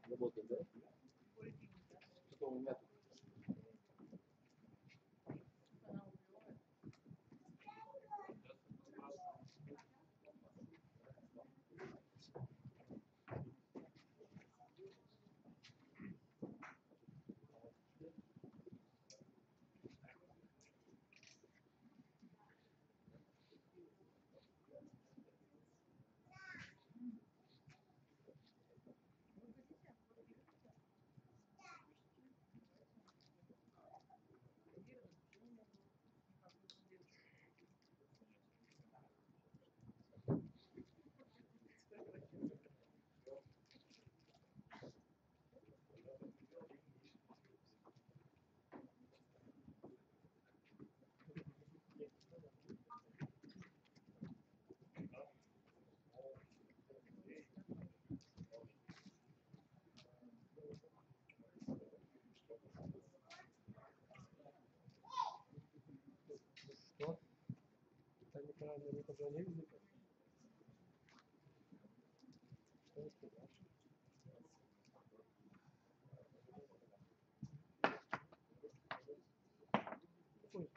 Работает, да? Что у меня что? Они правильно не позвонили? Что это? Ой.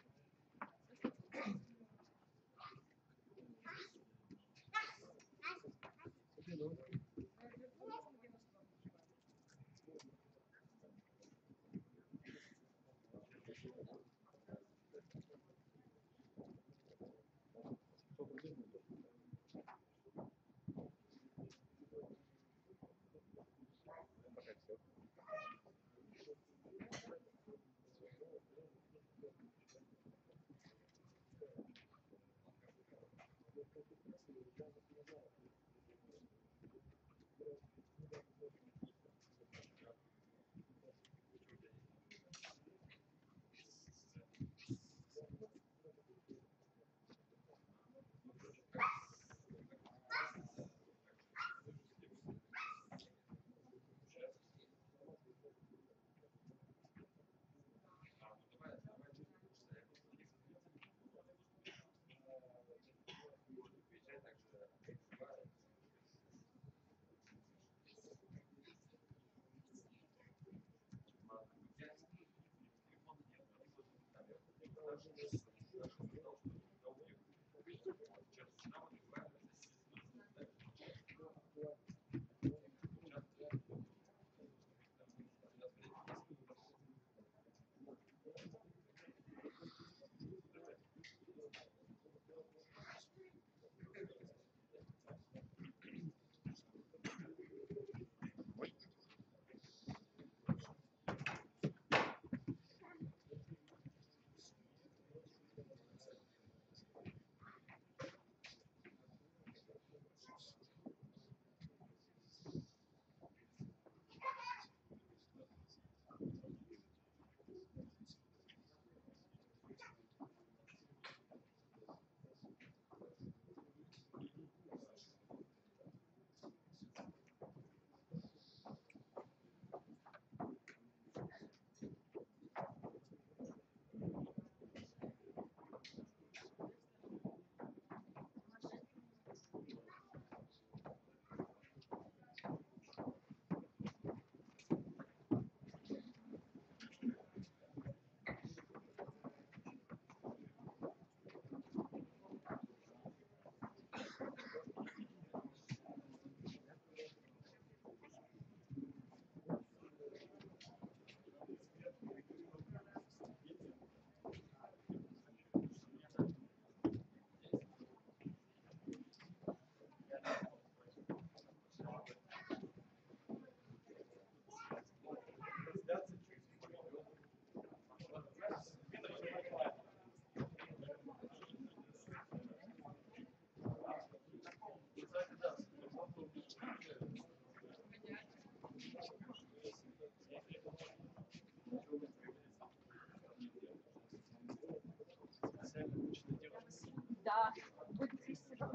Да, будет фестиваль.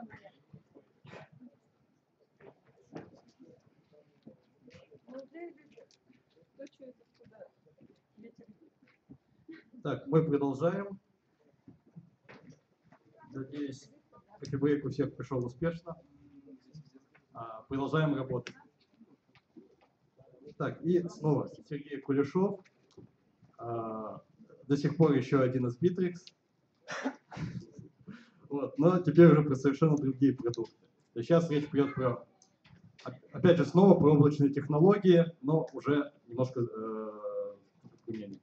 Так, мы продолжаем. Надеюсь, кофе-брейк у всех прошел успешно. Продолжаем работать. Так, и снова Сергей Кулешов. До сих пор еще один из Bittrex. Вот, но теперь уже про совершенно другие продукты. Сейчас речь пойдет про, опять же, снова про облачные технологии, но уже немножко применение.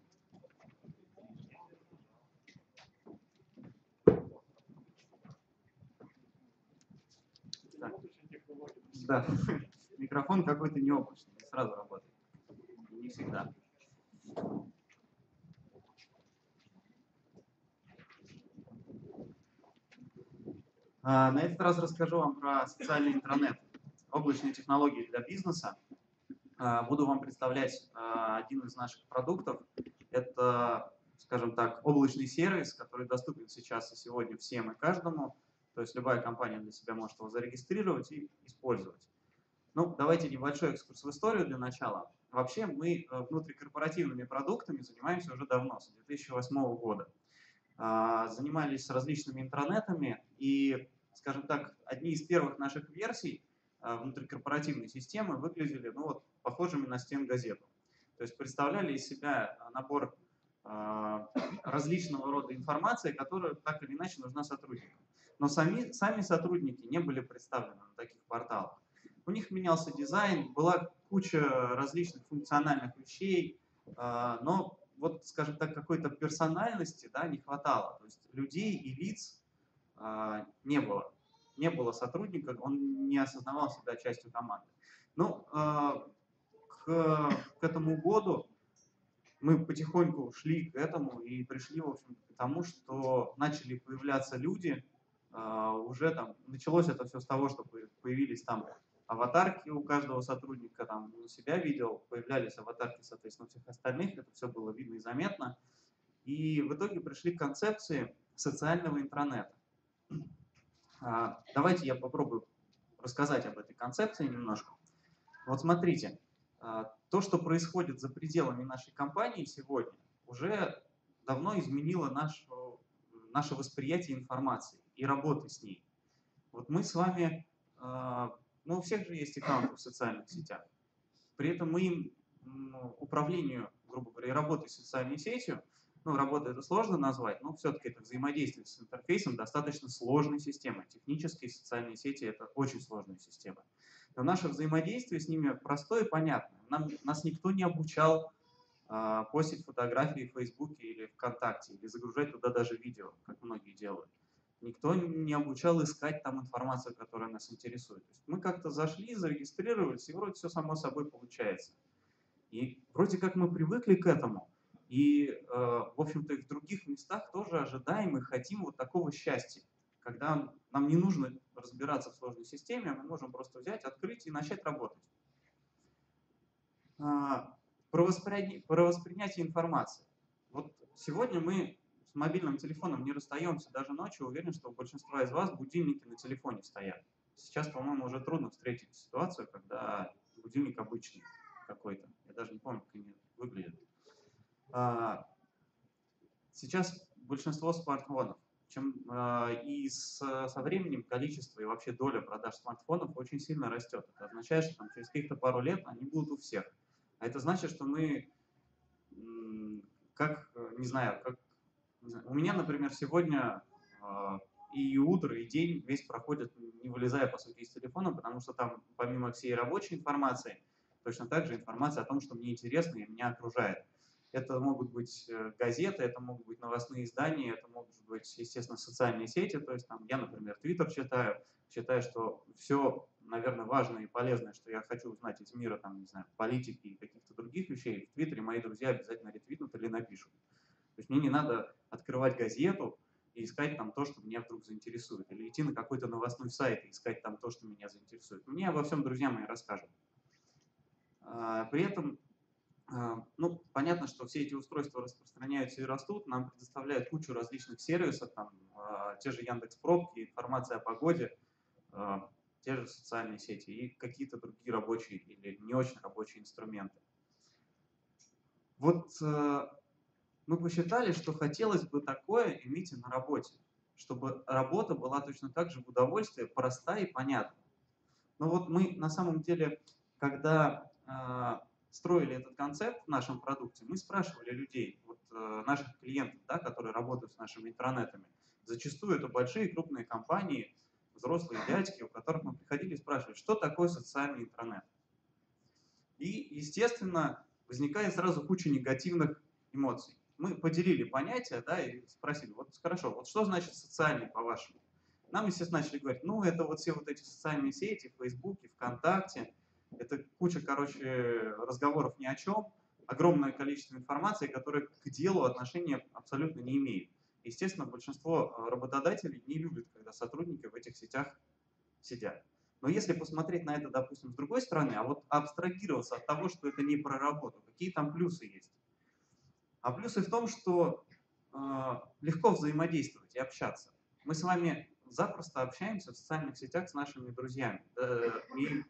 Да, микрофон какой-то необычный, сразу работает. Не всегда. На этот раз расскажу вам про социальный интернет, облачные технологии для бизнеса. Буду вам представлять один из наших продуктов. Это, скажем так, облачный сервис, который доступен сейчас и сегодня всем и каждому. То есть любая компания для себя может его зарегистрировать и использовать. Ну, давайте небольшой экскурс в историю для начала. Вообще мы внутрикорпоративными продуктами занимаемся уже давно, с 2008 года. Занимались различными интернетами и, скажем так, одни из первых наших версий внутрикорпоративной системы выглядели похожими на стенгазету. То есть представляли из себя набор различного рода информации, которая так или иначе нужна сотрудникам. Но сами сотрудники не были представлены на таких порталах. У них менялся дизайн, была куча различных функциональных вещей, но вот, скажем так, какой-то персональности, да, не хватало. То есть людей и лиц не было. Не было сотрудника, он не осознавал себя частью команды. Ну, к этому году мы потихоньку шли к этому и пришли, в общем, к тому, что начали появляться люди. Уже там началось это все с того, что появились там аватарки у каждого сотрудника, там у себя видел, появлялись аватарки, соответственно, у всех остальных, это все было видно и заметно. И в итоге пришли к концепции социального интранета. Давайте я попробую рассказать об этой концепции немножко. Вот смотрите, то, что происходит за пределами нашей компании сегодня, уже давно изменило наше восприятие информации и работы с ней. Вот мы с вами, ну, у всех же есть аккаунты в социальных сетях. При этом мы им управлению, грубо говоря, работой с социальной сетью, ну, работа это сложно назвать, но все-таки это взаимодействие с интерфейсом достаточно сложной системой. Технические социальные сети это очень сложная система. Но наше взаимодействие с ними простое и понятное. Нас никто не обучал постить фотографии в Фейсбуке или ВКонтакте, или загружать туда даже видео, как многие делают. Никто не обучал искать там информацию, которая нас интересует. То есть мы как-то зашли, зарегистрировались, и вроде все само собой получается. И вроде как мы привыкли к этому, и, в общем-то, и в других местах тоже ожидаем и хотим вот такого счастья, когда нам не нужно разбираться в сложной системе, мы можем просто взять, открыть и начать работать. Про воспринятие информации. Вот сегодня мы с мобильным телефоном не расстаемся даже ночью. Уверен, что у большинства из вас будильники на телефоне стоят. Сейчас, по-моему, уже трудно встретить ситуацию, когда будильник обычный какой-то. Я даже не помню, как они выглядят. Сейчас большинство смартфонов. И со временем количество и вообще доля продаж смартфонов очень сильно растет. Это означает, что через каких-то пару лет они будут у всех. А это значит, что мы, у меня, например, сегодня и утро, и день весь проходит, не вылезая, по сути, из телефона, потому что там, помимо всей рабочей информации, точно так же информация о том, что мне интересно и меня окружает. Это могут быть газеты, это могут быть новостные издания, это могут быть, естественно, социальные сети. То есть там, я, например, Твиттер считаю, что все, наверное, важное и полезное, что я хочу узнать из мира, там, не знаю, политики и каких-то других вещей, в Твиттере мои друзья обязательно ретвитнут или напишут. То есть мне не надо открывать газету и искать там то, что меня вдруг заинтересует, или идти на какой-то новостной сайт и искать там то, что меня заинтересует. Мне обо всем друзья мои расскажут. При этом Ну, понятно, что все эти устройства распространяются и растут, нам предоставляют кучу различных сервисов, там, те же Яндекс.Пробки, информация о погоде, те же социальные сети и какие-то другие рабочие или не очень рабочие инструменты. Вот мы посчитали, что хотелось бы такое иметь и на работе, чтобы работа была точно так же в удовольствие, проста и понятна. Но вот мы на самом деле, когда строили этот концепт в нашем продукте, мы спрашивали людей, вот, наших клиентов, да, которые работают с нашими интранетами. Зачастую это большие крупные компании, взрослые дядьки, у которых мы приходили и спрашивали, что такое социальный интранет. И, естественно, возникает сразу куча негативных эмоций. Мы поделили понятия, да, и спросили, вот хорошо, вот что значит социальный, по-вашему? Нам, естественно, начали говорить, ну, это вот все вот эти социальные сети, Фейсбуке, ВКонтакте, это куча, короче, разговоров ни о чем, огромное количество информации, которая к делу отношения абсолютно не имеет. Естественно, большинство работодателей не любят, когда сотрудники в этих сетях сидят. Но если посмотреть на это, допустим, с другой стороны, а вот абстрагироваться от того, что это не про работу, какие там плюсы есть? А плюсы в том, что легко взаимодействовать и общаться. Мы с вами запросто общаемся в социальных сетях с нашими друзьями. И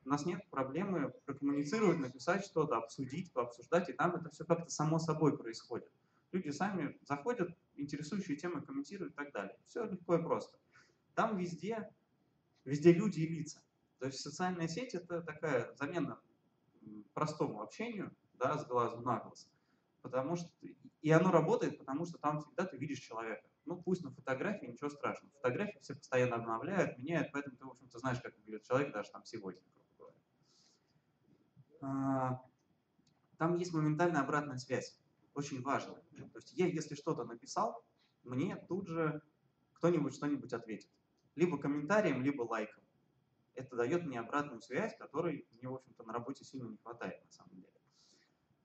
у нас нет проблемы прокоммуницировать, написать что-то, обсудить, пообсуждать, и там это все как-то само собой происходит. Люди сами заходят, интересующие темы комментируют и так далее. Все легко и просто. Там везде люди и лица. То есть социальная сеть — это такая замена простому общению, да, с глазу на глаз. Потому что, и оно работает, потому что там всегда ты видишь человека. Ну, пусть на фотографии, ничего страшного. Фотографии все постоянно обновляют, меняют, поэтому ты, в общем-то, знаешь, как выглядит человек, даже там сегодня, грубо говоря. Там есть моментальная обратная связь, очень важная. То есть я, если что-то написал, мне тут же кто-нибудь что-нибудь ответит. Либо комментарием, либо лайком. Это дает мне обратную связь, которой мне, в общем-то, на работе сильно не хватает, на самом деле.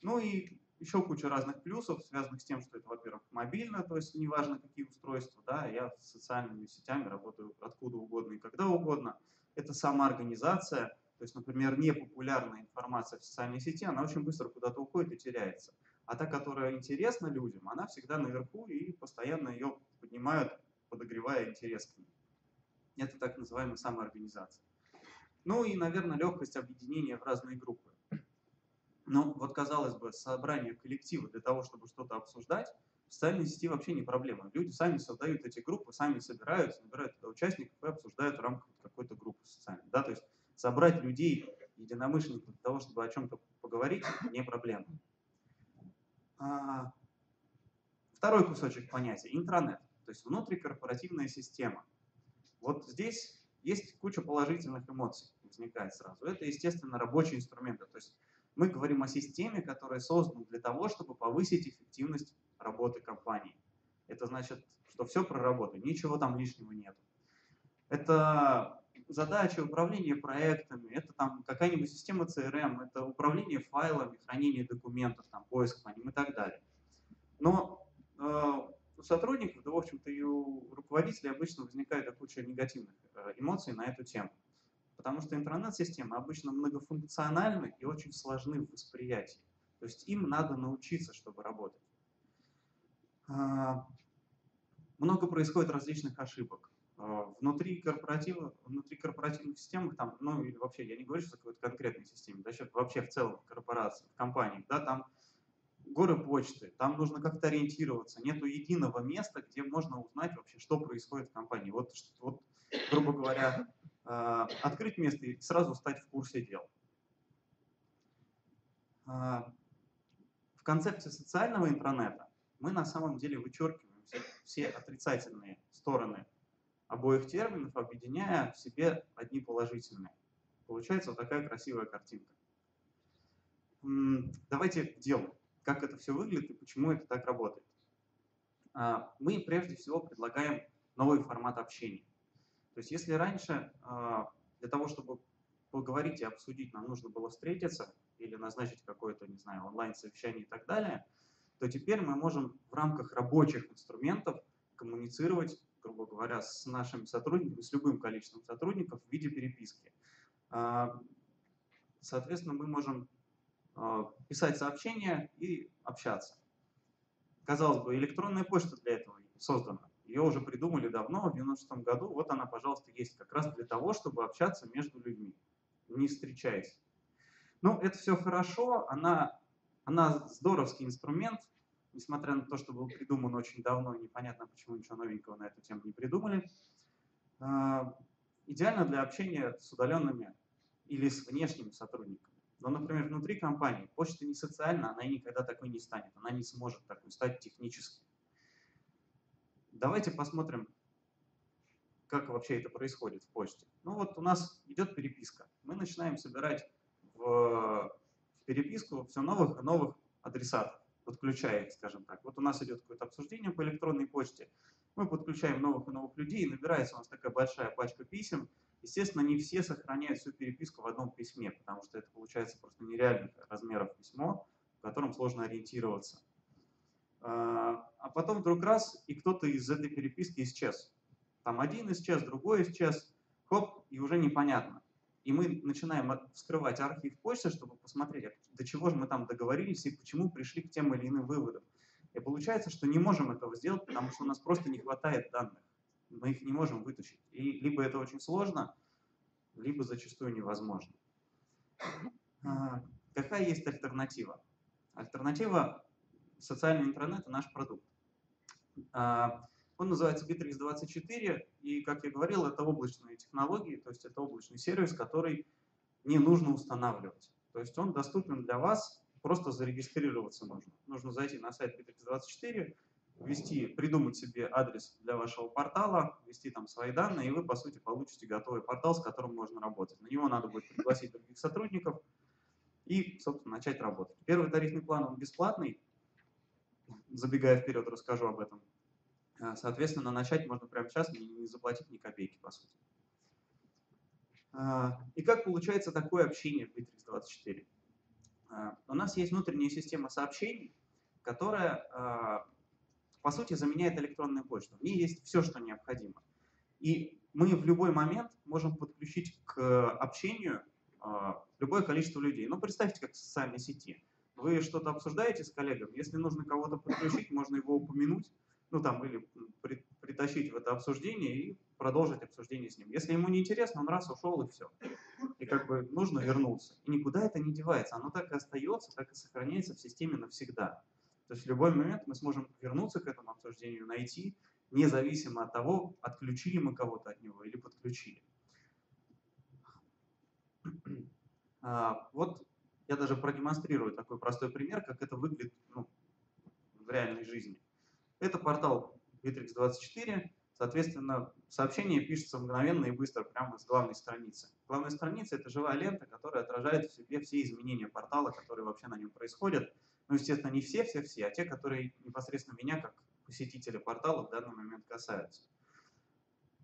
Ну и еще куча разных плюсов, связанных с тем, что это, во-первых, мобильно, то есть неважно, какие устройства, да, я с социальными сетями работаю откуда угодно и когда угодно. Это самоорганизация, то есть, например, непопулярная информация в социальной сети, она очень быстро куда-то уходит и теряется. А та, которая интересна людям, она всегда наверху и постоянно ее поднимают, подогревая интерес к ней. Это так называемая самоорганизация. Ну и, наверное, легкость объединения в разные группы. Ну, вот, казалось бы, собрание коллектива для того, чтобы что-то обсуждать, в социальной сети вообще не проблема. Люди сами создают эти группы, сами собираются, набирают туда участников и обсуждают в рамках какой-то группы социальной. Да? То есть собрать людей, единомышленников для того, чтобы о чем-то поговорить, не проблема. Второй кусочек понятия – интранет, то есть внутрикорпоративная система. Вот здесь есть куча положительных эмоций, возникает сразу. Это, естественно, рабочие инструменты. То есть мы говорим о системе, которая создана для того, чтобы повысить эффективность работы компании. Это значит, что все про работу, ничего там лишнего нет. Это задачи управления проектами, это там какая-нибудь система CRM, это управление файлами, хранение документов, там, поиск по ним и так далее. Но у сотрудников, да, в общем-то, и у руководителей обычно возникает куча негативных эмоций на эту тему. Потому что интранет-системы обычно многофункциональны и очень сложны в восприятии. То есть им надо научиться, чтобы работать. Много происходит различных ошибок. Внутри корпоративных систем, там, ну или вообще, я не говорю, что какой-то конкретной системе, да, вообще в целом в корпорациях, в компаниях, да, там горы почты, там нужно как-то ориентироваться, нету единого места, где можно узнать вообще, что происходит в компании. Вот грубо говоря, открыть место и сразу стать в курсе дел. В концепции социального интранета мы на самом деле вычеркиваем все отрицательные стороны обоих терминов, объединяя в себе одни положительные. Получается вот такая красивая картинка. Давайте к делу. Как это все выглядит и почему это так работает. Мы прежде всего предлагаем новый формат общения. То есть если раньше для того, чтобы поговорить и обсудить, нам нужно было встретиться или назначить какое-то, не знаю, онлайн-совещание и так далее, то теперь мы можем в рамках рабочих инструментов коммуницировать, грубо говоря, с нашими сотрудниками, с любым количеством сотрудников в виде переписки. Соответственно, мы можем писать сообщения и общаться. Казалось бы, электронная почта для этого создана. Ее уже придумали давно, в 1996 году. Вот она, пожалуйста, есть как раз для того, чтобы общаться между людьми, не встречаясь. Ну, это все хорошо, она здоровский инструмент, несмотря на то, что был придуман очень давно, и непонятно, почему ничего новенького на эту тему не придумали. Идеально для общения с удаленными или с внешними сотрудниками. Но, например, внутри компании почта не социальна, она и никогда такой не станет, она не сможет такой стать технически. Давайте посмотрим, как вообще это происходит в почте. Ну вот у нас идет переписка. Мы начинаем собирать в переписку все новых и новых адресатов, подключая их, скажем так. Вот у нас идет какое-то обсуждение по электронной почте, мы подключаем новых и новых людей, и набирается у нас такая большая пачка писем. Естественно, не все сохраняют всю переписку в одном письме, потому что это получается просто нереальных размеров письмо, в котором сложно ориентироваться. А потом вдруг раз, и кто-то из этой переписки исчез. Там один исчез, другой исчез, хоп, и уже непонятно. И мы начинаем вскрывать архив почты, чтобы посмотреть, до чего же мы там договорились и почему пришли к тем или иным выводам. И получается, что не можем этого сделать, потому что у нас просто не хватает данных. Мы их не можем вытащить. И либо это очень сложно, либо зачастую невозможно. Какая есть альтернатива? Альтернатива — социальный интернет и наш продукт. Он называется Bittrex24, и, как я говорил, это облачные технологии, то есть это облачный сервис, который не нужно устанавливать. То есть он доступен для вас, просто зарегистрироваться нужно. Нужно зайти на сайт Bittrex24, придумать себе адрес для вашего портала, ввести там свои данные, и вы, по сути, получите готовый портал, с которым можно работать. На него надо будет пригласить других сотрудников и, собственно, начать работать. Первый тарифный план, он бесплатный. Забегая вперед, расскажу об этом. Соответственно, начать можно прямо сейчас, не заплатить ни копейки, по сути. И как получается такое общение в Bittrex24? У нас есть внутренняя система сообщений, которая, по сути, заменяет электронную почту. В ней есть все, что необходимо. И мы в любой момент можем подключить к общению любое количество людей. Ну, представьте, как в социальной сети. Вы что-то обсуждаете с коллегами, если нужно кого-то подключить, можно его упомянуть, ну там, или притащить в это обсуждение и продолжить обсуждение с ним. Если ему не интересно, он раз ушел и все. И как бы нужно вернуться. И никуда это не девается, оно так и остается, так и сохраняется в системе навсегда. То есть в любой момент мы сможем вернуться к этому обсуждению, найти, независимо от того, отключили мы кого-то от него или подключили. Вот я даже продемонстрирую такой простой пример, как это выглядит в реальной жизни. Это портал Bittrex24, соответственно, сообщение пишется мгновенно и быстро прямо с главной страницы. Главная страница — это живая лента, которая отражает в себе все изменения портала, которые вообще на нем происходят. Ну, естественно, не все, а те, которые непосредственно меня, как посетителя портала, в данный момент касаются.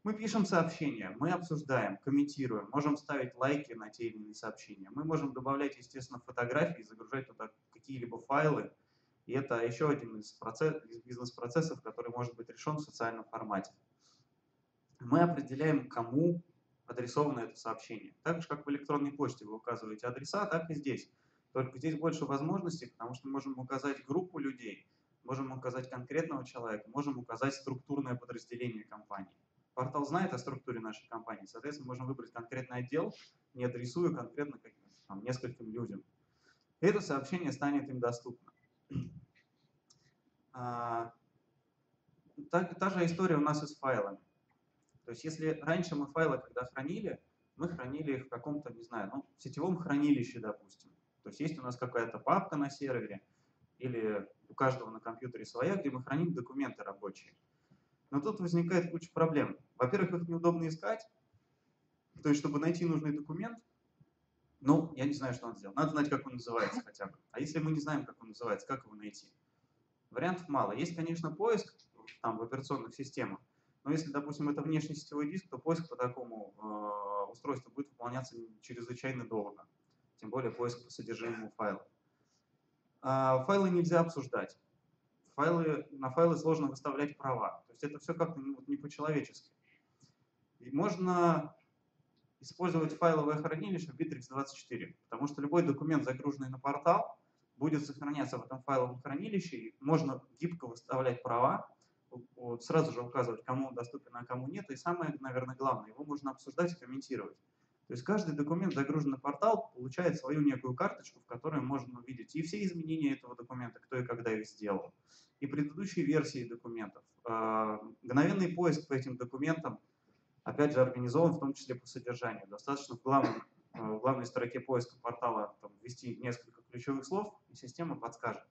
Мы пишем сообщения, мы обсуждаем, комментируем, можем ставить лайки на те или иные сообщения. Мы можем добавлять, естественно, фотографии, загружать туда какие-либо файлы. И это еще один из бизнес-процессов, который может быть решен в социальном формате. Мы определяем, кому адресовано это сообщение. Так же, как в электронной почте вы указываете адреса, так и здесь. Только здесь больше возможностей, потому что мы можем указать группу людей, можем указать конкретного человека, можем указать структурное подразделение компании. Портал знает о структуре нашей компании, соответственно, можем выбрать конкретный отдел, не адресуя конкретно нескольким людям. И это сообщение станет им доступно. Та же история у нас и с файлами. То есть если раньше мы файлы, когда хранили, мы хранили их в каком-то, не знаю, в сетевом хранилище, допустим. То есть есть у нас какая-то папка на сервере, или у каждого на компьютере своя, где мы храним документы рабочие. Но тут возникает куча проблем. Во-первых, их неудобно искать. То есть, чтобы найти нужный документ, я не знаю, что надо сделать. Надо знать, как он называется хотя бы. А если мы не знаем, как он называется, как его найти? Вариантов мало. Есть, конечно, поиск там в операционных системах, но если, допустим, это внешний сетевой диск, то поиск по такому устройству будет выполняться чрезвычайно долго. Тем более поиск по содержимому файла. Файлы нельзя обсуждать. На файлы сложно выставлять права. То есть это все как-то не по-человечески. И можно использовать файловое хранилище в Bittrex24, потому что любой документ, загруженный на портал, будет сохраняться в этом файловом хранилище, и можно гибко выставлять права, вот, сразу же указывать, кому он доступен, а кому нет, и самое, наверное, главное, его можно обсуждать и комментировать. То есть каждый документ, загруженный на портал, получает свою некую карточку, в которой можно увидеть и все изменения этого документа, кто и когда их сделал, и предыдущие версии документов. Мгновенный поиск по этим документам, опять же, организован в том числе по содержанию. Достаточно в главной строке поиска портала ввести несколько ключевых слов, и система подскажет.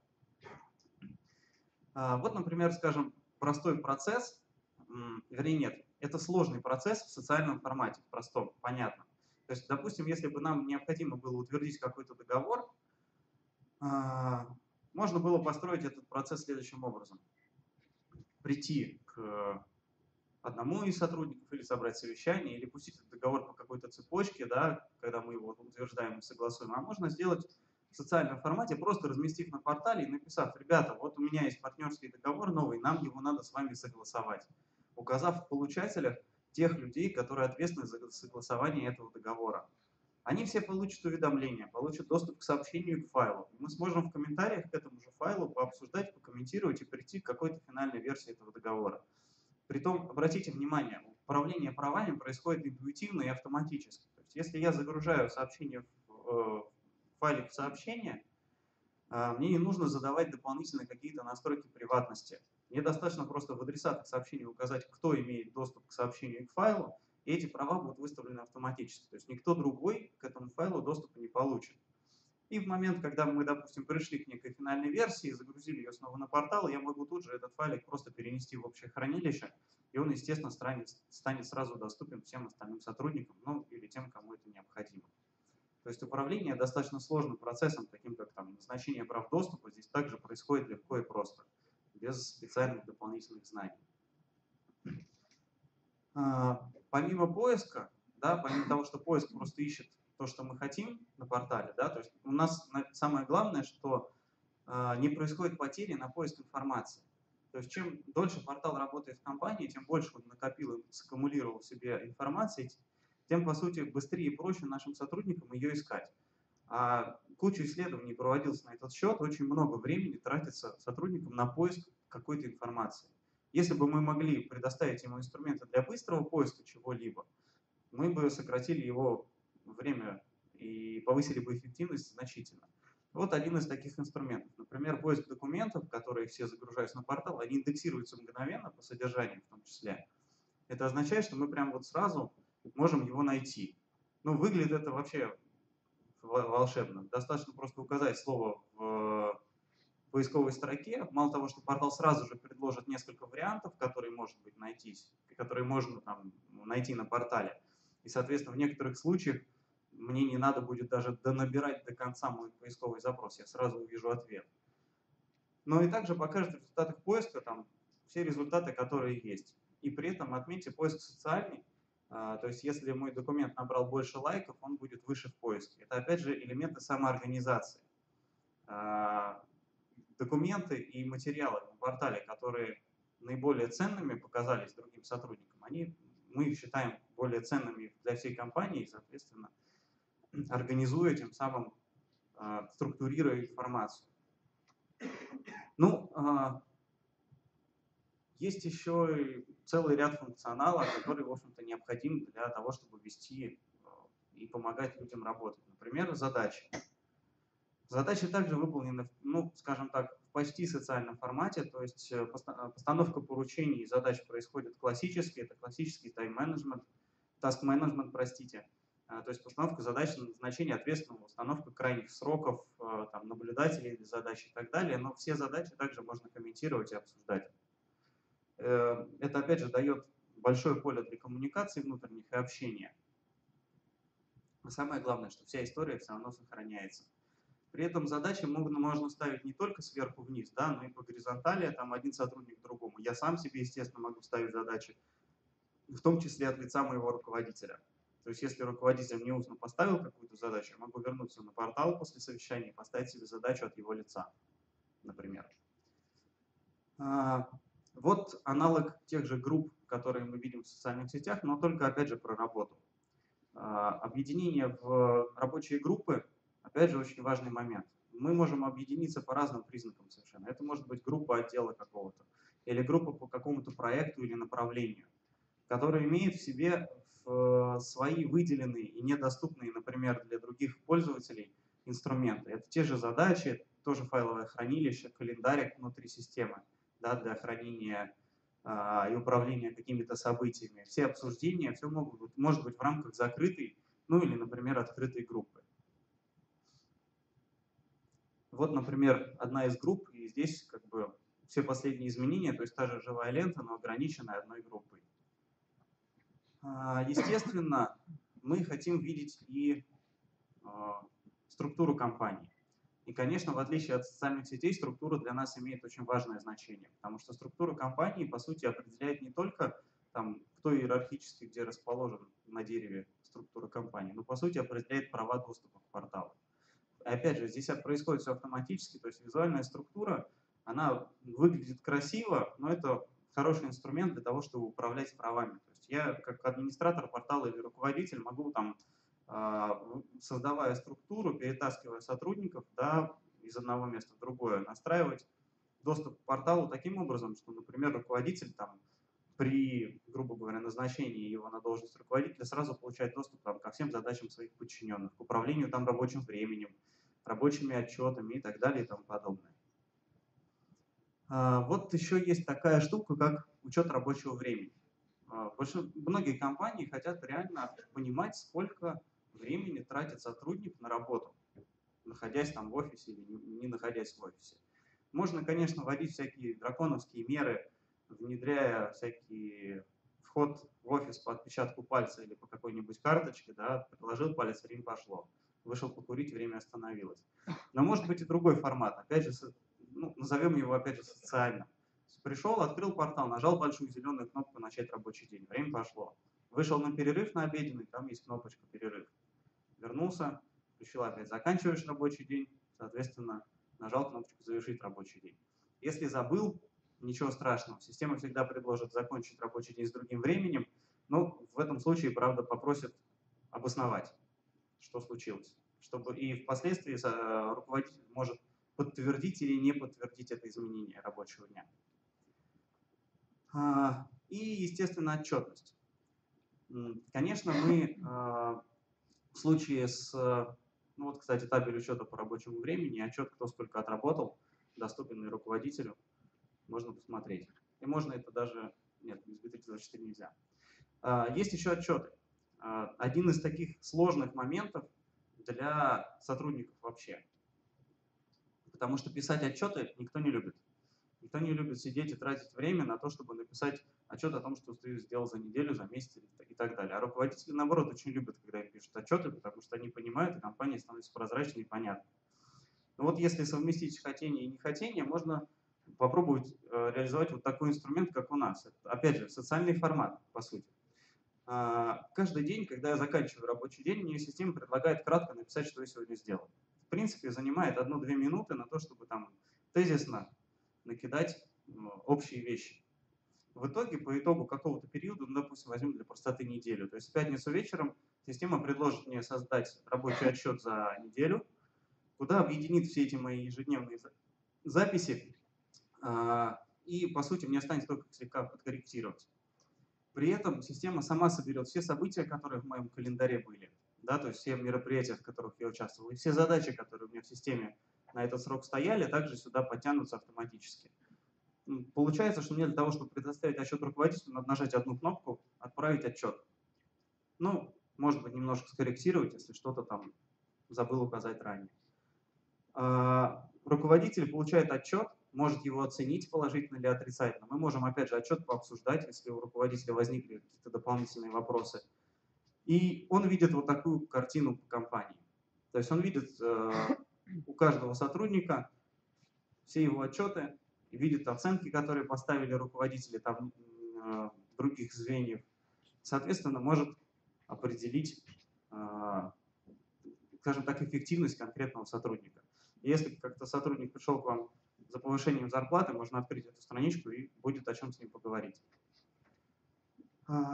Вот, например, скажем, простой процесс, вернее нет, это сложный процесс в социальном формате, в простом, понятно. То есть, допустим, если бы нам необходимо было утвердить какой-то договор, можно было построить этот процесс следующим образом. Прийти к одному из сотрудников или собрать совещание, или пустить этот договор по какой-то цепочке, да, когда мы его утверждаем и согласуем. А можно сделать в социальном формате, просто разместив на портале и написав: ребята, вот у меня есть партнерский договор новый, нам его надо с вами согласовать, указав в получателях тех людей, которые ответственны за согласование этого договора. Они все получат уведомления, получат доступ к сообщению и к файлу. Мы сможем в комментариях к этому же файлу пообсуждать, покомментировать и прийти к какой-то финальной версии этого договора. Притом, обратите внимание, управление правами происходит интуитивно и автоматически. То есть, если я загружаю сообщение в файлик сообщения, мне не нужно задавать дополнительно какие-то настройки приватности. Мне достаточно просто в адресатах сообщения указать, кто имеет доступ к сообщению и к файлу, и эти права будут выставлены автоматически. То есть никто другой к этому файлу доступа не получит. И в момент, когда мы, допустим, пришли к некой финальной версии, загрузили ее снова на портал, я могу тут же этот файлик просто перенести в общее хранилище, и он, естественно, станет сразу доступен всем остальным сотрудникам, ну или тем, кому это необходимо. То есть управление достаточно сложным процессом, таким как назначение прав доступа, здесь также происходит легко и просто, без специальных дополнительных знаний. Помимо поиска, да, помимо того, что поиск просто ищет то, что мы хотим на портале, да, то есть у нас самое главное, что не происходит потери на поиск информации. То есть чем дольше портал работает в компании, тем больше он накопил, саккумулировал в себе информации, тем, по сути, быстрее и проще нашим сотрудникам ее искать. Куча исследований проводилась на этот счет, очень много времени тратится сотрудникам на поиск какой-то информации. Если бы мы могли предоставить ему инструменты для быстрого поиска чего-либо, мы бы сократили его время и повысили бы эффективность значительно. Вот один из таких инструментов. Например, поиск документов, которые все загружаются на портал, они индексируются мгновенно по содержанию в том числе. Это означает, что мы прям вот сразу можем его найти. Ну, выглядит это вообще волшебно. Достаточно просто указать слово в поисковой строке. Мало того, что портал сразу же предложит несколько вариантов, которые, может быть, найтись, которые можно найти на портале. И, соответственно, в некоторых случаях мне не надо будет даже донабирать до конца мой поисковый запрос. Я сразу увижу ответ. Но и также покажет в результатах поиска все результаты, которые есть. И при этом отметьте поиск социальный. То есть, если мой документ набрал больше лайков, он будет выше в поиске. Это, опять же, элементы самоорганизации. Документы и материалы на портале, которые наиболее ценными показались другим сотрудникам, мы их считаем более ценными для всей компании и, соответственно, организуя, тем самым структурируя информацию. Ну, есть еще и целый ряд функционала, который, в общем-то, необходим для того, чтобы вести и помогать людям работать. Например, задачи. Задачи также выполнены, скажем так, в почти социальном формате, то есть постановка поручений и задач происходит классически, это классический тайм-менеджмент, таск-менеджмент, простите, то есть постановка задач, назначение ответственного, установка крайних сроков, наблюдателей для задач и так далее, но все задачи также можно комментировать и обсуждать. Это, опять же, дает большое поле для коммуникации внутренних и общения. Но самое главное, что вся история все равно сохраняется. При этом задачи можно ставить не только сверху вниз, да, но и по горизонтали, один сотрудник другому. Я сам себе, естественно, могу ставить задачи, в том числе от лица моего руководителя. То есть, если руководитель мне устно поставил какую-то задачу, я могу вернуться на портал после совещания и поставить себе задачу от его лица, например. Вот аналог тех же групп, которые мы видим в социальных сетях, но только, опять же, про работу. Объединение в рабочие группы, опять же, очень важный момент. Мы можем объединиться по разным признакам совершенно. Это может быть группа отдела какого-то, или группа по какому-то проекту или направлению, которая имеет в себе свои выделенные и недоступные, например, для других пользователей инструменты. Это те же задачи, тоже файловое хранилище, календарик внутри системы, да, для хранения и управления какими-то событиями. Все обсуждения, все может быть в рамках закрытой, ну или, например, открытой группы. Вот, например, одна из групп, и здесь как бы все последние изменения, то есть та же живая лента, но ограниченная одной группой. Естественно, мы хотим видеть и структуру компании. И, конечно, в отличие от социальных сетей, структура для нас имеет очень важное значение, потому что структура компании, по сути, определяет не только там, кто иерархически где расположен на дереве структуры компании, но, по сути, определяет права доступа к порталу. И, опять же, здесь происходит все автоматически, то есть визуальная структура, она выглядит красиво, но это хороший инструмент для того, чтобы управлять правами. То есть я, как администратор портала или руководитель, могу там, создавая структуру, перетаскивая сотрудников, да, из одного места в другое, настраивать доступ к порталу таким образом, что, например, руководитель там, при, грубо говоря, назначении его на должность руководителя сразу получает доступ там, ко всем задачам своих подчиненных, к управлению там, рабочим временем, рабочими отчетами и так далее и тому подобное. Вот еще есть такая штука, как учет рабочего времени. Многие компании хотят реально понимать, сколько времени тратит сотрудник на работу, находясь там в офисе или не находясь в офисе. Можно, конечно, вводить всякие драконовские меры, внедряя всякий вход в офис по отпечатку пальца или по какой-нибудь карточке, да, приложил палец, время пошло, вышел покурить, время остановилось. Но может быть и другой формат, опять же, ну, назовем его опять же социальным. Пришел, открыл портал, нажал большую зеленую кнопку «Начать рабочий день», время пошло. Вышел на перерыв на обеденный, там есть кнопочка «Перерыв». Вернулся, включил опять «Заканчиваешь рабочий день», соответственно, нажал кнопочку «Завершить рабочий день». Если забыл, ничего страшного, система всегда предложит закончить рабочий день с другим временем, но в этом случае, правда, попросит обосновать, что случилось, чтобы и впоследствии руководитель может подтвердить или не подтвердить это изменение рабочего дня. И, естественно, отчетность. Конечно, мы в случае с, ну вот, кстати, табель учета по рабочему времени, отчет, кто сколько отработал, доступен и руководителю, можно посмотреть. И можно это даже, нет, без B324 нельзя. Есть еще отчеты. Один из таких сложных моментов для сотрудников вообще. Потому что писать отчеты никто не любит. Никто не любит сидеть и тратить время на то, чтобы написать отчет о том, что ты сделал за неделю, за месяц и так далее. А руководители, наоборот, очень любят, когда им пишут отчеты, потому что они понимают, и компания становится прозрачной и понятной. Но вот если совместить хотение и нехотение, можно попробовать реализовать вот такой инструмент, как у нас. Это, опять же, социальный формат, по сути. Каждый день, когда я заканчиваю рабочий день, мне система предлагает кратко написать, что я сегодня сделал. В принципе, занимает 1-2 минуты на то, чтобы там тезисно накидать общие вещи. В итоге, по итогу какого-то периода, ну, допустим, возьмем для простоты неделю, то есть в пятницу вечером система предложит мне создать рабочий отчет за неделю, куда объединит все эти мои ежедневные записи, и, по сути, мне останется только слегка подкорректировать. При этом система сама соберет все события, которые в моем календаре были, да, то есть все мероприятия, в которых я участвовал, и все задачи, которые у меня в системе на этот срок стояли, также сюда подтянутся автоматически. Получается, что мне для того, чтобы предоставить отчет руководителю, надо нажать одну кнопку «Отправить отчет». Ну, может быть, немножко скорректировать, если что-то там забыл указать ранее. Руководитель получает отчет, может его оценить положительно или отрицательно. Мы можем, опять же, отчет пообсуждать, если у руководителя возникли какие-то дополнительные вопросы. И он видит вот такую картину по компании. То есть он видит у каждого сотрудника все его отчеты, видит оценки, которые поставили руководители там, других звеньев. Соответственно, может определить, скажем так, эффективность конкретного сотрудника. Если как-то сотрудник пришел к вам за повышением зарплаты, можно открыть эту страничку и будет о чем с ним поговорить.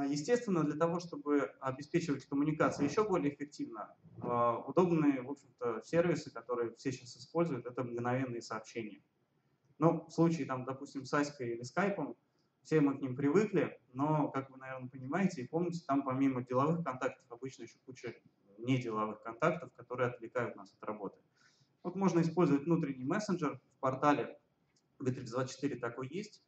Естественно, для того, чтобы обеспечивать коммуникацию еще более эффективно, удобные, в общем-то, сервисы, которые все сейчас используют, это мгновенные сообщения. Но в случае, там, допустим, с Аськой или Скайпом, все мы к ним привыкли, но, как вы, наверное, понимаете и помните, там помимо деловых контактов обычно еще куча неделовых контактов, которые отвлекают нас от работы. Вот можно использовать внутренний мессенджер в портале Bittrex24 такой есть.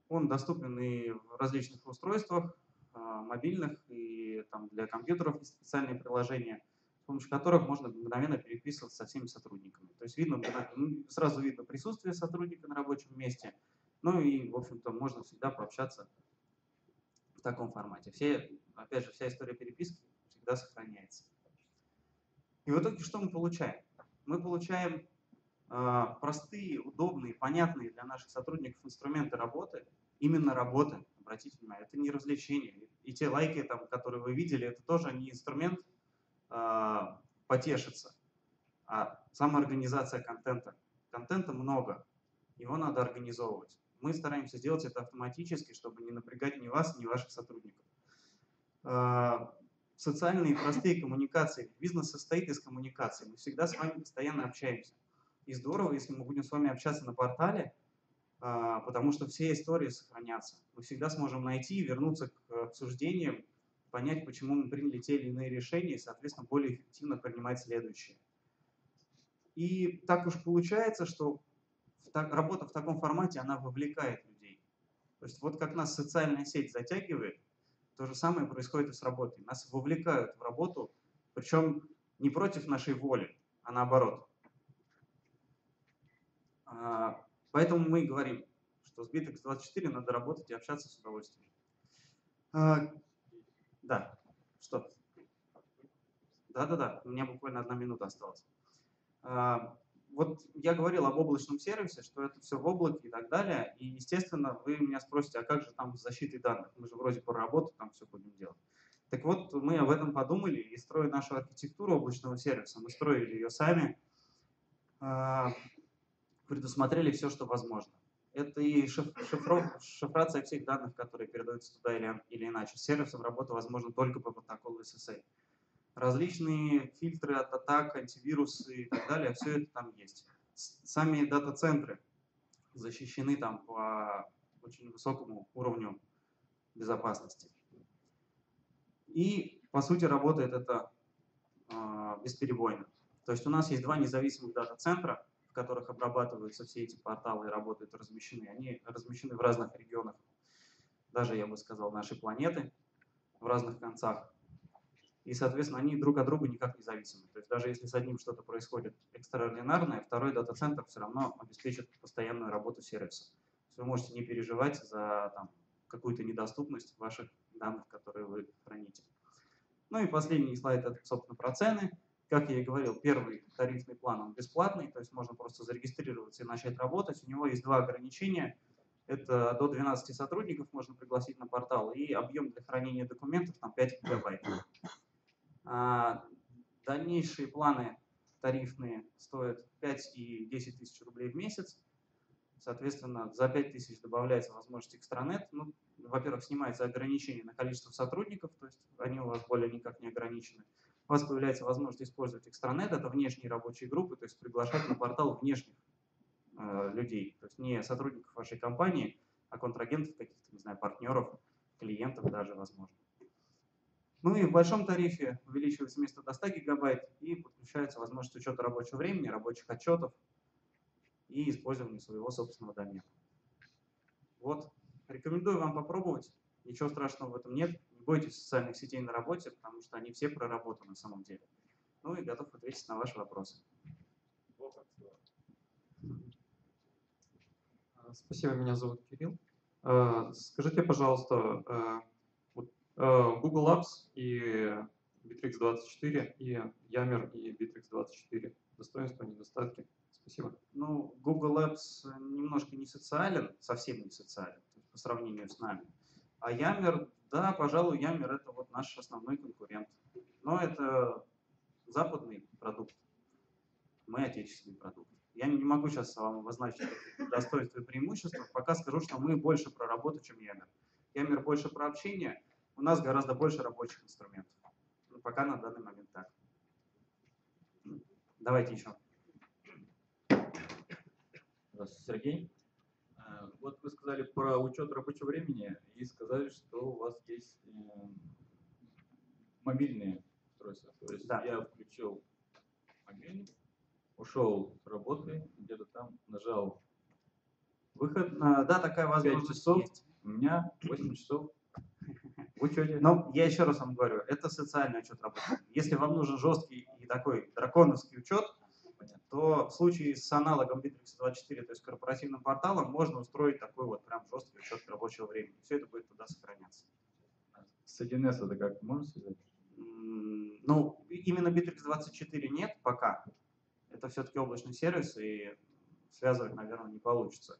Он доступен и в различных устройствах, мобильных, и там для компьютеров есть специальные приложения, с помощью которых можно мгновенно переписываться со всеми сотрудниками. То есть видно, сразу видно присутствие сотрудника на рабочем месте, ну и, в общем-то, можно всегда пообщаться в таком формате. Опять же, вся история переписки всегда сохраняется. И в итоге что мы получаем? Мы получаем простые, удобные, понятные для наших сотрудников инструменты работы, именно работы, обратите внимание, это не развлечение. И те лайки, там, которые вы видели, это тоже не инструмент потешиться, а самоорганизация контента. Контента много, его надо организовывать. Мы стараемся сделать это автоматически, чтобы не напрягать ни вас, ни ваших сотрудников. Социальные простые коммуникации. Бизнес состоит из коммуникаций. Мы всегда с вами постоянно общаемся. И здорово, если мы будем с вами общаться на портале, потому что все истории сохранятся. Мы всегда сможем найти и вернуться к обсуждениям, понять, почему мы приняли те или иные решения, и, соответственно, более эффективно принимать следующие. И так уж получается, что работа в таком формате, она вовлекает людей. То есть вот как нас социальная сеть затягивает, то же самое происходит и с работой. Нас вовлекают в работу, причем не против нашей воли, а наоборот. Поэтому мы и говорим, что с Bittrex24 надо работать и общаться с удовольствием. Да, что? Да, у меня буквально 1 минута осталась. Вот я говорил об облачном сервисе, что это все в облаке и так далее. И, естественно, вы меня спросите, а как же там с защитой данных? Мы же вроде по работе там все будем делать. Так вот, мы об этом подумали и строим нашу архитектуру облачного сервиса. Мы строили ее сами, предусмотрели все, что возможно. Это и шифрация всех данных, которые передаются туда или иначе. С сервисом работа возможна только по протоколу SSL. Различные фильтры от атак, антивирусы и так далее, все это там есть. Сами дата-центры защищены там по очень высокому уровню безопасности. И, по сути, работает это бесперебойно. То есть у нас есть 2 независимых дата-центра, в которых обрабатываются все эти порталы и работают, размещены. Они размещены в разных регионах, даже, я бы сказал, нашей планеты, в разных концах. И, соответственно, они друг от друга никак не зависимы. То есть даже если с одним что-то происходит экстраординарное, второй дата-центр все равно обеспечит постоянную работу сервиса. То есть вы можете не переживать за какую-то недоступность ваших данных, которые вы храните. Ну и последний слайд, это, собственно, про цены. Как я и говорил, первый тарифный план, он бесплатный, то есть можно просто зарегистрироваться и начать работать. У него есть 2 ограничения. Это до 12 сотрудников можно пригласить на портал, и объем для хранения документов там 5 гигабайт. Дальнейшие планы тарифные стоят 5 и 10 тысяч рублей в месяц. Соответственно, за 5 тысяч добавляется возможность экстранет. Ну, во-первых, снимается ограничение на количество сотрудников, то есть они у вас более никак не ограничены. У вас появляется возможность использовать экстранет, это внешние рабочие группы, то есть приглашать на портал внешних людей, то есть не сотрудников вашей компании, а контрагентов каких-то, не знаю, партнеров, клиентов даже, возможно. Ну и в большом тарифе увеличивается вместо до 100 гигабайт и подключается возможность учета рабочего времени, рабочих отчетов и использования своего собственного домена. Вот, рекомендую вам попробовать, ничего страшного в этом нет, не бойтесь социальных сетей на работе, потому что они все проработаны на самом деле. Ну и готов ответить на ваши вопросы. Спасибо, меня зовут Кирилл. Скажите, пожалуйста, Google Apps и Bittrex24, и Yammer и Bittrex24. Достоинства, недостатки. Спасибо. Ну, Google Apps немножко не социален, совсем не социален по сравнению с нами. А Yammer, да, пожалуй, Yammer это вот наш основной конкурент. Но это западный продукт, мы отечественный продукт. Я не могу сейчас вам обозначить достоинства и преимущества, пока скажу, что мы больше про работу, чем Yammer. Yammer больше про общение, у нас гораздо больше рабочих инструментов. Ну, пока на данный момент так. Давайте еще. Здравствуйте, Сергей. Вот вы сказали про учет рабочего времени и сказали, что у вас есть мобильные устройства. То есть Да. я включил мобильник, ушел с работы, где-то там нажал выход. Да, такая 5 возможность часов, есть. у меня 8 часов в учете. Но я еще раз вам говорю, это социальный учет работы. Если вам нужен жесткий и такой драконовский учет, то в случае с аналогом Bittrex24, то есть корпоративным порталом, можно устроить такой вот прям жесткий учет рабочего времени. Все это будет туда сохраняться. С 1С это как можно связать? Ну, именно Bittrex24 нет пока. Это все-таки облачный сервис, и связывать, наверное, не получится.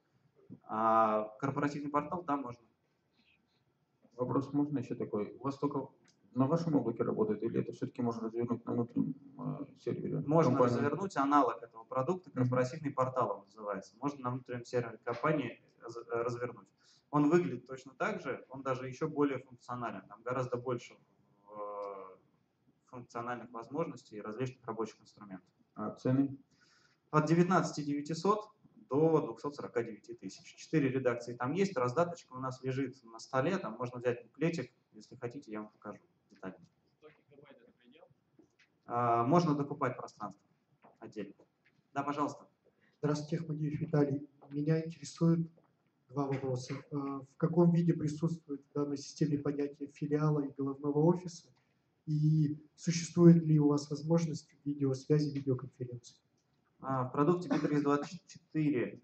А корпоративный портал, да, можно. Вопрос можно еще такой? У вас только на вашем облаке работает, или это все-таки можно развернуть на внутреннем сервере? Можно компании? развернуть аналог этого продукта, корпоративный портал он называется. Можно на внутреннем сервере компании развернуть. Он выглядит точно так же, он даже еще более функционален. Там гораздо больше функциональных возможностей и различных рабочих инструментов. А цены? От 19 900 до 249 тысяч. 4 редакции там есть, раздаточка у нас лежит на столе, там можно взять буклетик, если хотите, я вам покажу детально. 100 гигабайт это предел? Можно докупать пространство отдельно. Да, пожалуйста. Здравствуйте, Ахмадиев Виталий. Меня интересует два вопроса. В каком виде присутствует в данной системе понятие филиала и головного офиса? И существует ли у вас возможность видеосвязи, видеоконференции? В продукте Bittrex24,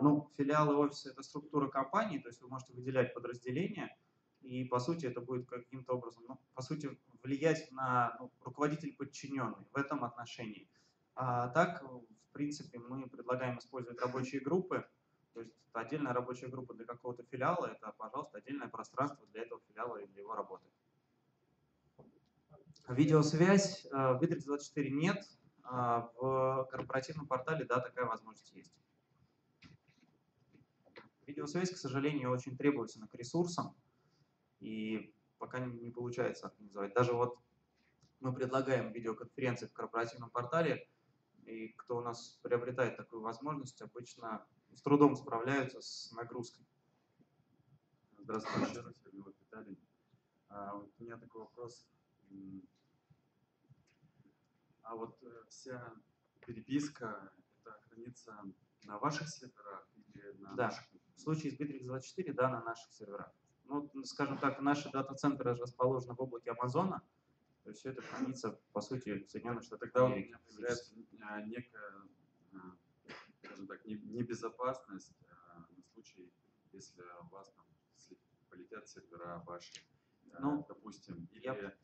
ну, филиалы офиса – это структура компании, то есть вы можете выделять подразделения, и, по сути, это будет каким-то образом, ну, по сути, влиять на руководитель подчиненный в этом отношении. А так, в принципе, мы предлагаем использовать рабочие группы, то есть отдельная рабочая группа для какого-то филиала – это, пожалуйста, отдельное пространство для этого филиала и для его работы. Видеосвязь в Bittrex24 нет. В корпоративном портале, да, такая возможность есть. Видеосвязь, к сожалению, очень требовательна к ресурсам, и пока не получается организовать. Даже вот мы предлагаем видеоконференции в корпоративном портале, и кто у нас приобретает такую возможность, обычно с трудом справляются с нагрузкой. Здравствуйте, еще раз, я Виталий. Вот у меня такой вопрос. А вот вся переписка, это хранится на ваших серверах или на Да, наших? в случае с Bittrex24, да, на наших серверах. Ну, скажем так, наши дата-центры расположены в облаке Амазона, то есть все это хранится, по сути, в Соединенных Штатах Тогда у Америки. меня появляется некая, скажем так, небезопасность на случай, если у вас там полетят сервера ваши, Ну, допустим, или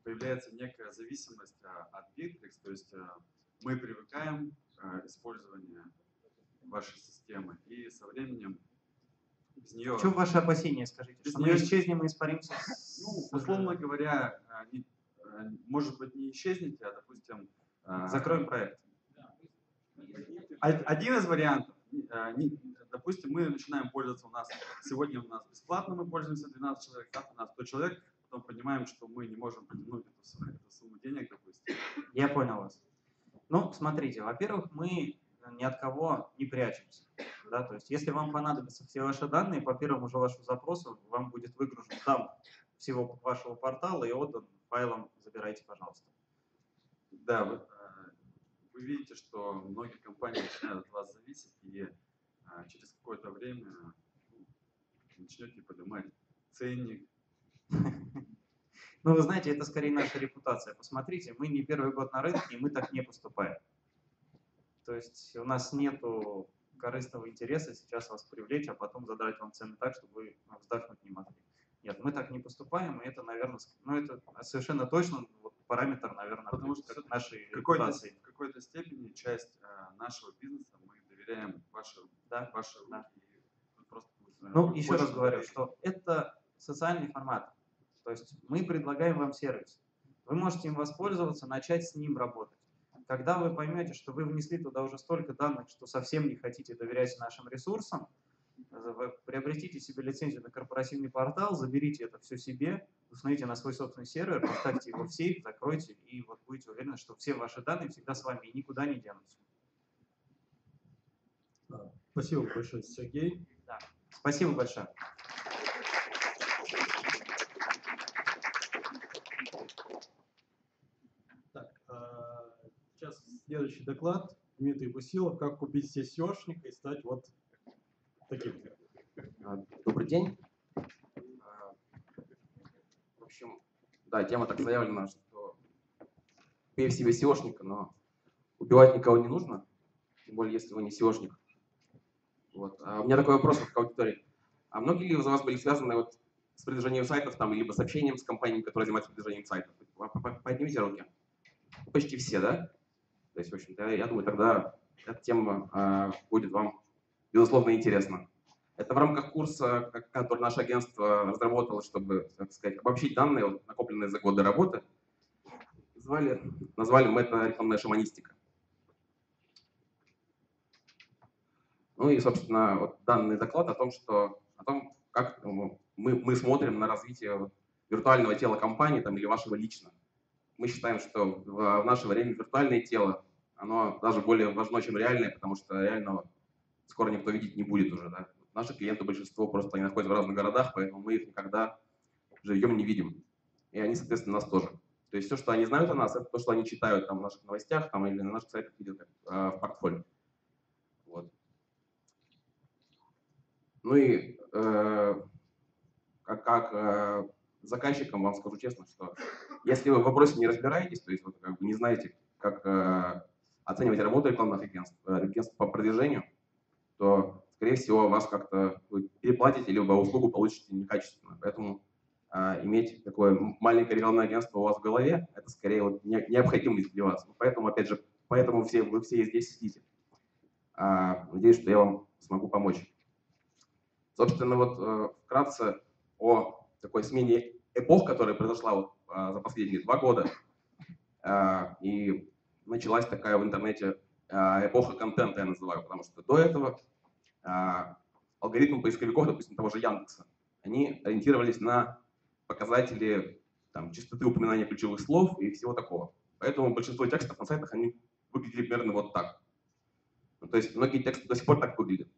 появляется некая зависимость от Bittrex, то есть мы привыкаем к использованию вашей системы, и со временем без нее... В чем ваши опасения, скажите? Без Что мы нее- исчезнем и испаримся? Ну, условно говоря, может быть, не исчезнете, а, допустим... Закроем проект. Один из вариантов, допустим, мы начинаем пользоваться сегодня у нас бесплатно, мы пользуемся 12 человек, завтра у нас 100 человек, потом понимаем, что мы не можем потянуть эту сумму денег, допустим. Я понял вас. Ну, смотрите, во-первых, мы ни от кого не прячемся. Да? То есть, если вам понадобятся все ваши данные, по первому же вашему запросу вам будет выгружен дамп всего вашего портала и отдан файлом «Забирайте, пожалуйста». Да, вы видите, что многие компании начинают от вас зависеть, и через какое-то время начнете поднимать ценник. Ну, вы знаете, это скорее наша репутация. Посмотрите, мы не первый год на рынке, и мы так не поступаем. То есть у нас нету корыстного интереса сейчас вас привлечь, а потом задрать вам цены так, чтобы вы вздохнуть не могли. Нет, мы так не поступаем, и это, наверное, ну, это совершенно точно вот, параметр, наверное, Потому что как нашей в репутации. какой-то степени часть нашего бизнеса мы доверяем вашей руки. Да. И вы просто, Ну, еще больше раз говорю, доверия. что это социальный формат. То есть мы предлагаем вам сервис. Вы можете им воспользоваться, начать с ним работать. Когда вы поймете, что вы внесли туда уже столько данных, что совсем не хотите доверять нашим ресурсам, приобретите себе лицензию на корпоративный портал, заберите это все себе, установите на свой собственный сервер, поставьте его в сейф, закройте, и вот будете уверены, что все ваши данные всегда с вами и никуда не денутся. Спасибо большое, Сергей. Да. Спасибо большое. Так, сейчас следующий доклад. Дмитрий Бусилов. Как купить себе SEOшника и стать вот таким. Добрый день. В общем, да, тема так заявлена, что купи себе SEOшника, но убивать никого не нужно, тем более, если вы не SEOшник. Вот. У меня такой вопрос к аудитории. А многие ли из вас были связаны вот с продвижением сайтов, там, либо с общением с компаниями, которые занимаются продвижением сайтов? Поднимите руки. Почти все, да? То есть, в общем-то, я думаю, тогда эта тема будет вам, безусловно, интересна. Это в рамках курса, который наше агентство разработало, чтобы, так сказать, обобщить данные, вот, накопленные за годы работы. Назвали мы это рекламная шаманистика. Ну и, собственно, вот данный доклад о том, как мы смотрим на развитие виртуального тела компании там, или вашего лично. Мы считаем, что в наше время виртуальное тело, оно даже более важно, чем реальное, потому что реального скоро никто видеть не будет уже. Да? Наши клиенты, большинство просто они находятся в разных городах, поэтому мы их никогда живьем не видим. И они, соответственно, нас тоже. То есть все, что они знают о нас, это то, что они читают там, в наших новостях там, или на наших сайтах видят в портфолио. Вот. Ну и как заказчикам вам скажу честно, что если вы в вопросе не разбираетесь, то есть вот, как бы не знаете, как оценивать работу рекламных агентств по продвижению, то, скорее всего, вас как-то переплатите, либо услугу получите некачественно. Поэтому иметь такое маленькое рекламное агентство у вас в голове, это скорее вот необходимость для вас. Поэтому, опять же, вы все здесь сидите. Надеюсь, что я вам смогу помочь. Собственно, вот вкратце о такой смене эпох, которая произошла вот, за последние 2 года. И началась такая в интернете эпоха контента, я называю, потому что до этого алгоритмы поисковиков, допустим, того же Яндекса, они ориентировались на показатели там, частоты упоминания ключевых слов и всего такого. Поэтому большинство текстов на сайтах они выглядели примерно вот так. Ну, то есть многие тексты до сих пор так выглядят.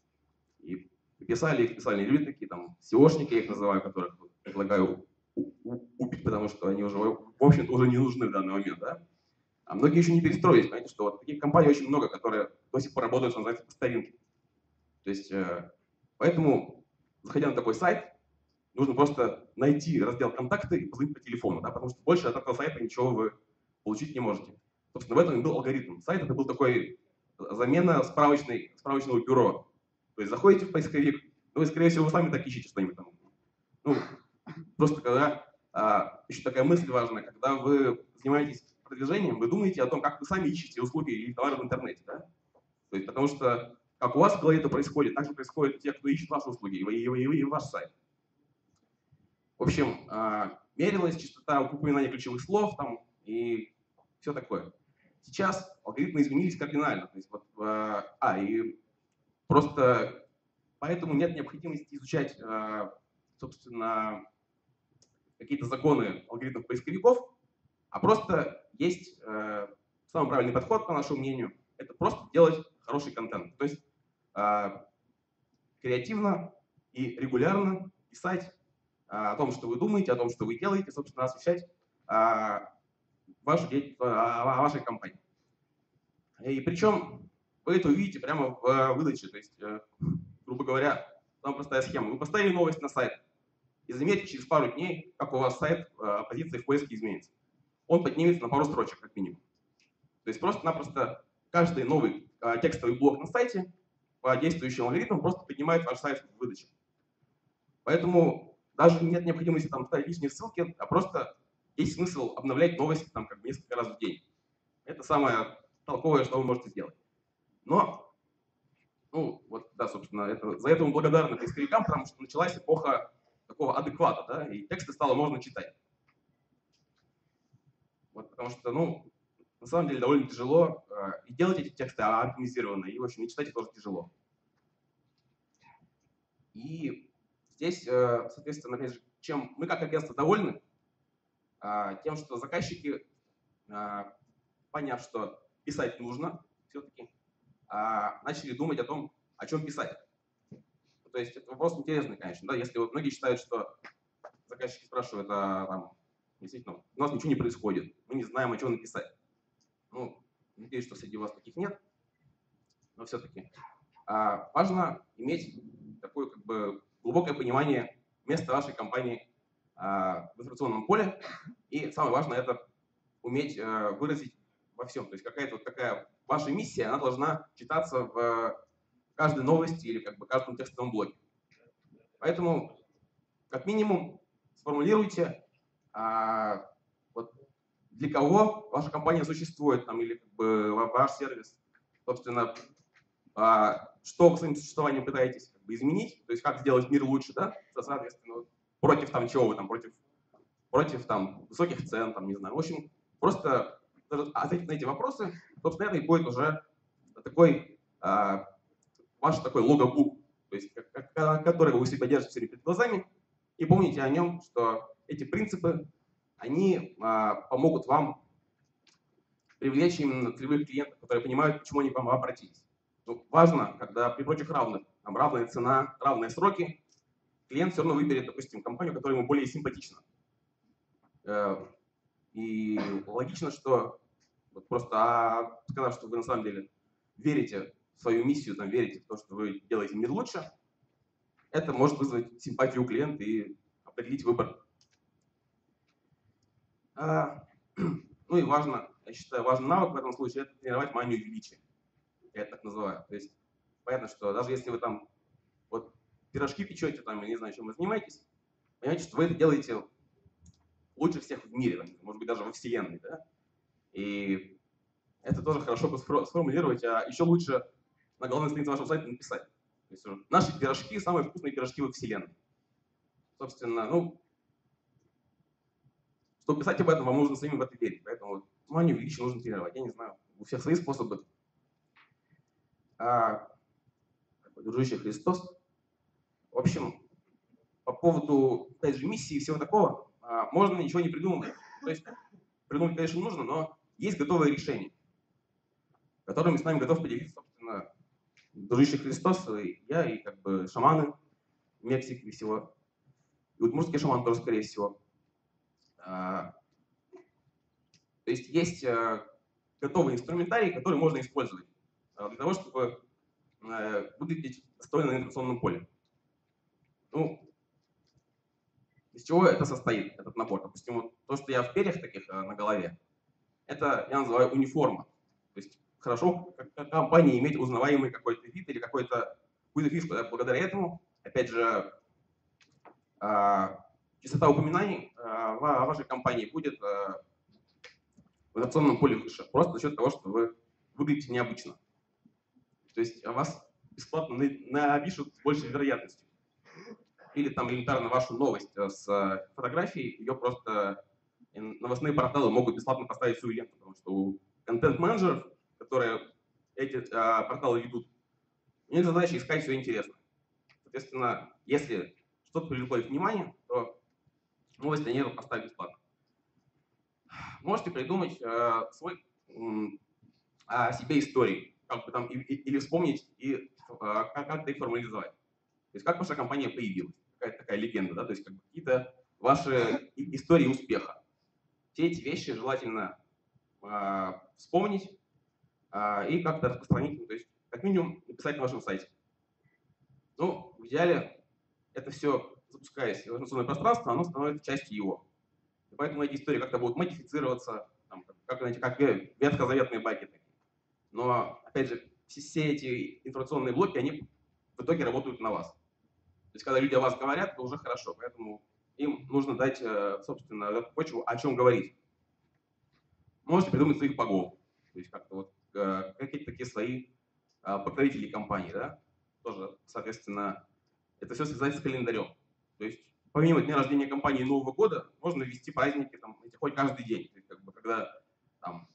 И писали люди такие, там, SEOшники, я их называю, которых предлагаю убить, потому что они уже, в общем-то, уже не нужны в данный момент, да? А многие еще не перестроились, понимаете, что вот таких компаний очень много, которые до сих пор работают, что называется, по старинке. То есть, поэтому, заходя на такой сайт, нужно просто найти раздел «Контакты» и позвонить по телефону, да, потому что больше от этого сайта ничего вы получить не можете. Собственно, в этом и был алгоритм. Сайт это был такой замена справочного бюро. То есть заходите в поисковик, ну и, скорее всего, вы сами так ищете что-нибудь там. Ну, просто когда, еще такая мысль важная, когда вы занимаетесь продвижением, вы думаете о том, как вы сами ищете услуги или товары в интернете, да? То есть, потому что как у вас в голове это происходит, так же происходит у тех, кто ищет ваши услуги и ваш сайт. В общем, мерилась частота упоминания ключевых слов там, и все такое. Сейчас алгоритмы изменились кардинально. То есть, вот, и просто поэтому нет необходимости изучать, собственно, какие-то законы алгоритмов поисковиков, а просто есть самый правильный подход, по нашему мнению, это просто делать хороший контент. То есть креативно и регулярно писать о том, что вы думаете, о том, что вы делаете, собственно, освещать вашу деятельность, о вашей компании. И причем вы это увидите прямо в выдаче. То есть, грубо говоря, там простая схема. Вы поставили новость на сайт, и заметьте через пару дней, как у вас сайт, позиция в поиске изменится. Он поднимется на пару строчек, как минимум. То есть просто-напросто каждый новый текстовый блок на сайте по действующим алгоритмам просто поднимает ваш сайт в выдаче. Поэтому даже нет необходимости там ставить лишние ссылки, а просто есть смысл обновлять новости там как бы несколько раз в день. Это самое толковое, что вы можете сделать. Но, ну, вот, да, собственно, за это мы благодарны поисковикам, потому что началась эпоха такого адеквата, да, и тексты стало можно читать. Вот, потому что, ну, на самом деле довольно тяжело и делать эти тексты оптимизированно, и, в общем, и читать их тоже тяжело. И здесь, соответственно, опять же, чем мы как агентство довольны, тем, что заказчики, поняв, что писать нужно все-таки, начали думать о том, о чем писать. То есть это вопрос интересный, конечно. Да? Если вот многие считают, что заказчики спрашивают, там, действительно, у нас ничего не происходит, мы не знаем, о чем написать. Ну, надеюсь, что среди вас таких нет, но все-таки важно иметь такое как бы глубокое понимание места вашей компании в информационном поле. И самое важное — это уметь выразить во всем. То есть какая-то вот такая ваша миссия, она должна читаться в каждой новости или как бы каждом текстовом блоке. Поэтому, как минимум, сформулируйте, вот для кого ваша компания существует, там, или как бы ваш сервис, собственно, что вы своим существованием пытаетесь как бы изменить, то есть как сделать мир лучше, да, соответственно, против там чего вы там, против там высоких цен, там, не знаю. В общем, просто ответить на эти вопросы, собственно, это и будет уже такой ваш такой логобук, то есть, который вы у себя держите все время перед глазами, и помните о нем, что эти принципы, они помогут вам привлечь именно целевых клиентов, которые понимают, почему они к вам обратились. Ну, важно, когда при прочих равных, там равная цена, равные сроки, клиент все равно выберет, допустим, компанию, которая ему более симпатична. И логично, что вот просто сказав, что вы на самом деле верите в свою миссию, там, верите в то, что вы делаете мир лучше, это может вызвать симпатию у клиента и определить выбор. Ну и важно, я считаю, важный навык в этом случае — это тренировать манию величия. Я это так называю. То есть понятно, что даже если вы там вот пирожки печете, там, я не знаю, чем вы занимаетесь, понимаете, что вы это делаете лучше всех в мире, там, может быть, даже во Вселенной, да? И это тоже хорошо бы сформулировать, а еще лучше на главной странице вашего сайта написать. То есть наши пирожки — самые вкусные пирожки во Вселенной. Собственно, ну, чтобы писать об этом, вам нужно самим в это верить. Поэтому манию величия нужно тренировать. Я не знаю, у всех свои способы. Дружище Христос. В общем, по поводу, опять же, миссии и всего такого, можно ничего не придумывать. То есть придумать, конечно, нужно, но есть готовые решения, которыми с нами готов поделиться, собственно, Дружище Христос, и я, и как бы шаманы Мексики и всего. И удмуртский шаман тоже, скорее всего. То есть готовый инструментарий, который можно использовать для того, чтобы выглядеть достойно на информационном поле. Ну, из чего это состоит, этот набор? Допустим, вот то, что я в перьях таких на голове, это я называю униформа. То есть хорошо как компания иметь узнаваемый какой-то вид или какую-то фишку. Благодаря этому, опять же, частота упоминаний о вашей компании будет в информационном поле выше, просто за счет того, что вы выглядите необычно. То есть вас бесплатно напишут с большей вероятностью. Или там элементарно вашу новость с фотографией, ее просто новостные порталы могут бесплатно поставить в свою ленту, потому что у контент-менеджеров, которые эти порталы ведут, у них задача искать все интересное. Соответственно, если что-то привлекло их внимание, то новость они поставят бесплатно. Можете придумать свой о себе истории, как бы там, или вспомнить, и как-то их формализовать. То есть как ваша компания появилась, какая-то такая легенда, да? То есть как бы какие-то ваши истории успеха. Все эти вещи желательно вспомнить и как-то распространить, то есть как минимум написать на вашем сайте. Ну, в идеале это все, запускаясь в информационное пространство, оно становится частью его. И поэтому эти истории как-то будут модифицироваться, там, как ветхозаветные баги такие. Но, опять же, все эти информационные блоки, они в итоге работают на вас. То есть, когда люди о вас говорят, то уже хорошо. Поэтому им нужно дать, собственно, эту почву, о чем говорить. Можете придумать своих богов. То есть, как-то вот какие-то такие свои покровители компании, да? Тоже, соответственно, это все связать с календарем. То есть, помимо дня рождения компании и Нового года, можно ввести праздники там, хоть каждый день. То есть, как бы, когда, там,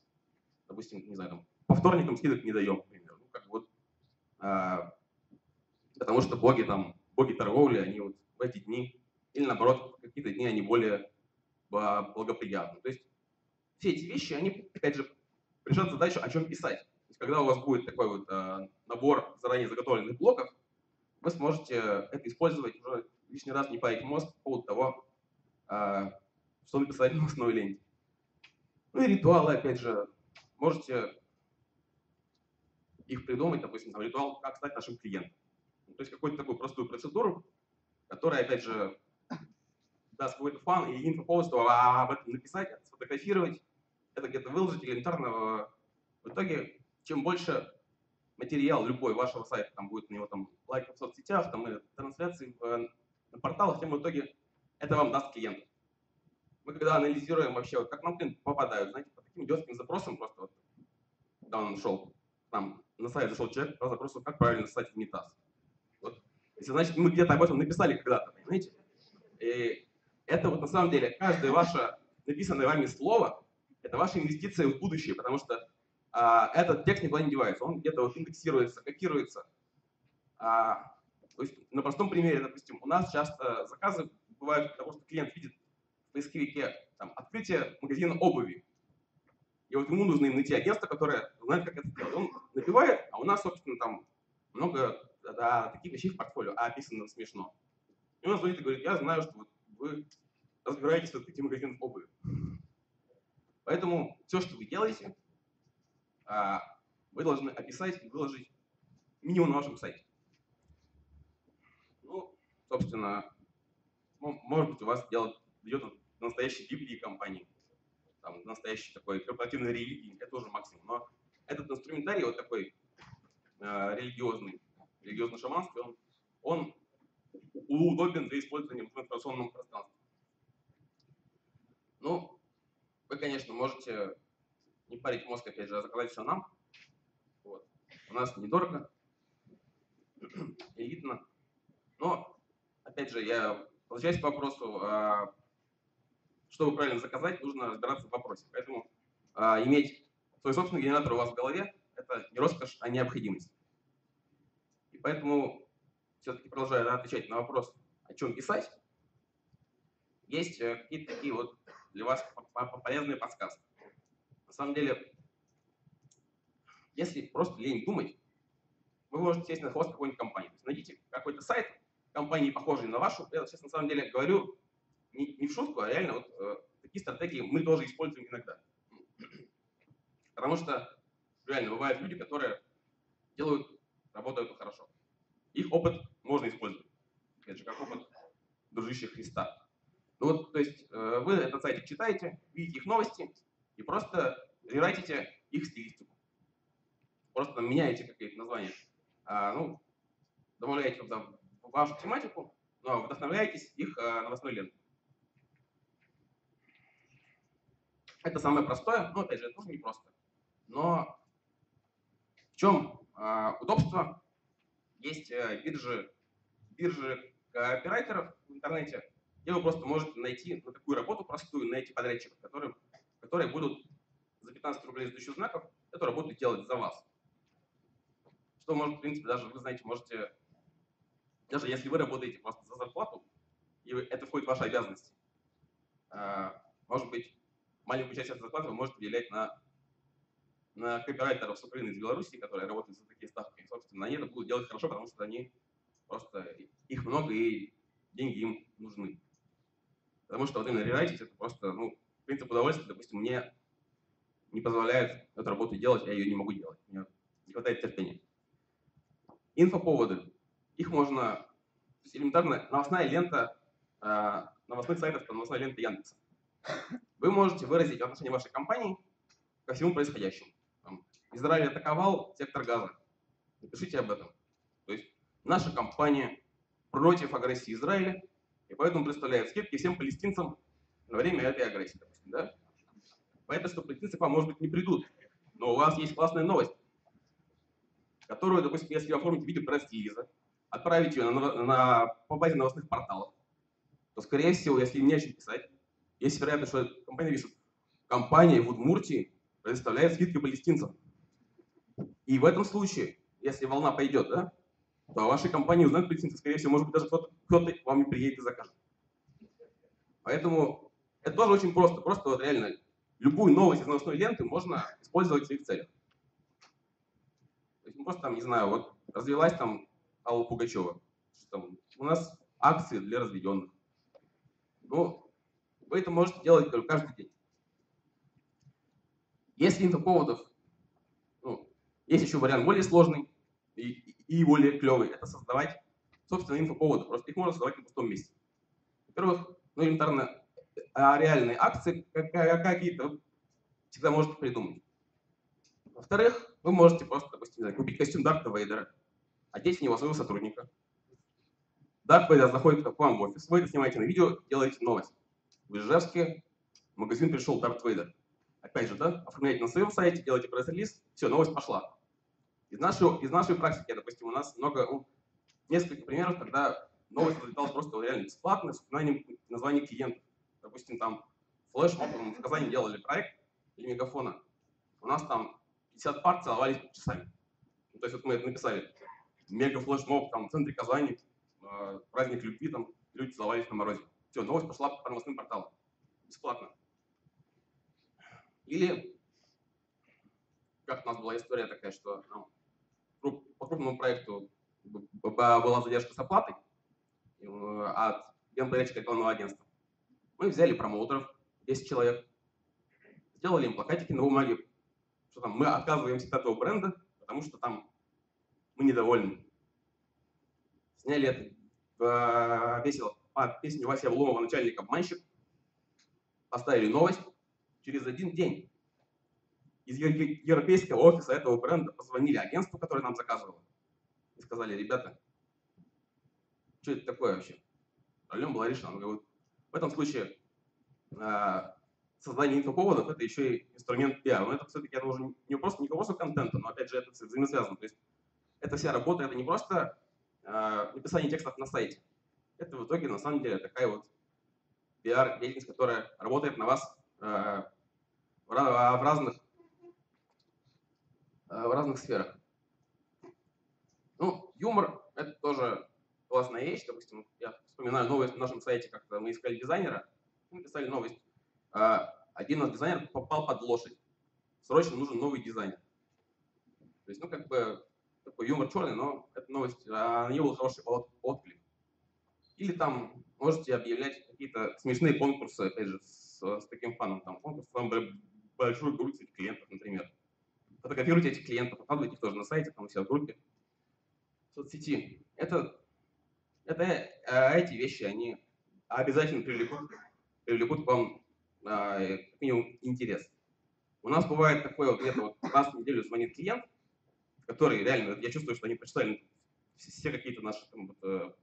допустим, не знаю, там, по вторникам скидок не даем, например. Ну, как бы вот, потому что боги там боги торговли, они вот в эти дни, или наоборот, в какие-то дни они более благоприятны. То есть все эти вещи, они, опять же, решат задачу, о чем писать. То есть, когда у вас будет такой вот набор заранее заготовленных блоков, вы сможете это использовать уже лишний раз, не парить мозг по поводу того, что написать в новостной ленте. Ну и ритуалы, опять же, можете их придумать, допустим, там, ритуал, как стать нашим клиентом. То есть какую-то такую простую процедуру, которая, опять же, даст какой-то фан и инфоповод, что об этом написать, сфотографировать, это где-то выложить элементарно. В итоге, чем больше материал любой вашего сайта, там будет на него там лайки в соцсетях, там и трансляции на порталах, тем в итоге это вам даст клиент. Мы когда анализируем вообще, вот, как нам клиенты попадают, знаете, по таким идиотским запросам просто вот, когда он шел, там на сайт зашел человек по запросу, как правильно ссать в унитаз. Вот. Если, значит, мы где-то об этом написали когда-то, понимаете? И это вот на самом деле каждое ваше написанное вами слово, это ваша инвестиция в будущее, потому что этот текст никуда не девается, он где-то вот индексируется, копируется. То есть на простом примере, допустим, у нас часто заказы бывают потому, что клиент видит в поисковике там, открытие магазина обуви. И вот ему нужно им найти агентство, которое знает, как это сделать. Он набивает, а у нас, собственно, там много таких вещей в портфолио, описано смешно. И он звонит и говорит, я знаю, что вот вы разбираетесь в открытии магазинов обуви. Поэтому все, что вы делаете, вы должны описать и выложить минимум на вашем сайте. Ну, собственно, может быть, у вас дело идет до настоящей библии компании, там, настоящей такой корпоративной религии, это уже максимум. Но этот инструментарий вот такой религиозно-шаманский, он удобен для использования в информационном пространстве. Ну, вы, конечно, можете не парить мозг, опять же, а заказать все нам. Вот. У нас недорого, элитно. Но, опять же, я возвращаюсь к вопросу, чтобы правильно заказать, нужно разбираться в вопросе. Поэтому иметь свой собственный генератор у вас в голове – это не роскошь, а необходимость. И поэтому, все-таки продолжая отвечать на вопрос, о чем писать, есть какие-то такие вот для вас полезные подсказки. На самом деле, если просто лень думать, вы можете сесть на хвост какой-нибудь компании. То есть найдите какой-то сайт компании, похожий на вашу. Я сейчас на самом деле говорю не в шутку, а реально вот такие стратегии мы тоже используем иногда. Потому что реально бывают люди, которые работают хорошо. Их опыт можно использовать. Опять же, как опыт дружище Христа. Ну вот, то есть вы этот сайтик читаете, видите их новости и просто рерайтите их стилистику. Просто меняете какие-то названия. Ну, добавляете туда вашу тематику, но вдохновляетесь их новостной лентой. Это самое простое, но опять же, это тоже непросто. Но в чем удобство? Есть биржи копирайтеров в интернете, где вы просто можете найти на такую работу простую, найти подрядчиков, которые будут за 15 рублей с 1000 знаков эту работу делать за вас. Что может, в принципе, даже вы знаете, можете, даже если вы работаете просто за зарплату, и это входит в ваши обязанности, может быть, маленькую часть этой зарплаты вы можете выделять на копирайтеров с Украины, из Беларуси, которые работают за такие ставки. И, собственно, они это будут делать хорошо, потому что они просто, их много и деньги им нужны. Потому что вот именно рерайтить это просто, ну, принцип удовольствия, допустим, мне не позволяет эту работу делать, я ее не могу делать. Мне не хватает терпения. Инфоповоды. Их можно, то есть элементарно, новостная лента новостных сайтов, это новостная лента Яндекса. Вы можете выразить отношение вашей компании ко всему происходящему. Израиль атаковал сектор Газа. Напишите об этом. То есть наша компания против агрессии Израиля, и поэтому представляет скидки всем палестинцам на время этой агрессии. Допустим, да? Понятно, что палестинцы к вам, может быть, не придут, но у вас есть классная новость, которую, допустим, если вы оформите видео пресс-релиза, отправите ее по базе новостных порталов, то, скорее всего, если им не о чем писать, есть вероятность, что компания пишет, компания в Удмуртии предоставляет скидки палестинцам. И в этом случае, если волна пойдет, да, то о вашей компании узнают претензии, скорее всего, может быть, даже кто-то вам не приедет и закажет. Поэтому это тоже очень просто. Просто вот реально любую новость из новостной ленты можно использовать в своих целях. То есть, ну, просто там, не знаю, вот развелась там Алла Пугачева. Там, у нас акции для разведенных. Ну, вы это можете делать каждый день. Если инфоповодов, ну, есть еще вариант более сложный и более клевый, это создавать, собственно, инфоповоды. Просто их можно создавать на пустом месте. Во-первых, ну, элементарно, реальные акции какие-то вы всегда можете придумать. Во-вторых, вы можете просто, допустим, купить костюм Дарта Вейдера, одеть в него своего сотрудника. Дарт Вейдер заходит к вам в офис, вы это снимаете на видео, делаете новость. В Ижевске в магазин пришел Дарт Вейдер. Опять же, да, оформляете на своем сайте, делаете пресс-релиз, все, новость пошла. Из нашей практики, допустим, у нас несколько примеров, когда новость разлеталась просто реально бесплатно, с упоминанием названий клиентов. Допустим, там флешмоб, в Казани делали проект для Мегафона. У нас там 50 пар целовались часами. Ну, то есть вот мы это написали. Мега-флешмоб там в центре Казани, праздник любви, там люди целовались на морозе. Все, новость пошла по новостным порталам. Бесплатно. Или, как у нас была история такая, что по крупному проекту была задержка с оплатой от генподрядчика рекламного агентства. Мы взяли промоутеров, 10 человек, сделали им плакатики на бумаге, что там мы отказываемся от этого бренда, потому что там мы недовольны. Сняли это, весело по песне Вася Обломова «Начальник-обманщик», поставили новость. Через один день из европейского офиса этого бренда позвонили агентству, которое нам заказывало, и сказали: ребята, что это такое вообще? Проблема была решена. В этом случае создание инфоповодов — это еще и инструмент пиара. Но это все-таки уже не к вопросу контента, но опять же это взаимосвязано. То есть эта вся работа — это не просто написание текстов на сайте. Это в итоге на самом деле такая вот пиар-деятельность, которая работает на вас в разных сферах. Ну, юмор — это тоже классная вещь. Допустим, я вспоминаю новость на нашем сайте, как-то мы искали дизайнера, мы писали новость. Один наш дизайнер попал под лошадь. Срочно нужен новый дизайнер. То есть, ну, как бы такой юмор черный, но эта новость, на нее был хороший отклик. Или там можете объявлять какие-то смешные конкурсы, опять же, с таким фаном. Там конкурс, там большую грудь этих клиентов, например. Фотографируйте этих клиентов, выкладывайте их тоже на сайте, там у себя в группе, в соцсети. Эти вещи, они обязательно привлекут к вам как минимум интерес. У нас бывает такое вот, где-то вот раз в неделю звонит клиент, который реально, я чувствую, что они прочитали все какие-то наши там, вот,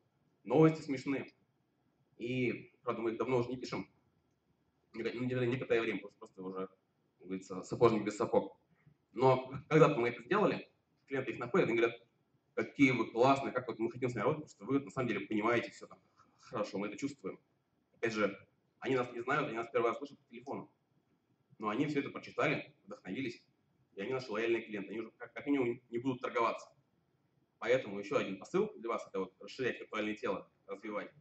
новости смешные. И, правда, мы их давно уже не пишем, некоторое время, просто уже, как говорится, сапожник без сапог. Но когда-то мы это сделали, клиенты их находят и говорят: какие вы классные, как вот мы хотим с вами работать, потому что вы на самом деле понимаете все там хорошо, мы это чувствуем. Опять же, они нас не знают, они нас первый раз слышат по телефону. Но они все это прочитали, вдохновились, и они наши лояльные клиенты. Они уже как минимум не будут торговаться. Поэтому еще один посыл для вас — это вот расширять виртуальное тело, развивать.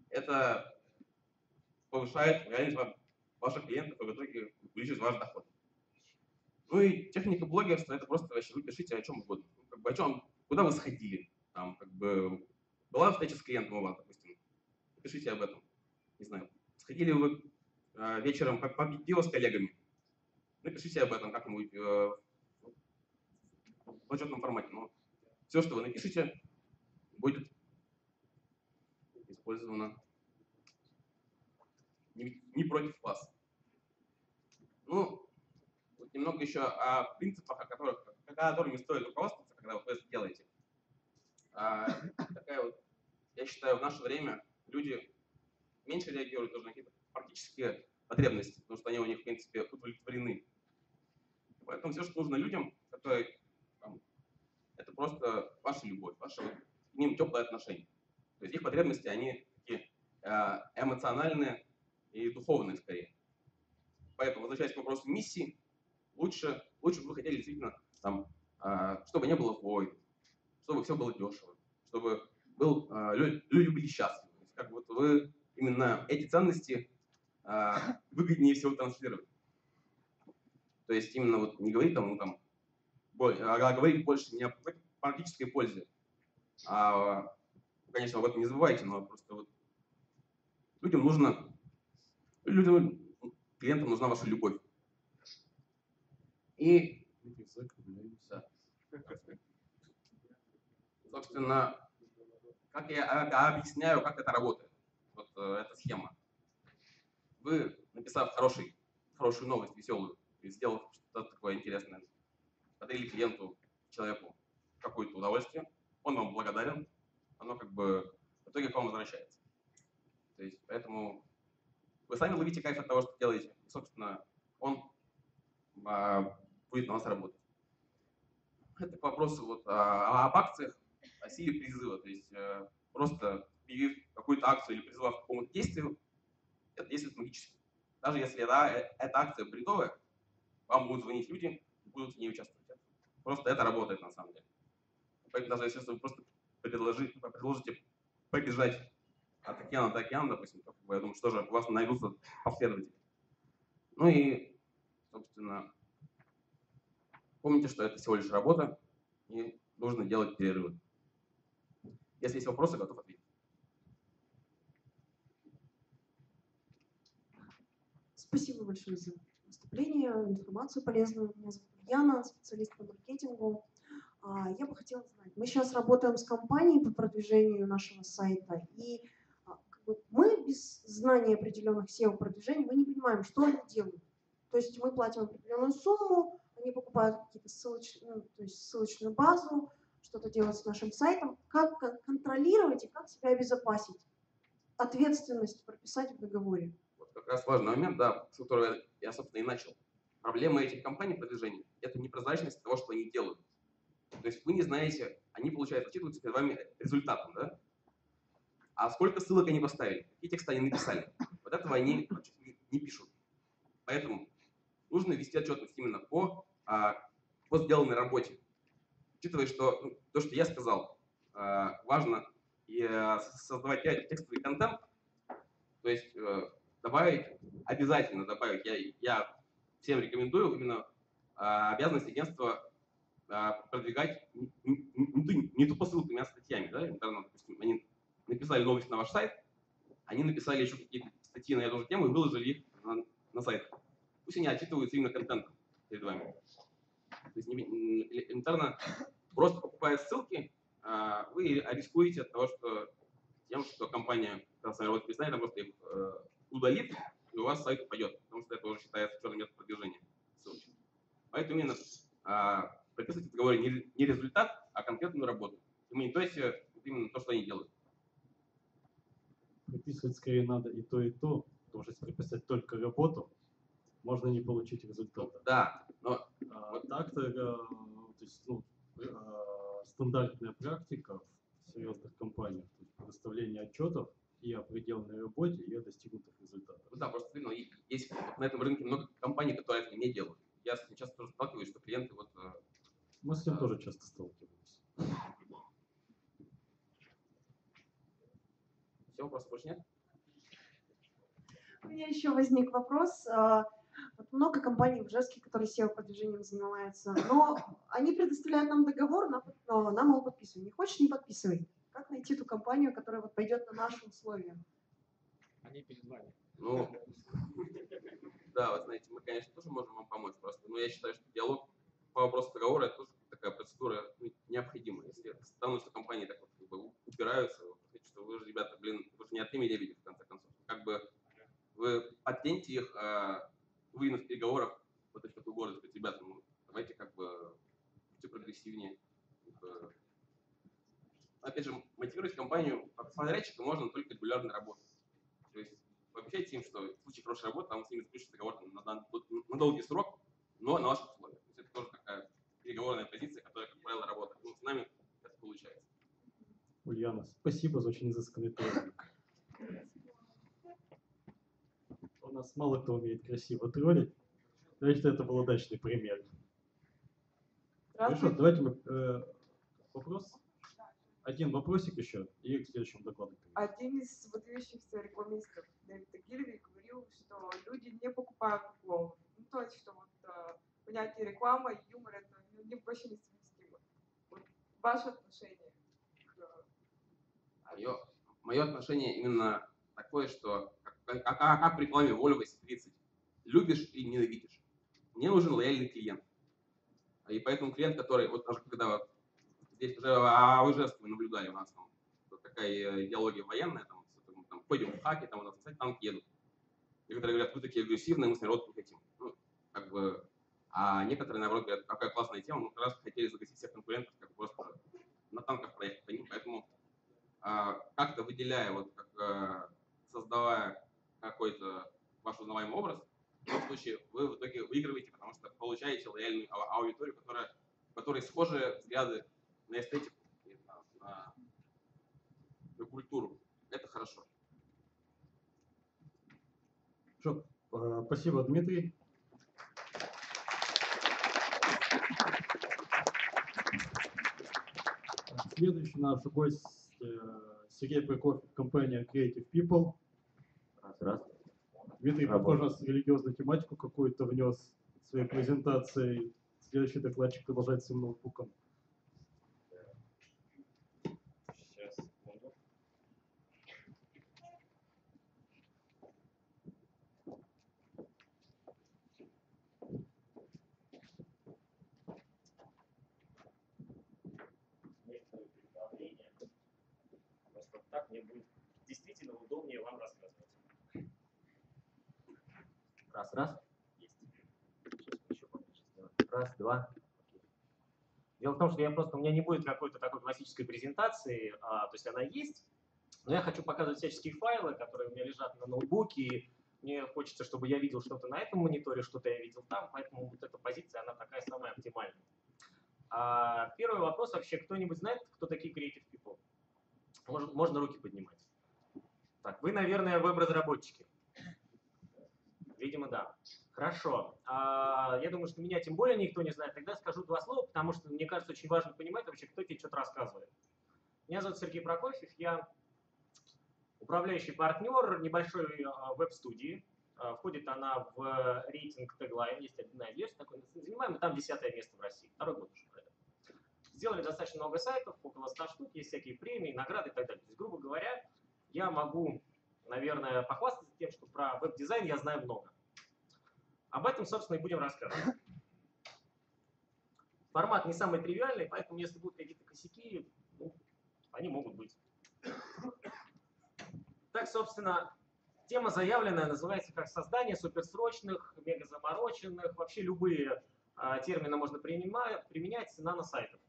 Это повышает реальность ваших клиентов и в итоге увеличивает ваш доход. Ну и техника блогерства — это просто вообще вы пишите о чем угодно. Ну, как бы, о чем, куда вы сходили, там, как бы, была встреча с клиентом у вас, допустим, пишите об этом. Не знаю, сходили вы вечером попить пиво с коллегами, напишите об этом как-нибудь в отчетном формате. Но все, что вы напишите, будет использовано не против вас. Ну, вот немного еще о принципах, которыми стоит руководствоваться, когда вы это делаете. Такая вот, я считаю, в наше время люди меньше реагируют даже на какие-то практические потребности, потому что они у них, в принципе, удовлетворены. Поэтому все, что нужно людям, которые это просто ваша любовь, ваше к ним теплое отношение. То есть их потребности, они такие эмоциональные и духовные скорее. Поэтому, возвращаясь к вопросу миссии, лучше бы вы хотели действительно, там, чтобы не было войн, чтобы все было дешево, чтобы люди были счастливы. То есть, как вот вы именно эти ценности выгоднее всего транслировать. То есть именно вот не говорить там, а говорить больше не о практической пользе. Конечно, об этом не забывайте, но просто вот клиентам нужна ваша любовь. И да. Собственно, как я объясняю, как это работает, вот эта схема. Вы, написав хорошую новость, веселую, и сделав что-то такое интересное, подарили клиенту, человеку какое-то удовольствие, он вам благодарен, оно как бы в итоге к вам возвращается. То есть, поэтому вы сами ловите кайф от того, что делаете, и, собственно, он будет на вас работать. Это к вопросу вот об акциях, о силе призыва. То есть просто объявив какую-то акцию или призвав к какому-то действию, это действует магически. Даже если эта акция бредовая, вам будут звонить люди, будут в ней участвовать. Просто это работает на самом деле. Поэтому даже если вы просто предложите побежать от океана до океана, допустим, то, я думаю, что же у вас найдутся последователи. Ну и, собственно, помните, что это всего лишь работа, и нужно делать перерывы. Если есть вопросы, готов ответить. Спасибо большое за выступление, информацию полезную. Меня зовут Ульяна, специалист по маркетингу. Я бы хотела знать, мы сейчас работаем с компанией по продвижению нашего сайта, и мы без знания определенных SEO-продвижений, мы не понимаем, что они делают. То есть мы платим определенную сумму, они покупают какие-то ссылочную базу, что-то делают с нашим сайтом. Как контролировать и как себя обезопасить? Ответственность прописать в договоре. Вот как раз важный момент, да, с которого я, собственно, и начал. Проблема этих компаний продвижения – это непрозрачность того, что они делают. То есть вы не знаете, они, получается, отчитываются перед вами результатом, да? А сколько ссылок они поставили, какие тексты они написали. Вот этого они не пишут. Поэтому нужно вести отчетность именно по сделанной работе. Учитывая, что то, что я сказал, важно создавать текстовый контент, то есть обязательно добавить, я всем рекомендую именно обязанность агентства продвигать не тупо ссылками, а статьями. Да? Допустим, они написали новость на ваш сайт, они написали еще какие-то статьи на эту же тему и выложили их на сайт. Пусть они отчитываются именно контентом перед вами. То есть элементарно, просто покупая ссылки, вы рискуете от того, что компания, когда с вами работает перестанет, она просто их удалит, и у вас сайт упадет, потому что это уже считается черным методом продвижения ссылочек. Поэтому именно прописывайте в договоре не результат, а конкретную работу. И мониторите именно то, что они делают. Прописывать скорее надо и то, потому что если прописать только работу, можно не получить результата. Да, но так-то, стандартная практика в серьезных компаниях, то есть предоставление отчетов и о проделанной работе, и о достигнутых результатах. Ну да, просто есть на этом рынке много компаний, которые это не делают. Я с этим часто тоже сталкиваюсь, что клиенты вот... Мы с этим тоже часто сталкиваемся. Все, вопросов больше нет? У меня еще возник вопрос. Вот много компаний в Ижевске, которые SEO-продвижением занимаются, но они предоставляют нам договор, но нам его подписывают. Не хочешь — не подписывай. Как найти ту компанию, которая вот пойдет на наши условия? Они перед вами. Ну, да, вы знаете, мы, конечно, тоже можем вам помочь просто, но я считаю, что диалог по вопросу договора — это тоже такая процедура необходима. Если странно, что компании так вот как бы упираются, что вы же, ребята, вы же не Артемий Лебедев, в конце концов. Как бы вы подкиньте их, вынув в переговорах вот в такую гордость, говорить, ребята, ну, давайте как бы будьте прогрессивнее. Опять же, мотивировать компанию от подрядчика можно только регулярной работой. То есть пообещайте им, что в случае хорошей работы там с ними заключится договор на долгий срок, но на ваших условиях. То есть это тоже такая переговорная позиция, которая, как правило, работает. Ну, с нами это получается. Ульяна, спасибо за очень изысканный троллинг. У нас мало кто умеет красиво троллить. Значит, это был удачный пример. Хорошо, давайте мы... вопрос? один вопросик еще и к следующему докладу. Один из выдающихся рекламистов Дэвид Гильви говорил, что люди не покупают клоунов. Ну, то есть, что вот понятие реклама и юмор это вообще несовместимо. Вот ваше отношение к... Мое отношение именно такое, что как в рекламе Volvo S30. Любишь и ненавидишь. Мне нужен лояльный клиент. И поэтому клиент, который, вот даже когда вот здесь уже в Ижевске мы наблюдали, у нас там вот такая идеология военная, там ходим в хаке, там у нас, кстати, танки едут. Некоторые говорят, вы такие агрессивные, мы с народом не хотим. Ну, как бы, а некоторые, наоборот, говорят, какая классная тема, мы как раз хотели загасить всех конкурентов, как просто на танках проехать по ним, поэтому как-то выделяя, вот, как, создавая какой-то ваш узнаваемый образ, в том случае вы в итоге выигрываете, потому что получаете лояльную аудиторию, у которой схожие взгляды на эстетику, на культуру. Это хорошо. Спасибо, Дмитрий. Следующий наш гость Сергей Прокофьев, компания Creative People. Раз. Дмитрий, похоже, у нас религиозную тематику какую-то внес в своей презентации. Следующий докладчик продолжает своим ноутбуком. Сейчас, секунду. Некоторые представления. Просто так мне будет действительно удобнее вам рассказывать. Раз. Есть. Сейчас еще поближе сделаем. Раз, два. Дело в том, что у меня не будет какой-то такой классической презентации, то есть она есть, но я хочу показывать всяческие файлы, которые у меня лежат на ноутбуке, и мне хочется, чтобы я видел что-то на этом мониторе, что-то я видел там, поэтому вот эта позиция, она такая самая оптимальная. Первый вопрос вообще, кто-нибудь знает, кто такие Creative People? Можно руки поднимать. Так, вы, наверное, веб-разработчики. Видимо, да. Хорошо. Я думаю, что меня тем более никто не знает. Тогда скажу два слова, потому что мне кажется очень важно понимать вообще, кто тебе что-то рассказывает. Меня зовут Сергей Прокофьев, я управляющий партнер небольшой веб-студии. Входит она в рейтинг Tagline, есть одна версия, такой занимаем, и там 10-е место в России, второй год уже. Сделали достаточно много сайтов, около 100 штук, есть всякие премии, награды и так далее. То есть, грубо говоря, я могу, наверное, похвастаться тем, что про веб-дизайн я знаю много. Об этом, собственно, и будем рассказывать. Формат не самый тривиальный, поэтому если будут какие-то косяки, ну, они могут быть. Так, собственно, тема заявленная называется как создание суперсрочных, мегазамороченных, вообще любые термины можно применять нано-сайтов.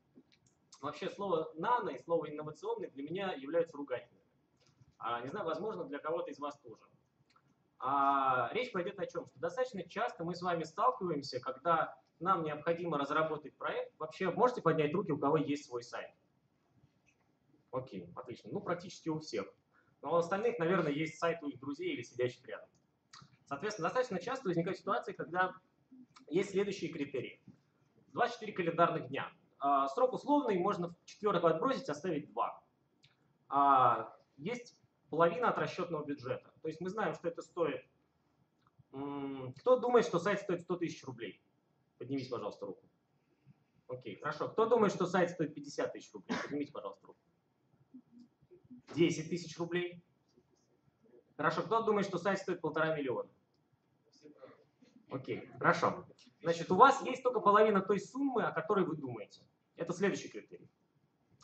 Вообще слово «нано» и слово «инновационный» для меня являются ругательными. Не знаю, возможно, для кого-то из вас тоже. Речь пойдет о чем? Что достаточно часто мы с вами сталкиваемся, когда нам необходимо разработать проект. Вообще, можете поднять руки, у кого есть свой сайт? Окей, отлично. Ну, практически у всех. Но у остальных, наверное, есть сайт у их друзей или сидящих рядом. Соответственно, достаточно часто возникают ситуации, когда есть следующие критерии. 24 календарных дня. Срок условный, можно в четверок отбросить, оставить 2. Есть половина от расчетного бюджета. То есть мы знаем, что это стоит. Кто думает, что сайт стоит 100 тысяч рублей? Поднимите, пожалуйста, руку. Окей, хорошо. Кто думает, что сайт стоит 50 тысяч рублей? Поднимите, пожалуйста, руку. 10 тысяч рублей. Хорошо. Кто думает, что сайт стоит 1,5 миллиона? Окей, хорошо. Значит, у вас есть только половина той суммы, о которой вы думаете. Это следующий критерий.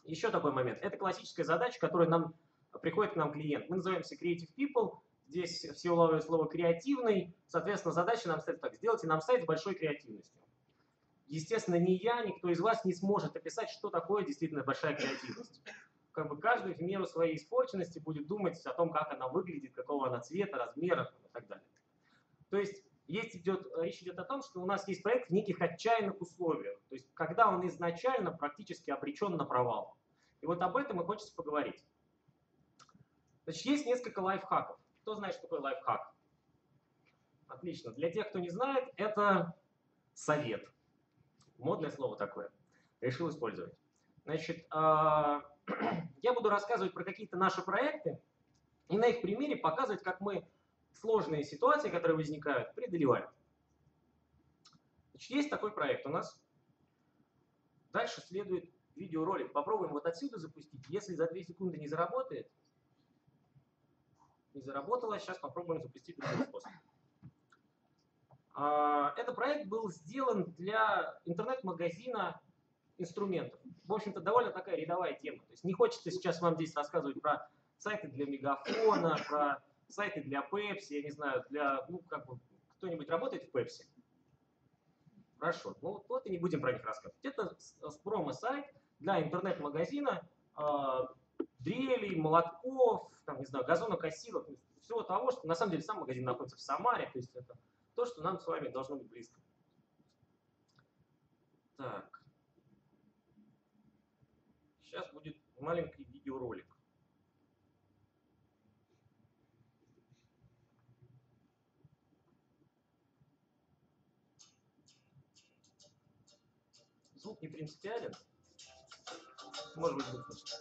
Еще такой момент. Это классическая задача, которая приходит к нам клиент. Мы называемся Creative People. Здесь все улавливают слово «креативный». Соответственно, задача нам стоит так. Сделайте нам сайт с большой креативностью. Естественно, ни я, никто из вас не сможет описать, что такое действительно большая креативность. Как бы каждый в меру своей испорченности будет думать о том, как она выглядит, какого она цвета, размера и так далее. То есть речь идет о том, что у нас есть проект в неких отчаянных условиях. То есть когда он изначально практически обречен на провал. И вот об этом и хочется поговорить. Значит, есть несколько лайфхаков. Кто знает, что такое лайфхак? Отлично. Для тех, кто не знает, это совет. Модное слово такое. Решил использовать. Значит, я буду рассказывать про какие-то наши проекты и на их примере показывать, как мы сложные ситуации, которые возникают, преодолеваем. Значит, есть такой проект у нас. Дальше следует видеоролик. Попробуем вот отсюда запустить. Если за 2 секунды не заработает, не заработало, сейчас попробуем запустить другой способ. Этот проект был сделан для интернет-магазина инструментов. В общем-то, довольно такая рядовая тема. То есть не хочется сейчас вам здесь рассказывать про сайты для Мегафона, про сайты для Pepsi, я не знаю, для, ну, как бы, кто-нибудь работает в Pepsi? Хорошо, ну вот и не будем про них рассказывать. Это промо-сайт для интернет-магазина дрелей, молотков, там, не знаю, газонокосилок, всего того, что на самом деле сам магазин находится в Самаре, то есть это то, что нам с вами должно быть близко. Так. Сейчас будет маленький видеоролик. Звук не принципиален. Может быть, будет слышно.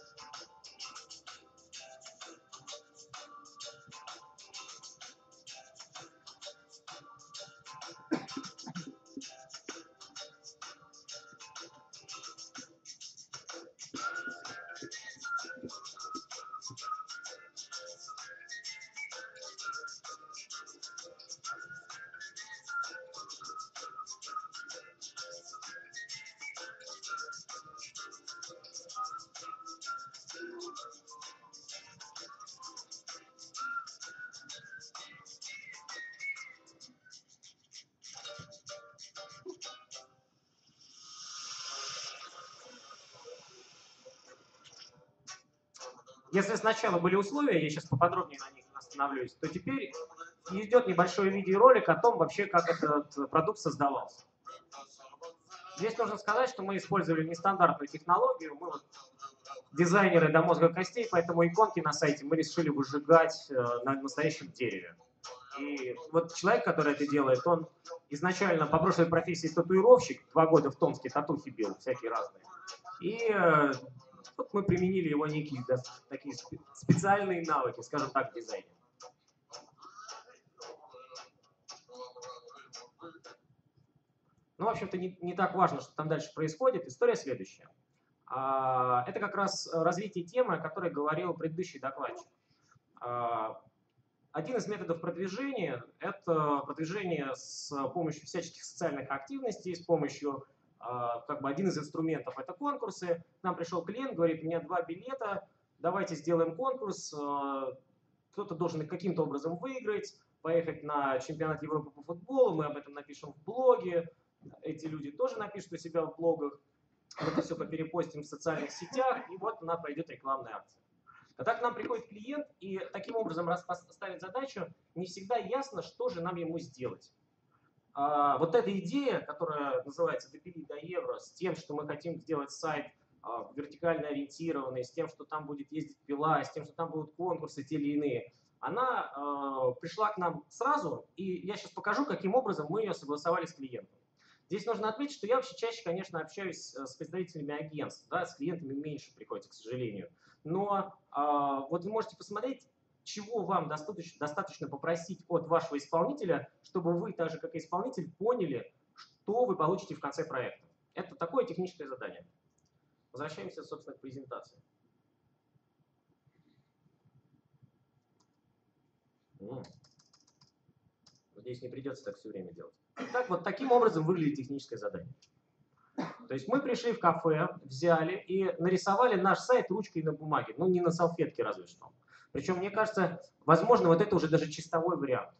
Если сначала были условия, я сейчас поподробнее на них остановлюсь, то теперь идет небольшой видеоролик о том, вообще, как этот продукт создавался. Здесь нужно сказать, что мы использовали нестандартную технологию. Мы вот дизайнеры до мозга костей, поэтому иконки на сайте мы решили выжигать на настоящем дереве. И вот человек, который это делает, он изначально по прошлой профессии татуировщик, 2 года в Томске татухи бил, всякие разные. И вот мы применили его некие такие специальные навыки, скажем так, в дизайне. Ну, в общем-то, не так важно, что там дальше происходит. История следующая. Это как раз развитие темы, о которой говорил предыдущий докладчик. Один из методов продвижения – это продвижение с помощью всяческих социальных активностей, с помощью, как бы, один из инструментов – это конкурсы. К нам пришел клиент, говорит, у меня 2 билета, давайте сделаем конкурс, кто-то должен их каким-то образом выиграть, поехать на чемпионат Европы по футболу, мы об этом напишем в блоге, эти люди тоже напишут у себя в блогах, это все поперепостим в социальных сетях, и вот она пойдет рекламная акция. Когда к нам приходит клиент и таким образом ставит задачу, не всегда ясно, что же нам ему сделать. Вот эта идея, которая называется «Допилить до евро», с тем, что мы хотим сделать сайт вертикально ориентированный, с тем, что там будет ездить пила, с тем, что там будут конкурсы те или иные, она пришла к нам сразу, и я сейчас покажу, каким образом мы ее согласовали с клиентом. Здесь нужно отметить, что я вообще чаще, конечно, общаюсь с представителями агентств, да, с клиентами меньше приходится, к сожалению. Но вот вы можете посмотреть, чего вам достаточно попросить от вашего исполнителя, чтобы вы, так же как и исполнитель, поняли, что вы получите в конце проекта. Это такое техническое задание. Возвращаемся, собственно, к презентации. Надеюсь, не придется так все время делать. Итак, вот таким образом выглядит техническое задание. То есть мы пришли в кафе, взяли и нарисовали наш сайт ручкой на бумаге. Ну, не на салфетке разве что. Причем, мне кажется, возможно, вот это уже даже чистовой вариант.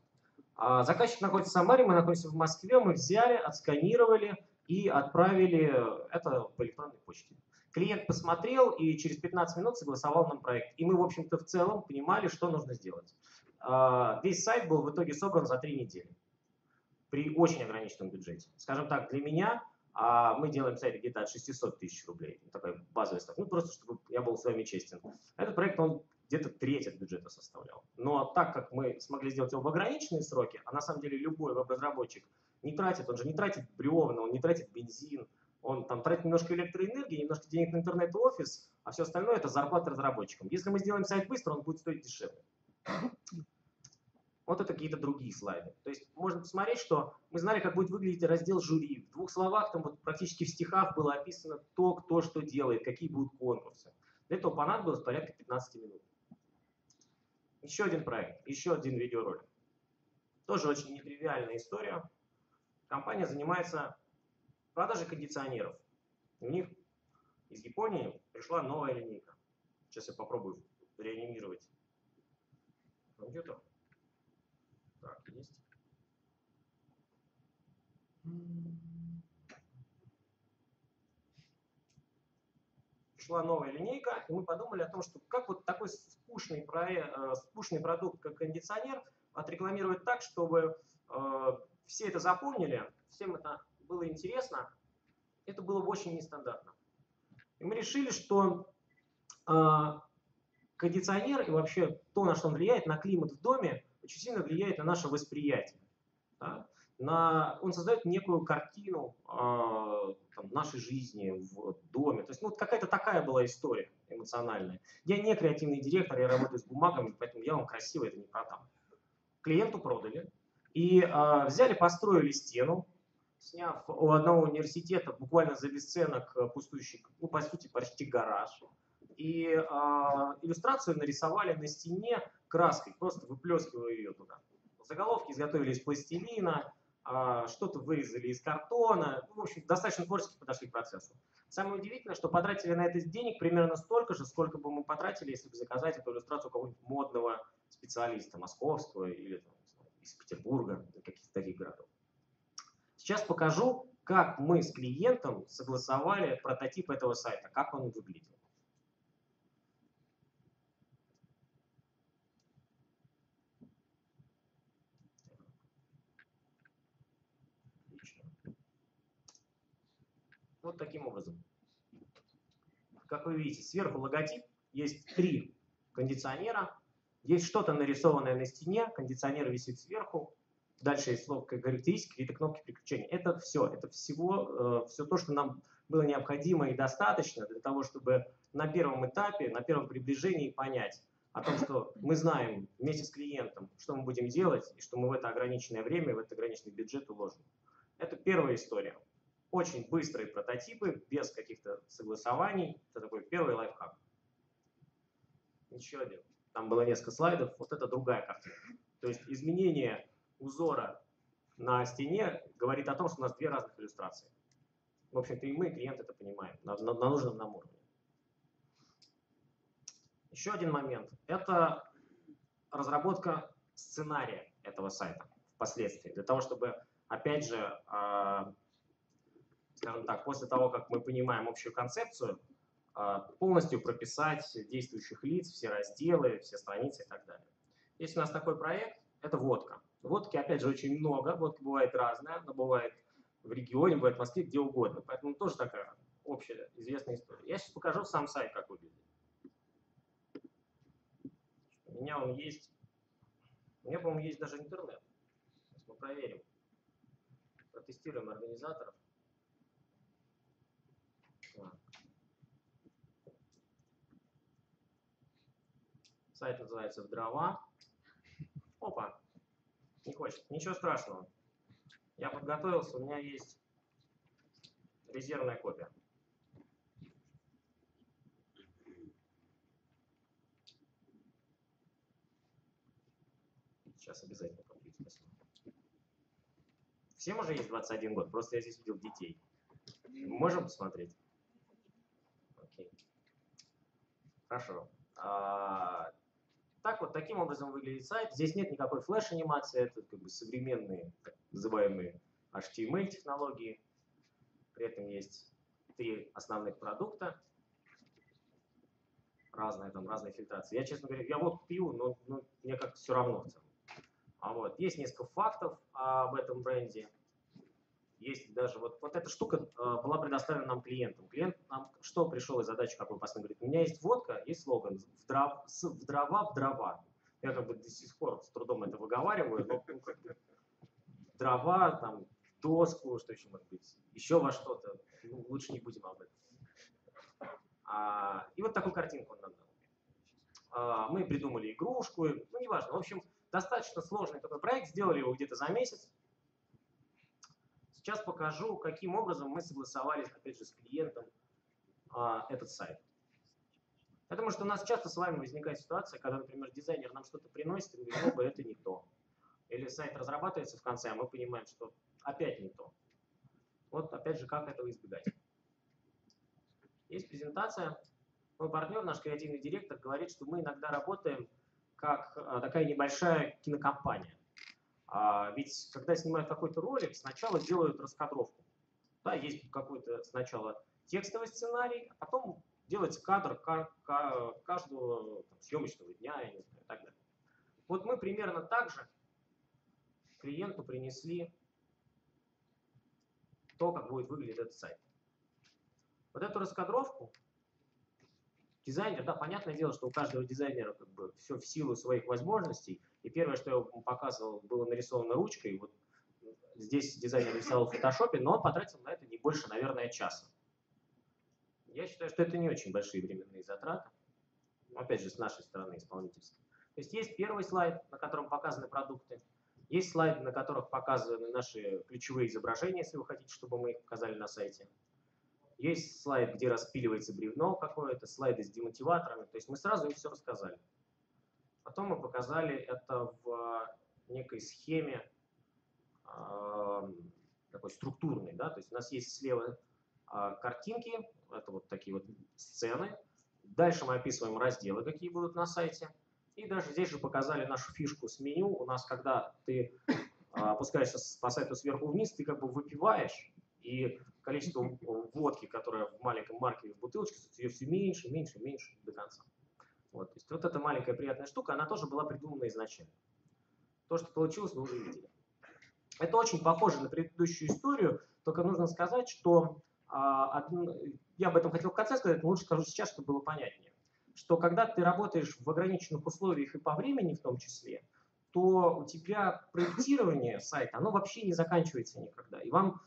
Заказчик находится в Самаре, мы находимся в Москве, мы взяли, отсканировали и отправили это по электронной почте. Клиент посмотрел и через 15 минут согласовал нам проект. И мы, в общем-то, в целом понимали, что нужно сделать. Весь сайт был в итоге собран за 3 недели. При очень ограниченном бюджете. Скажем так, для меня мы делаем сайт где-то от 600 тысяч рублей. Такая базовая ставка. Ну, просто чтобы я был с вами честен. Этот проект, он где-то треть от бюджета составлял. Но так как мы смогли сделать его в ограниченные сроки, а на самом деле любой веб-разработчик не тратит, он же не тратит бревна, он не тратит бензин, Он там тратит немножко электроэнергии, немножко денег на интернет и офис, а все остальное это зарплата разработчикам. Если мы сделаем сайт быстро, он будет стоить дешевле. Вот это какие-то другие слайды. То есть можно посмотреть, что мы знали, как будет выглядеть раздел жюри. В 2 словах, там вот практически в стихах было описано то, кто что делает, какие будут конкурсы. Для этого понадобилось порядка 15 минут. Еще один проект, еще один видеоролик. Тоже очень нетривиальная история. Компания занимается продажей кондиционеров. У них из Японии пришла новая линейка. Сейчас я попробую реанимировать компьютер. Так, есть. Пришла новая линейка, и мы подумали о том, что как вот такой скучный продукт, как кондиционер, отрекламировать так, чтобы все это запомнили, всем это было интересно. Это было бы очень нестандартно. И мы решили, что кондиционер и вообще то, на что он влияет, на климат в доме, очень сильно влияет на наше восприятие. Да? Он создает некую картину там, нашей жизни в доме. То есть, ну, какая-то такая была история эмоциональная. Я не креативный директор, я работаю с бумагами, поэтому я вам красиво это не продам. Клиенту продали. И взяли, построили стену, сняв у одного университета буквально за бесценок пустующий, ну, по сути, почти гараж. И иллюстрацию нарисовали на стене краской, просто выплескивая ее туда. Заголовки изготовили из пластилина, что-то вырезали из картона. Ну, в общем, достаточно творчески подошли к процессу. Самое удивительное, что потратили на это денег примерно столько же, сколько бы мы потратили, если бы заказать эту иллюстрацию у какого-нибудь модного специалиста, московского или там, из Петербурга, или каких-то таких городов. Сейчас покажу, как мы с клиентом согласовали прототип этого сайта, как он выглядел. Вот таким образом. Как вы видите, сверху логотип, есть 3 кондиционера, есть что-то нарисованное на стене, кондиционер висит сверху, дальше есть слово характеристики, какие-то кнопки переключения. Это все то, что нам было необходимо и достаточно для того, чтобы на первом этапе, на первом приближении понять о том, что мы знаем вместе с клиентом, что мы будем делать, и что мы в это ограниченное время, в этот ограниченный бюджет уложим. Это первая история. Очень быстрые прототипы, без каких-то согласований. Это такой первый лайфхак. Еще один. Там было несколько слайдов. Вот это другая картина. То есть изменение узора на стене говорит о том, что у нас 2 разных иллюстрации. В общем-то и мы, и клиент, это понимаем на нужном нам уровне. Еще один момент. Это разработка сценария этого сайта впоследствии. Для того, чтобы, опять же, скажем так, после того, как мы понимаем общую концепцию, полностью прописать действующих лиц, все разделы, все страницы и так далее. Есть у нас такой проект, это водка. Водки, опять же, очень много, водка бывает разная, она бывает в регионе, бывает в Москве, где угодно. Поэтому тоже такая общая известная история. Я сейчас покажу сам сайт, как выглядит. У меня он есть. У меня, по-моему, есть даже интернет. Сейчас мы проверим. Протестируем организаторов. Сайт называется «Вдрова». Опа, не хочет. Ничего страшного. Я подготовился, у меня есть резервная копия. Сейчас обязательно компьютер. Спасибо. Всем уже есть 21 год, просто я здесь видел детей. Можем посмотреть? Окей. Хорошо. Так вот, таким образом выглядит сайт. Здесь нет никакой флеш-анимации, это как бы современные, так называемые HTML-технологии. При этом есть 3 основных продукта. Разные фильтрации. Я, честно говоря, я вот пью, но мне как-то все равно в целом. Есть несколько фактов об этом бренде. Есть даже вот эта штука была предоставлена нам клиентам. Клиент нам что пришел из задачи, какой поставил? Говорит, у меня есть водка, есть слоган в дрова. Я как бы до сих пор с трудом это выговариваю, но дрова, там, доску, что еще может быть, еще во что-то. лучше не будем об этом. И вот такую картинку он нам дал. Мы придумали игрушку, ну неважно. В общем, достаточно сложный такой проект, сделали его где-то за месяц. Сейчас покажу, каким образом мы согласовали, опять же, с клиентом этот сайт. Потому что у нас часто с вами возникает ситуация, когда, например, дизайнер нам что-то приносит, и мы говорим, оба, это не то. Или сайт разрабатывается в конце, а мы понимаем, что опять не то. Вот, опять же, как этого избегать. Есть презентация. Мой партнер, наш креативный директор, говорит, что мы иногда работаем как такая небольшая кинокомпания. Ведь когда снимают какой-то ролик, сначала делают раскадровку. Да, есть какой-то сначала текстовый сценарий, а потом делается кадр каждого там, съемочного дня и так далее. Вот мы примерно так же клиенту принесли то, как будет выглядеть этот сайт. Вот эту раскадровку дизайнер, да, понятное дело, что у каждого дизайнера как бы все в силу своих возможностей. И первое, что я ему показывал, было нарисовано ручкой. Вот здесь дизайнер рисовал в фотошопе, но он потратил на это не больше, наверное, часа. Я считаю, что это не очень большие временные затраты. Опять же, с нашей стороны исполнительской. То есть есть первый слайд, на котором показаны продукты. Есть слайды, на которых показаны наши ключевые изображения, если вы хотите, чтобы мы их показали на сайте. Есть слайд, где распиливается бревно какое-то, слайды с демотиваторами. То есть мы сразу им все рассказали. Потом мы показали это в некой схеме такой структурной. Да? То есть у нас есть слева картинки, это вот такие вот сцены. Дальше мы описываем разделы, какие будут на сайте. И даже здесь же показали нашу фишку с меню. У нас, когда ты опускаешься по сайту сверху вниз, ты как бы выпиваешь, и количество водки, которое в маленьком маркере в бутылочке, ее все меньше, меньше, меньше до конца. Вот, то есть вот эта маленькая приятная штука, она тоже была придумана изначально. То, что получилось, вы уже видели. Это очень похоже на предыдущую историю, только нужно сказать, что я об этом хотел в конце сказать, но лучше скажу сейчас, чтобы было понятнее. Что когда ты работаешь в ограниченных условиях и по времени в том числе, то у тебя проектирование сайта, оно вообще не заканчивается никогда. И вам,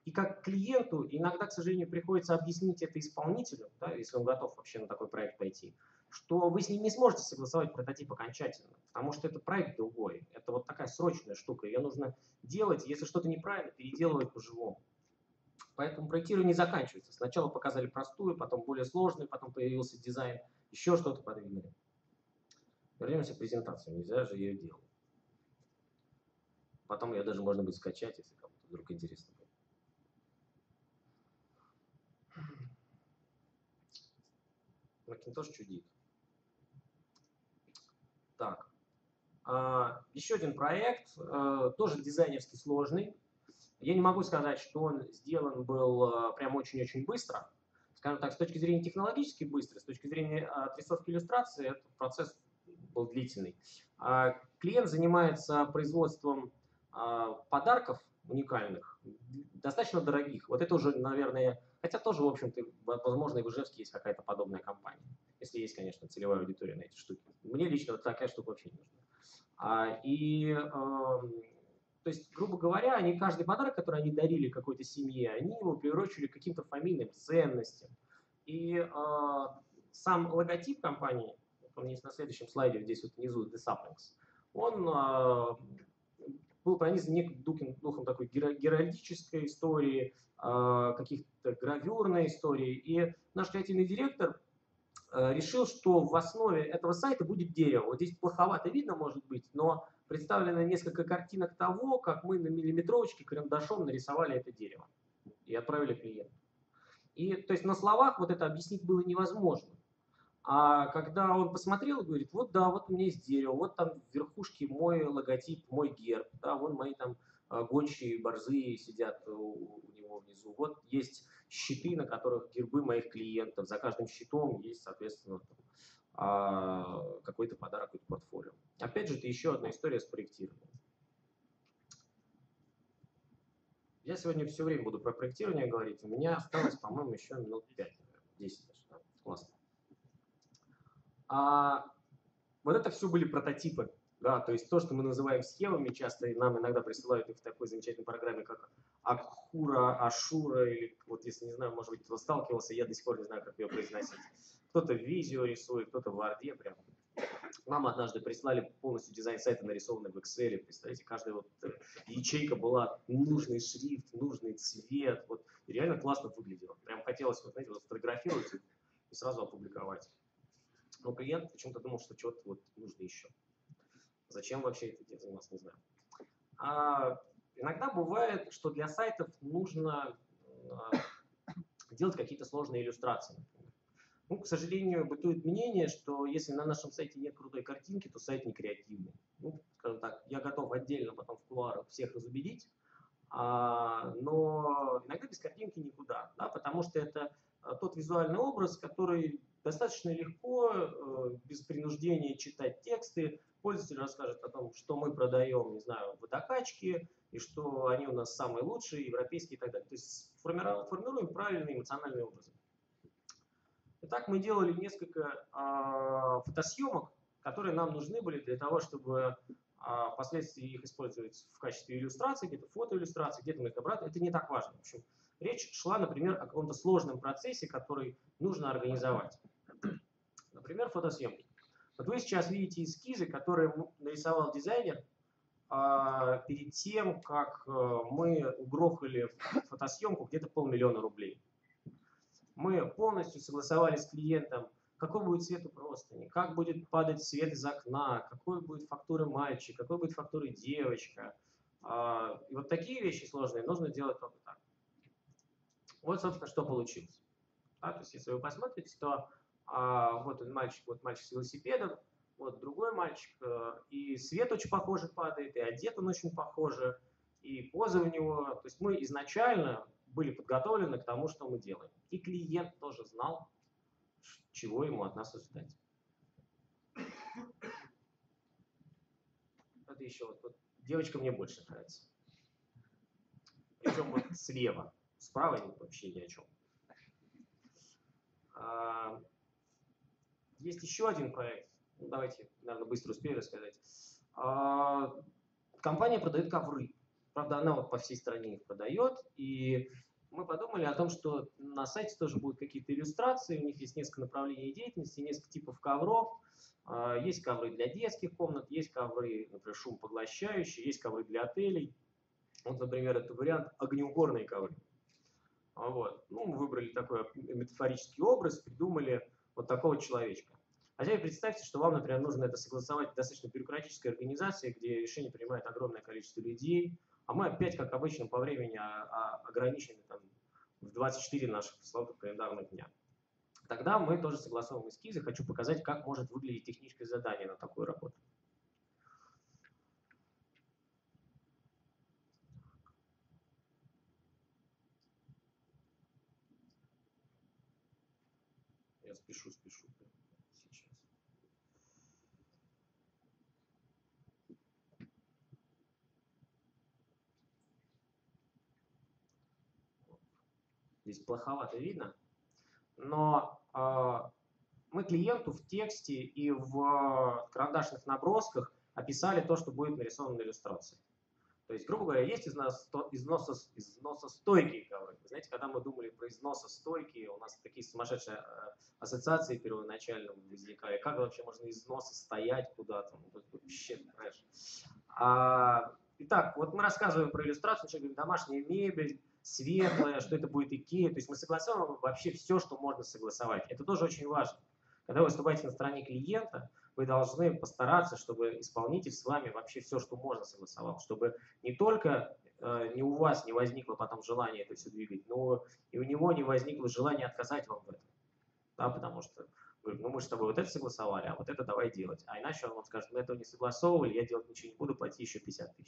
и как клиенту, иногда, к сожалению, приходится объяснить это исполнителю, да, если он готов вообще на такой проект пойти, что вы с ним не сможете согласовать прототип окончательно, потому что это проект другой. Это вот такая срочная штука, ее нужно делать, если что-то неправильно, переделывать по-живому. Поэтому проектирование не заканчивается. Сначала показали простую, потом более сложную, потом появился дизайн, еще что-то подвинули. Вернемся к презентации, нельзя же ее делать. Потом ее даже можно будет скачать, если кому-то вдруг интересно будет. Macintosh чудит. Так. Еще один проект, тоже дизайнерски сложный. Я не могу сказать, что он сделан был прям очень-очень быстро. Скажем так, с точки зрения технологически быстро, с точки зрения отрисовки иллюстрации, этот процесс был длительный. Клиент занимается производством подарков уникальных, достаточно дорогих. Вот это уже, наверное, хотя тоже, в общем-то, возможно, и в Ижевске есть какая-то подобная компания. Если есть, конечно, целевая аудитория на эти штуки. Мне лично вот такая штука вообще не нужна. То есть, грубо говоря, они каждый подарок, который они дарили какой-то семье, они его приурочили к каким-то фамильным ценностям. И сам логотип компании, он есть на следующем слайде, здесь вот внизу, The Saplings, он был пронизан неким духом такой геральдической истории, каких-то гравюрной истории. И наш креативный директор решил, что в основе этого сайта будет дерево. Вот здесь плоховато видно, может быть, но представлено несколько картинок того, как мы на миллиметровочке карандашом нарисовали это дерево и отправили клиенту. И, то есть на словах вот это объяснить было невозможно. А когда он посмотрел и говорит, вот да, вот у меня есть дерево, вот там в верхушке мой логотип, мой герб, да, вон мои там гончие борзые сидят у него внизу, вот есть щиты, на которых гербы моих клиентов, за каждым щитом есть, соответственно, какой-то подарок, какой-то портфолио. Опять же, это еще одна история с проектированием. Я сегодня все время буду про проектирование говорить. У меня осталось, по-моему, еще минут 5, 10 даже. Да? Классно. Вот это все были прототипы Да, то есть то, что мы называем схемами, часто нам иногда присылают их в такой замечательной программе, как Акхура, Ашура, или вот если не знаю, может быть, кто сталкивался, я до сих пор не знаю, как ее произносить. Кто-то в Visio рисует, кто-то в Word прям. Нам однажды прислали полностью дизайн сайта, нарисованный в Excel. Представляете, каждая вот ячейка была нужный шрифт, нужный цвет. Вот, и реально классно выглядело. Прям хотелось, вот, знаете, вот сфотографировать и сразу опубликовать. Но клиент почему-то думал, что что-то вот нужно еще. Зачем вообще это заниматься, не знаю. А иногда бывает, что для сайтов нужно делать какие-то сложные иллюстрации. Ну, к сожалению, бытует мнение, что если на нашем сайте нет крутой картинки, то сайт не креативный. Ну, скажем так, я готов отдельно потом в кулуарах всех разубедить, но иногда без картинки никуда, да, потому что это тот визуальный образ, который достаточно легко, без принуждения читать тексты, пользователь расскажет о том, что мы продаем, не знаю, водокачки, и что они у нас самые лучшие, европейские и так далее. То есть формируем правильные эмоциональные образы. Итак, мы делали несколько фотосъемок, которые нам нужны были для того, чтобы впоследствии их использовать в качестве иллюстрации, где-то фотоиллюстрации, где-то мы их обратно. Это не так важно. В общем, речь шла, например, о каком-то сложном процессе, который нужно организовать. Например, фотосъемки. Вот вы сейчас видите эскизы, которые нарисовал дизайнер перед тем, как мы угрохали фотосъемку где-то 500 000 рублей. Мы полностью согласовали с клиентом, какой будет цвет у простыни, как будет падать свет из окна, какой будет фактура мальчик, какой будет фактура девочка. И вот такие вещи сложные нужно делать только так. Вот, собственно, что получилось. Да, то есть, если вы посмотрите, то вот он мальчик с велосипедом, вот другой мальчик, и свет очень похоже падает, и одет он очень похоже, и поза у него. То есть мы изначально были подготовлены к тому, что мы делаем. И клиент тоже знал, чего ему от нас ожидать. Это еще вот девочка мне больше нравится. Причем вот слева. Справа вообще ни о чем. Есть еще один проект. Ну, давайте, наверное, быстро успею рассказать. Компания продает ковры. Правда, она вот по всей стране их продает. И мы подумали о том, что на сайте тоже будут какие-то иллюстрации. У них есть несколько направлений деятельности, несколько типов ковров. Есть ковры для детских комнат, есть ковры, например, шумопоглощающие, есть ковры для отелей. Вот, например, это вариант огнеупорные ковры. Вот. Ну, мы выбрали такой метафорический образ, придумали вот такого человечка. А теперь представьте, что вам, например, нужно это согласовать в достаточно бюрократической организации, где решение принимает огромное количество людей, а мы опять, как обычно, по времени ограничены там, в 24 наших пресловутых календарных дня. Тогда мы тоже согласовываем эскизы. Хочу показать, как может выглядеть техническое задание на такую работу. Я спешу сейчас. Здесь плоховато видно, но мы клиенту в тексте и в карандашных набросках описали то, что будет нарисовано на иллюстрации. То есть, грубо говоря, есть износостойкие ковры. Вы знаете, когда мы думали про износостойкие, у нас такие сумасшедшие ассоциации первоначально возникали. Как вообще можно износостоять куда-то? Ну, вообще трэш. Итак, вот мы рассказываем про иллюстрацию, что говорим, домашняя мебель, светлая, что это будет Икея. То есть мы согласовываем вообще все, что можно согласовать. Это тоже очень важно. Когда вы выступаете на стороне клиента, вы должны постараться, чтобы исполнитель с вами вообще все, что можно, согласовал. Чтобы не только ни у вас не возникло потом желание это все двигать, но и у него не возникло желание отказать вам в этом. Да, потому что ну мы с тобой вот это согласовали, а вот это давай делать. А иначе он вам скажет, мы этого не согласовывали, я делать ничего не буду, плати еще 50 000.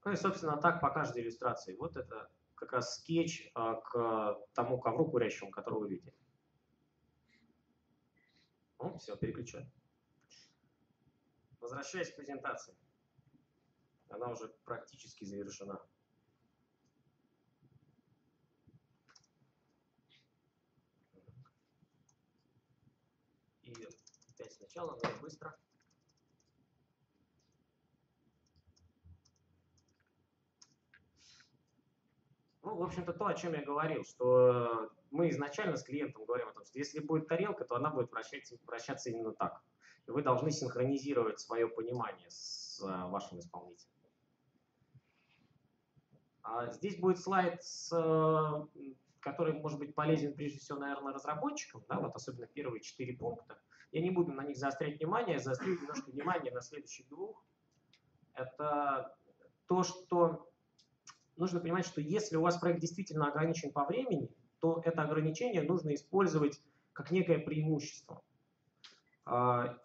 Ну и, собственно, так по каждой иллюстрации. Вот это как раз скетч к тому ковру курящему, которого вы видите. Ну, все, переключаем. Возвращаясь к презентации. Она уже практически завершена. И опять сначала, но быстро. в общем-то, то, о чем я говорил, что мы изначально с клиентом говорим о том, что если будет тарелка, то она будет вращаться именно так. И вы должны синхронизировать свое понимание с вашим исполнителем. Здесь будет слайд, который может быть полезен прежде всего, наверное, разработчикам, да, вот особенно первые 4 пункта. Я не буду на них заострять внимание, я заострю немножко внимание на следующих 2. Это то, что нужно понимать, что если у вас проект действительно ограничен по времени, то это ограничение нужно использовать как некое преимущество.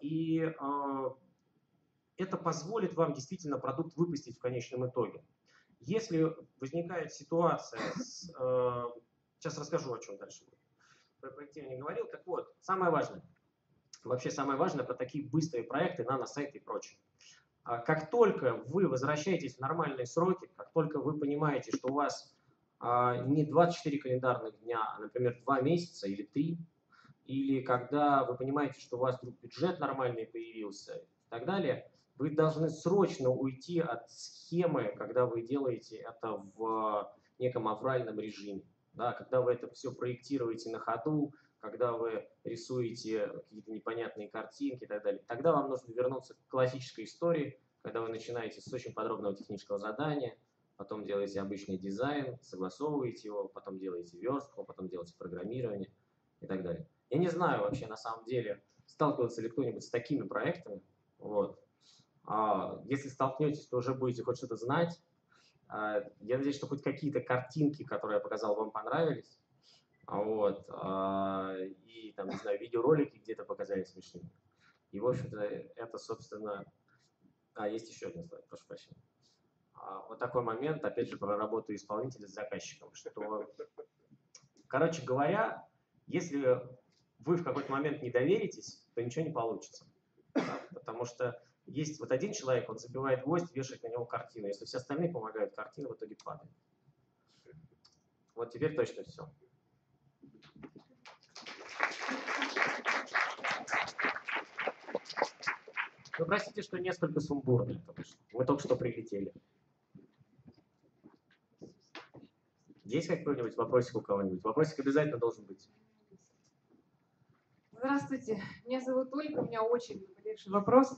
И это позволит вам действительно продукт выпустить в конечном итоге. Если возникает ситуация, сейчас расскажу, о чем дальше будет. Про проектирование говорил. Так вот, самое важное, вообще самое важное про такие быстрые проекты, наносайты и прочее. Как только вы возвращаетесь в нормальные сроки, как только вы понимаете, что у вас не 24 календарных дня, а, например, 2 месяца или 3, или когда вы понимаете, что у вас вдруг бюджет нормальный появился и так далее, вы должны срочно уйти от схемы, когда вы делаете это в неком авральном режиме. Да, когда вы это все проектируете на ходу, когда вы рисуете какие-то непонятные картинки и так далее. Тогда вам нужно вернуться к классической истории, когда вы начинаете с очень подробного технического задания, потом делаете обычный дизайн, согласовываете его, потом делаете верстку, потом делаете программирование и так далее. Я не знаю вообще на самом деле, сталкивался ли кто-нибудь с такими проектами. Вот. Если столкнетесь, то уже будете хоть что-то знать. Я надеюсь, что хоть какие-то картинки, которые я показал, вам понравились. Вот. И там, не знаю, видеоролики где-то показались смешными. И, в общем-то, это, собственно... есть еще один слайд, прошу прощения. Вот такой момент, опять же, про работу исполнителя с заказчиком. Что, короче говоря, если вы в какой-то момент не доверитесь, то ничего не получится. Да? Потому что есть вот один человек, он забивает гвоздь, вешает на него картину. Если все остальные помогают, картина в итоге падает. Вот теперь точно все. Вы простите, что несколько сумбурно, потому что мы только что прилетели. Есть какой-нибудь вопросик у кого-нибудь? Вопросик обязательно должен быть. Здравствуйте, меня зовут Ольга, у меня очень небольшой вопрос.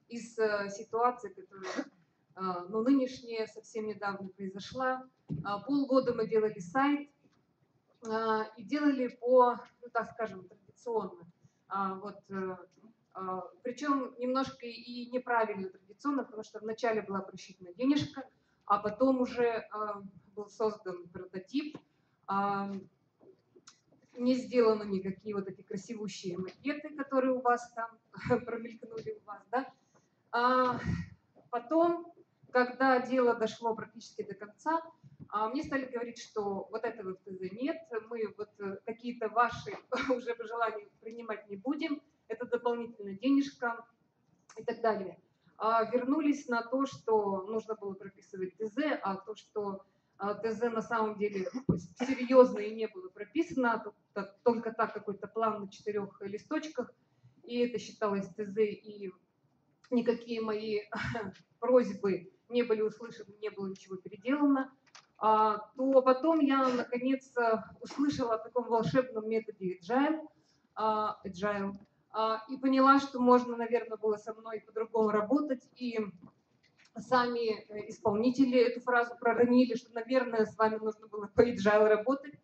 Из ситуации, которая нынешняя, совсем недавно произошла. Полгода мы делали сайт и делали по, так скажем, традиционно. Причем немножко и неправильно традиционно, потому что вначале была просчитана денежка, а потом уже был создан прототип. Не сделаны никакие вот эти красивущие макеты, которые у вас там промелькнули у вас, да. Потом, когда дело дошло практически до конца, мне стали говорить, что вот этого в ТЗ нет, мы вот какие-то ваши уже пожелания принимать не будем, это дополнительная денежка и так далее. Вернулись на то, что нужно было прописывать ТЗ, а то, что ТЗ на самом деле серьезно и не было прописано, только так какой-то план на 4 листочках, и это считалось ТЗ, и никакие мои просьбы не были услышаны, не было ничего переделано, то потом я наконец услышала о таком волшебном методе Agile, и поняла, что можно, наверное, было со мной по-другому работать, и сами исполнители эту фразу проронили, что, наверное, с вами нужно было по Agile работать.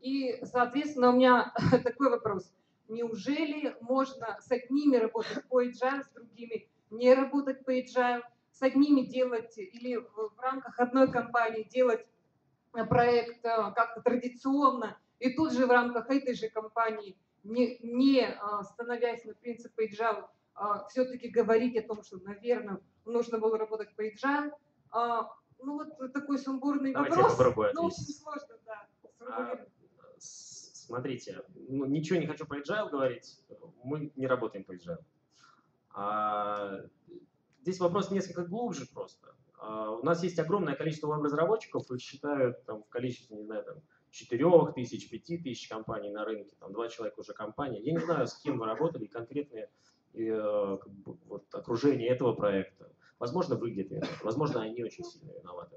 И, соответственно, у меня такой вопрос. Неужели можно с одними работать по Agile, с другими не работать по Agile, с одними делать или в рамках одной компании делать проект как-то традиционно, и тут же в рамках этой же компании, не становясь на принципе Agile, все-таки говорить о том, что, наверное, нужно было работать по Agile. Вот такой сумбурный вопрос. Очень сложно, да. Смотрите, ничего не хочу по Agile говорить, мы не работаем по Agile. Здесь вопрос несколько глубже просто. У нас есть огромное количество веб-разработчиков, их считают там, в количестве, не знаю, там, 4000, 5000 компаний на рынке, там 2 человека уже компания. Я не знаю, с кем вы работали, конкретные вот, окружение этого проекта. Возможно, вы где-то виноваты, возможно, они очень сильно виноваты.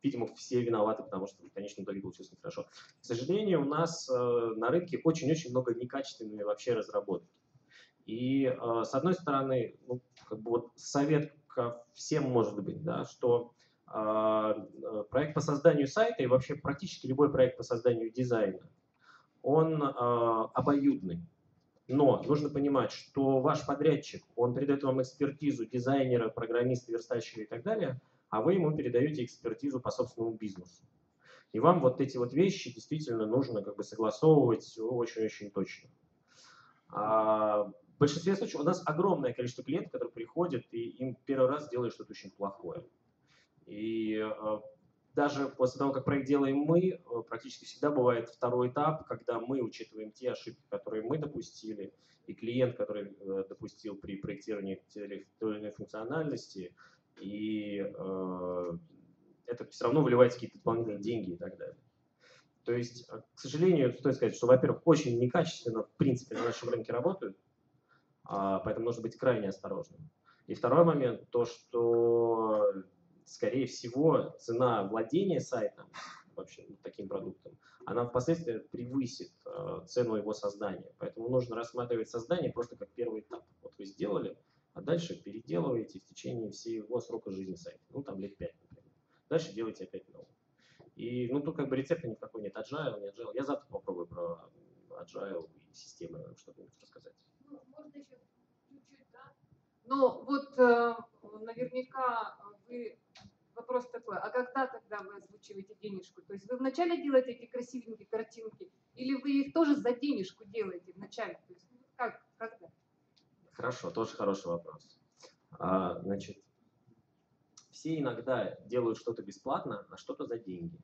видимо, все виноваты, потому что в конечном итоге получилось нехорошо. К сожалению, у нас на рынке очень-очень много некачественной вообще разработки. И с одной стороны, ну, как бы вот совет ко всем может быть, да, что проект по созданию сайта и вообще практически любой проект по созданию дизайна, он обоюдный. Но нужно понимать, что ваш подрядчик, он передает вам экспертизу дизайнера, программиста, верстальщика и так далее, а вы ему передаете экспертизу по собственному бизнесу. И вам вот эти вот вещи действительно нужно как бы согласовывать очень-очень точно. В большинстве случаев у нас огромное количество клиентов, которые приходят, и им первый раз делают что-то очень плохое. И даже после того, как проект делаем мы, практически всегда бывает второй этап, когда мы учитываем те ошибки, которые мы допустили, и клиент, который допустил при проектировании той или иной функциональности, и это все равно выливается в какие-то дополнительные деньги и так далее. То есть, к сожалению, стоит сказать, что, во-первых, очень некачественно, в принципе, на нашем рынке работают, поэтому нужно быть крайне осторожным. И второй момент, то, что, скорее всего, цена владения сайтом, вообще таким продуктом, она впоследствии превысит цену его создания. Поэтому нужно рассматривать создание просто как первый этап. Вот вы сделали, а дальше переделываете в течение всего срока жизни сайта. Ну, там лет 5, например. Дальше делаете опять новый. И, ну, тут как бы рецепта никакой нет. Agile, не Agile. Я завтра попробую про Agile и системы что-нибудь рассказать. Ну, можно еще чуть-чуть, да? Но вот наверняка вы... Вопрос такой, а когда тогда вы озвучиваете денежку? То есть вы вначале делаете эти красивенькие картинки, или вы их тоже за денежку делаете вначале? То есть как, когда? Хорошо, тоже хороший вопрос. Значит, все иногда делают что-то бесплатно, а что-то за деньги.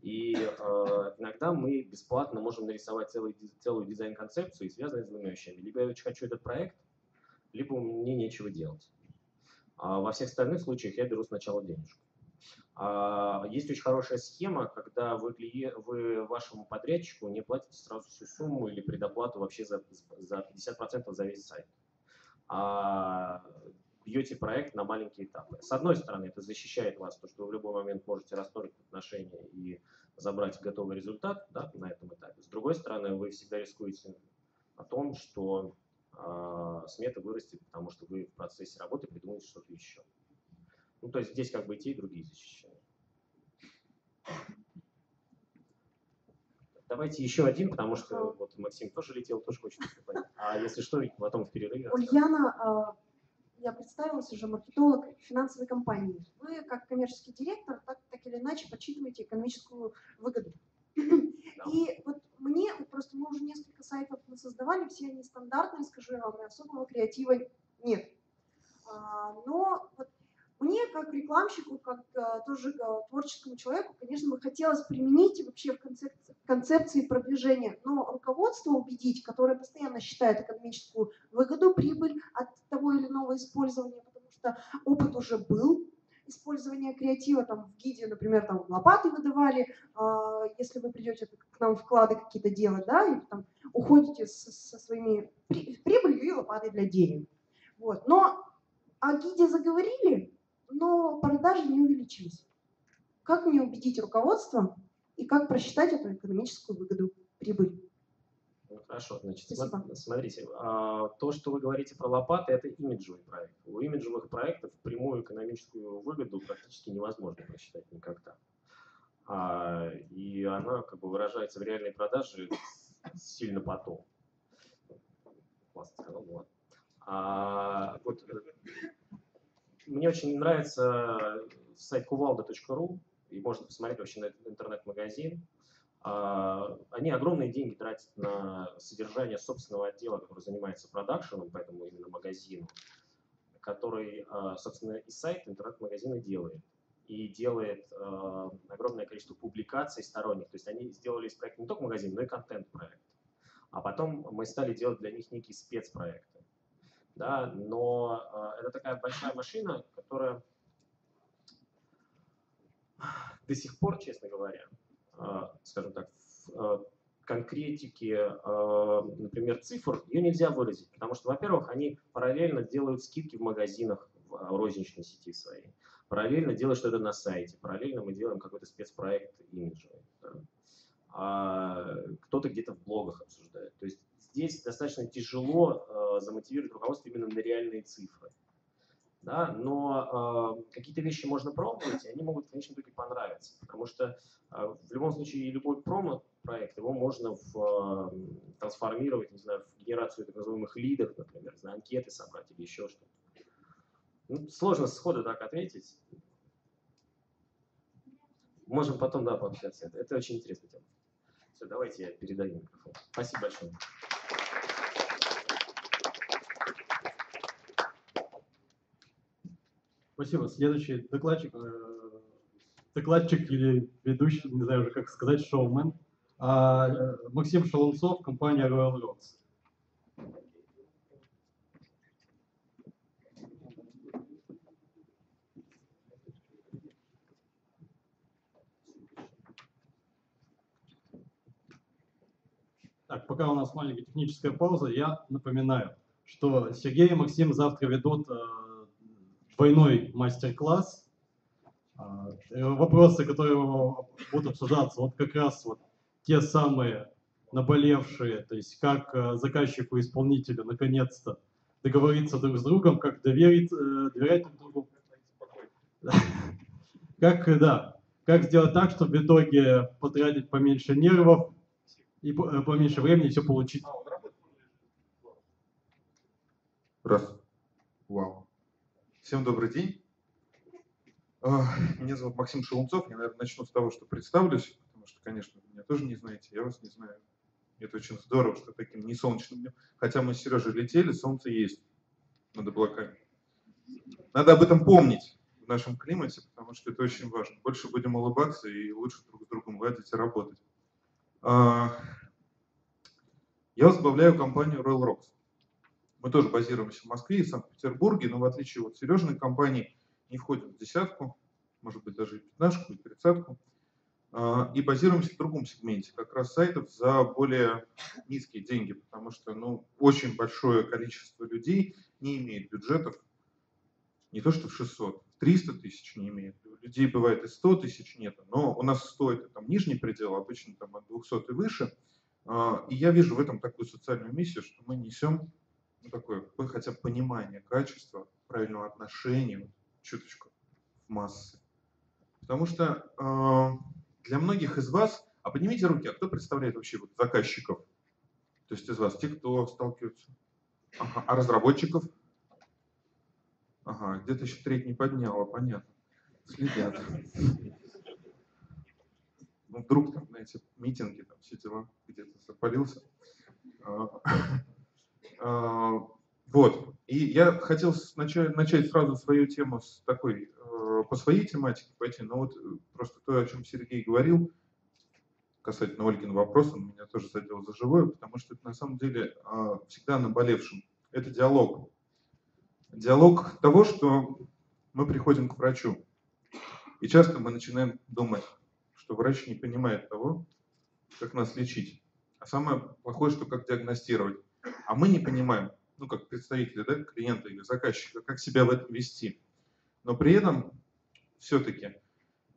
И иногда мы бесплатно можем нарисовать целую дизайн-концепцию и связанные с двумя вещами. Либо я очень хочу этот проект, либо мне нечего делать. Во всех остальных случаях я беру сначала денежку. Есть очень хорошая схема, когда вы вашему подрядчику не платите сразу всю сумму или предоплату вообще за 50% за весь сайт. Бьете проект на маленькие этапы. С одной стороны, это защищает вас, то, что вы в любой момент можете расторгнуть отношения и забрать готовый результат, да, на этом этапе. С другой стороны, вы всегда рискуете о том, что смета вырастет, потому что вы в процессе работы придумаете что-то еще. Ну, то есть здесь как бы и те, и другие защищены. Давайте еще один, потому что вот Максим тоже летел, тоже хочет выступать. А если что, потом в перерыве. Ульяна, я представилась уже, маркетолог финансовой компании. Вы, как коммерческий директор, так или иначе подсчитываете экономическую выгоду. И вот мне, просто мы уже несколько сайтов создавали, все они стандартные, скажу я вам, и особого креатива нет. Но вот мне, как рекламщику, как тоже творческому человеку, конечно, бы хотелось применить вообще в концепции продвижения, но руководство убедить, которое постоянно считает экономическую выгоду, прибыль от того или иного использования, потому что опыт уже был, использования креатива, там в гиде, например, там лопаты выдавали, если вы придете к нам вклады какие-то делать, да, и там уходите со своими прибылью и лопатой для денег. Вот. Но о гиде заговорили, но продажи не увеличились. Как мне убедить руководство и как просчитать эту экономическую выгоду, прибыль? Хорошо, значит, смотрите, то, что вы говорите про лопаты, это имиджевый проект. У имиджевых проектов прямую экономическую выгоду практически невозможно просчитать никогда. И она как бы выражается в реальной продаже сильно потом. Классно сказал, ну ладно. Вот, мне очень нравится сайт kuvalda.ru, и можно посмотреть вообще на этот интернет-магазин. Они огромные деньги тратят на содержание собственного отдела, который занимается продакшеном, поэтому именно магазину, который, собственно, и сайт интернет-магазина делает. И делает огромное количество публикаций сторонних. То есть они сделали из проекта не только магазин, но и контент-проект. А потом мы стали делать для них некие спецпроекты. Да? Но это такая большая машина, которая до сих пор, честно говоря, скажем так, в конкретике, например, цифр, ее нельзя выразить, потому что, во-первых, они параллельно делают скидки в магазинах в розничной сети своей. параллельно делать что-то на сайте, параллельно мы делаем какой-то спецпроект имиджевый. Да. Кто-то где-то в блогах обсуждает. То есть здесь достаточно тяжело замотивировать руководство именно на реальные цифры. Да? Но какие-то вещи можно пробовать, и они могут в конечном итоге понравиться. Потому что в любом случае любой промо-проект, его можно трансформировать, не знаю, в генерацию так называемых лидов, например, на анкеты собрать или еще что-то. Ну, сложно сходу так ответить. Можем потом, да, пообщаться. Это очень интересная тема. Все, давайте я передаю микрофон. Спасибо большое. Спасибо. Следующий докладчик или ведущий, не знаю уже как сказать, шоумен, Максим Шалунцов, компания Royal Roads. Так, пока у нас маленькая техническая пауза, я напоминаю, что Сергей и Максим завтра ведут двойной мастер-класс. Вопросы, которые будут обсуждаться, вот как раз вот те самые наболевшие, то есть как заказчику и исполнителю наконец-то договориться друг с другом, как доверять друг другу. Как сделать так, чтобы в итоге потратить поменьше нервов и поменьше времени все получить. Раз. Вау. Всем добрый день. Меня зовут Максим Шалунцов. Я, наверное, начну с того, что представлюсь, потому что, конечно, вы меня тоже не знаете, я вас не знаю. Это очень здорово, что таким не солнечным днем. Хотя мы с Сережей летели, солнце есть над облаками. Надо об этом помнить в нашем климате, потому что это очень важно. Больше будем улыбаться и лучше друг с другом ладить и работать. Я возглавляю компанию Royal Roads. Мы тоже базируемся в Москве и Санкт-Петербурге, но в отличие от Сережиной компании не входим в десятку, может быть даже и пятнашку, и тридцатку, и базируемся в другом сегменте, как раз сайтов за более низкие деньги, потому что очень большое количество людей не имеет бюджетов, не то что в 600, 300 тысяч не имеет. У людей бывает и 100 тысяч нет, но у нас 100 это там нижний предел, обычно там от 200 и выше. И я вижу в этом такую социальную миссию, что мы несем такое хотя бы понимание качества, правильного отношения, чуточку в массы. Потому что для многих из вас, поднимите руки, а кто представляет вообще вот заказчиков? То есть из вас, те, кто сталкиваются. Ага. А разработчиков? Ага, где-то еще треть не подняла, понятно. Следят. Вдруг там, знаете, митинги, там все дела, где-то запалился. Вот. И я хотел начать сразу свою тему с такой, по своей тематике пойти, но вот просто то, о чем Сергей говорил, касательно Ольгина вопроса, он меня тоже задел за живое, потому что это на самом деле всегда наболевшим. Это диалог. Диалог того, что мы приходим к врачу. И часто мы начинаем думать, что врач не понимает того, как нас лечить. А самое плохое, что как диагностировать. А мы не понимаем, как представители, да, клиента или заказчика, как себя в этом вести. Но при этом все-таки,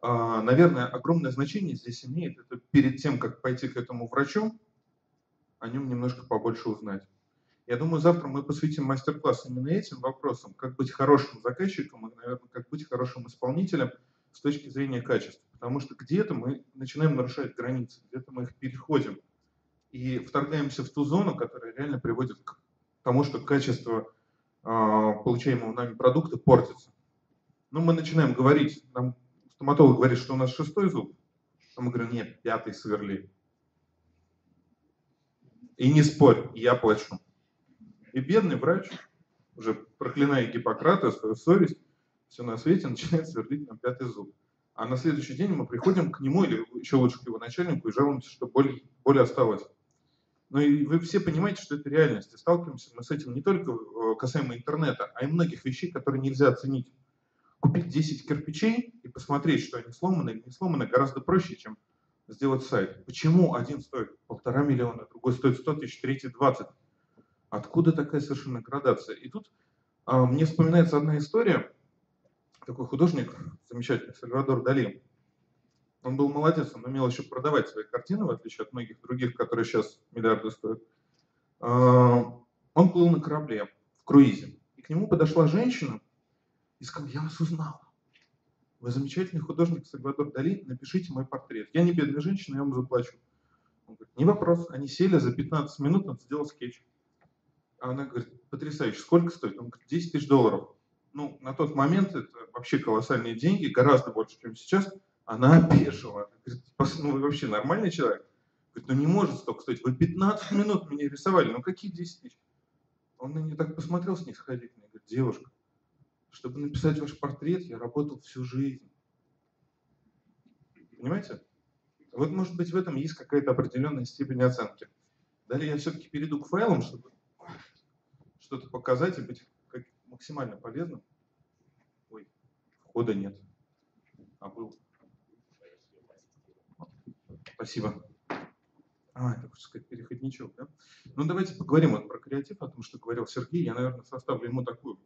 наверное, огромное значение здесь имеет это перед тем, как пойти к этому врачу, о нем немножко побольше узнать. Я думаю, завтра мы посвятим мастер-класс именно этим вопросам, как быть хорошим заказчиком и, наверное, как быть хорошим исполнителем с точки зрения качества. Потому что где-то мы начинаем нарушать границы, где-то мы их переходим и вторгаемся в ту зону, которая реально приводит к тому, что качество получаемого нами продукта портится. Мы начинаем говорить, нам стоматолог говорит, что у нас 6-й зуб, а мы говорим, нет, 5-й сверли. И не спорь, я плачу. И бедный врач, уже проклиная Гиппократа, свою совесть, все на свете, начинает сверлить нам 5-й зуб. А на следующий день мы приходим к нему, или еще лучше к его начальнику, и жалуемся, что боль осталась. Но и вы все понимаете, что это реальность. И сталкиваемся мы с этим не только касаемо интернета, а и многих вещей, которые нельзя оценить. Купить 10 кирпичей и посмотреть, что они сломаны или не сломаны, гораздо проще, чем сделать сайт. Почему один стоит 1,5 миллиона, другой стоит 100 тысяч, третий 20? Откуда такая совершенно градация? И тут мне вспоминается одна история. такой художник замечательный, Сальвадор Дали. Он был молодец, он умел еще продавать свои картины, в отличие от многих других, которые сейчас миллиарды стоят. Он плыл на корабле в круизе. И к нему подошла женщина и сказала: я вас узнала. Вы замечательный художник Сальвадор Дали, напишите мой портрет. Я не бедная женщина, я вам заплачу. Он говорит: не вопрос. Они сели, за 15 минут он сделал скетч. А она говорит: потрясающе, сколько стоит? Он говорит: $10 000. Ну, на тот момент это вообще колоссальные деньги, гораздо больше, чем сейчас. Она опешила. Говорит: ну вы вообще нормальный человек? Говорит: ну не может столько стоить. Вы 15 минут меня рисовали, ну какие 10 000? Он на нее так посмотрел снисходительно и говорит: девушка, чтобы написать ваш портрет, я работал всю жизнь. Понимаете? Вот, может быть, в этом есть какая-то определенная степень оценки. Далее я все-таки перейду к файлам, чтобы что-то показать и быть максимально полезным. Ой, входа нет. А был. Спасибо. Это, хочется сказать, переходничок, да? Ну, давайте поговорим вот про креатив, о том, что говорил Сергей. Я, наверное, составлю ему такую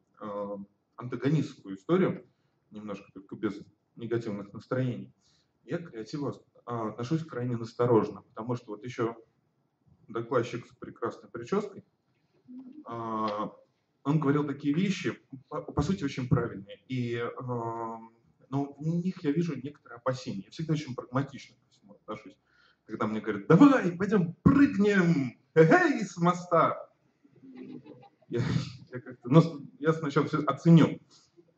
антагонистскую историю, немножко только без негативных настроений. Я к креативу отношусь крайне настороженно, потому что вот еще докладчик с прекрасной прической, он говорил такие вещи, по сути, очень правильные. Но в них я вижу некоторые опасения. Я всегда очень прагматично ко всему отношусь. Когда мне говорят: давай, пойдем прыгнем, с моста. Я сначала все оценю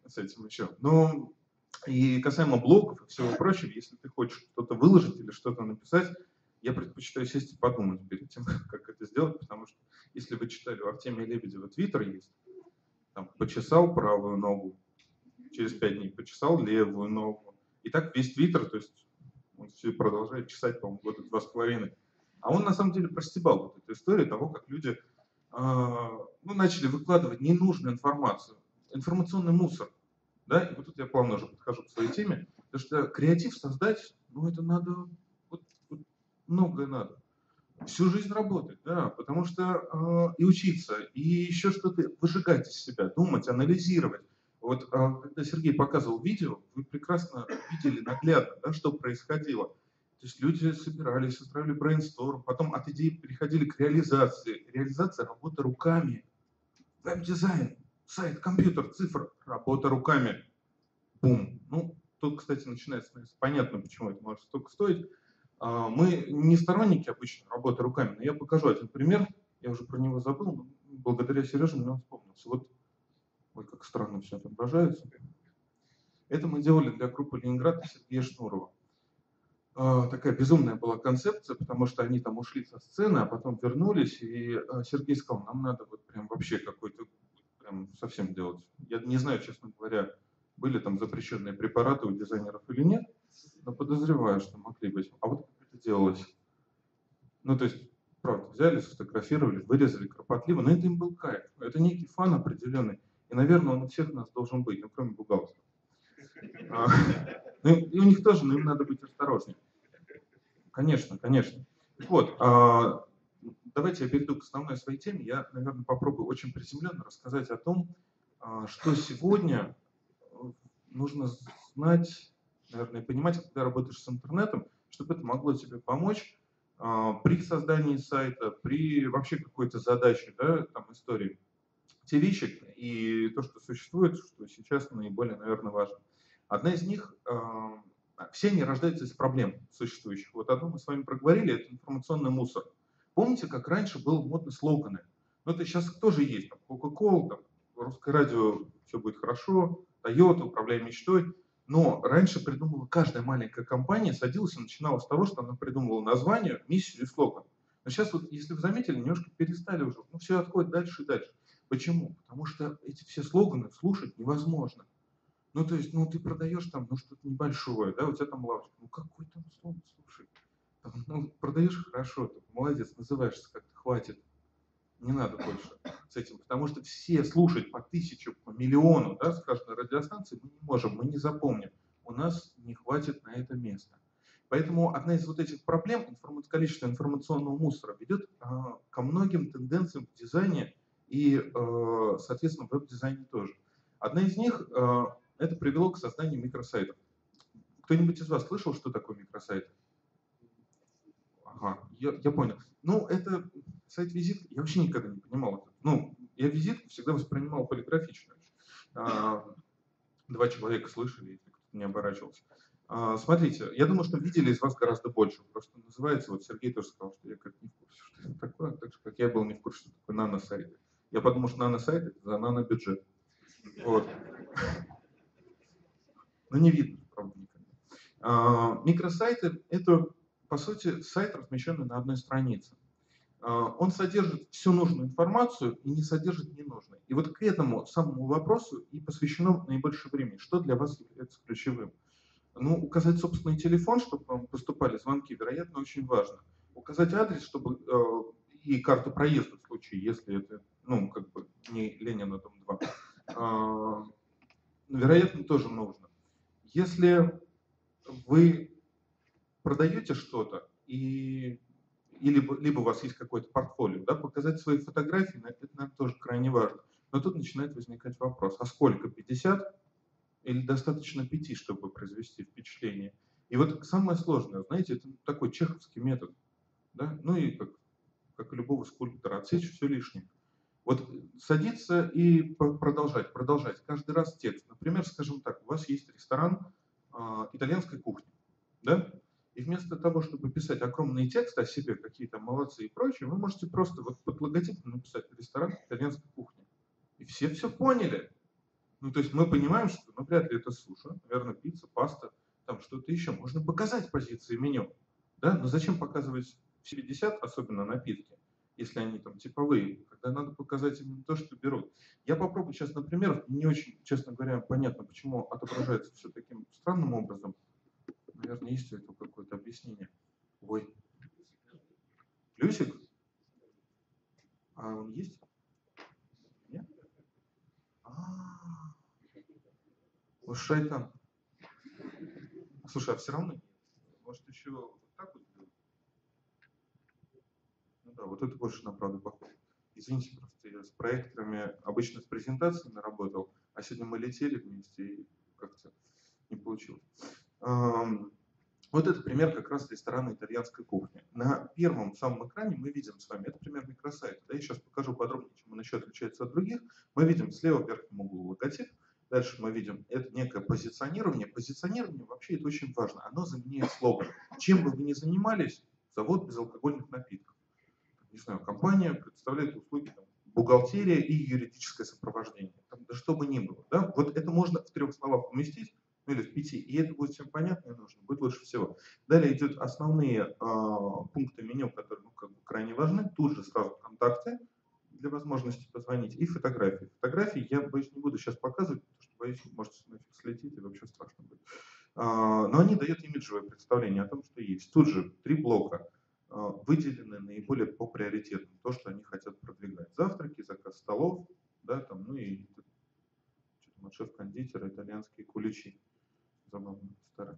с этим еще. Но и касаемо блогов и всего прочего, если ты хочешь что-то выложить или что-то написать, я предпочитаю сесть и подумать перед тем, как это сделать, потому что если вы читали у Артемия Лебедева Твиттер есть, там почесал правую ногу, через 5 дней почесал левую ногу. И так весь Твиттер, то есть он все продолжает чесать, по-моему, года 2,5. А он на самом деле простебал вот эту историю того, как люди начали выкладывать ненужную информацию, информационный мусор. Да? И вот тут я плавно уже подхожу к своей теме, потому что креатив создать, это надо, многое надо. Всю жизнь работать, да, потому что и учиться, и еще что-то выжигать из себя, думать, анализировать. Вот когда Сергей показывал видео, вы прекрасно видели наглядно, да, что происходило. То есть люди собирались, устраивали брейнсторм, потом от идеи переходили к реализации. Реализация — работа руками. Веб-дизайн, сайт, компьютер, цифра, работа руками. Бум. Тут, кстати, начинается понятно, почему это может столько стоить. Мы не сторонники обычно работы руками, но я покажу один пример. Я уже про него забыл, но благодаря Сереже мне он вспомнился. Вот, ой, как странно все отображается. Это мы делали для группы Ленинград и Сергея Шнурова. Такая безумная была концепция, потому что они там ушли со сцены, а потом вернулись, и Сергей сказал: нам надо вот прям вообще какой-то, прям совсем делать. Я не знаю, честно говоря, были там запрещенные препараты у дизайнеров или нет, но подозреваю, что могли быть. А вот как это делалось? То есть, правда, взяли, сфотографировали, вырезали кропотливо, но это им был кайф. Это некий фан определенный, и, наверное, он у всех нас должен быть, кроме бухгалтера. И у них тоже, но им надо быть осторожнее. Конечно, конечно. Вот, давайте я перейду к основной своей теме. Я, наверное, попробую очень приземленно рассказать о том, что сегодня нужно знать, наверное, понимать, когда работаешь с интернетом, чтобы это могло тебе помочь при создании сайта, при вообще какой-то задаче, да, там, истории. Те вещи и то, что существует, что сейчас наиболее, наверное, важно. Одна из них, все они рождаются из проблем существующих. Вот одну мы с вами проговорили, это информационный мусор. Помните, как раньше было модно слоганы? Это сейчас тоже есть. Coca-Cola, Русское радио, все будет хорошо, Toyota, управляй мечтой. Но раньше придумывала каждая маленькая компания, садилась и начинала с того, что она придумывала название, миссию и слоган. Но сейчас, вот, если вы заметили, немножко перестали уже. Все отходит дальше и дальше. Почему? Потому что эти все слоганы слушать невозможно. То есть, ты продаешь там, что-то небольшое, да, у тебя там лавочка. Какой там слоган, слушай. Продаешь хорошо, молодец, называешься как-то, хватит. Не надо больше с этим, потому что все слушать по 1000, по миллиону, да, с каждой радиостанции мы не можем, мы не запомним. У нас не хватит на это места. Поэтому одна из вот этих проблем, количество информационного мусора, ведет ко многим тенденциям в дизайне и, соответственно, в веб-дизайне тоже. Одна из них, это привело к созданию микросайтов. Кто-нибудь из вас слышал, что такое микросайт? Ага, я понял. Ну, это сайт-визитка. Я вообще никогда не понимал это. Ну, я визитку всегда воспринимал полиграфично. 2 человека слышали, если кто-то не оборачивался. Смотрите, я думаю, что видели из вас гораздо больше. Просто называется, вот Сергей тоже сказал, что я как не в курсе, что это такое, так же, как я был не в курсе, что такое наносайт. Я подумал, что наносайт это за нанобюджет. Вот. Но не видно, правда, никогда. Микросайты – это, по сути, сайт, размещенный на одной странице. Он содержит всю нужную информацию и не содержит ненужной. И вот к этому самому вопросу и посвящено наибольшее времени. Что для вас является ключевым? Ну, указать собственный телефон, чтобы вам поступали звонки, вероятно, очень важно. Указать адрес, чтобы и карту проезда в случае, если это, ну, как бы не Ленина, дом 2, вероятно, тоже нужно. Если вы продаете что-то либо у вас есть какое-то портфолио, да, показать свои фотографии, это, наверное, тоже крайне важно. Но тут начинает возникать вопрос, а сколько, 50 или достаточно 5, чтобы произвести впечатление? И вот самое сложное, знаете, это такой чеховский метод, да? Ну и как у любого скульптора, отсечь все лишнее. Вот садиться и продолжать каждый раз текст. Например, скажем так, у вас есть ресторан итальянской кухни, да? И вместо того, чтобы писать огромные тексты о себе, какие там молодцы и прочее, вы можете просто вот под логотипом написать «ресторан итальянской кухни». И все поняли. Ну, то есть мы понимаем, что вряд ли это суши, наверное, пицца, паста, там что-то еще. Можно показать позиции меню, да? Но зачем показывать все 50, особенно напитки, если они там типовые, когда надо показать именно то, что берут. Я попробую сейчас на примерах. Не очень, честно говоря, понятно, почему отображается все таким странным образом. Наверное, есть у этого какое-то объяснение. Ой. Плюсик? А он есть? Нет? Вот шайтан. Слушай, а все равно нет. Может, еще вот так вот сделать? Ну да, вот это больше на правду похоже. Извините, просто я с проекторами обычно с презентациями работал, а сегодня мы летели вместе и как-то не получилось. Вот это пример как раз ресторана итальянской кухни. На первом самом экране мы видим с вами, это пример микросайта. Да, я сейчас покажу подробнее, чем он еще отличается от других. Мы видим слева в верхнем углу логотип. Дальше мы видим, это некое позиционирование. Позиционирование вообще это очень важно. Оно заменяет слоган. Чем бы вы ни занимались, завод безалкогольных напитков. Не знаю, компания предоставляет услуги там, бухгалтерия и юридическое сопровождение. Там, да что бы ни было. Да? Вот это можно в 3 словах уместить, ну или в 5, и это будет всем понятно и нужно, будет лучше всего. Далее идут основные пункты меню, которые как бы крайне важны. Тут же сразу контакты для возможности позвонить и фотографии. Фотографии я, боюсь, не буду сейчас показывать, потому что, боюсь, можете нафиг слететь и вообще страшно будет. Но они дают имиджевое представление о том, что есть. Тут же 3 блока выделены наиболее по приоритетам, то, что они хотят продвигать. Завтраки, заказ столов, да, там, ну и от шеф-кондитера, итальянские куличи. Забавно, старый.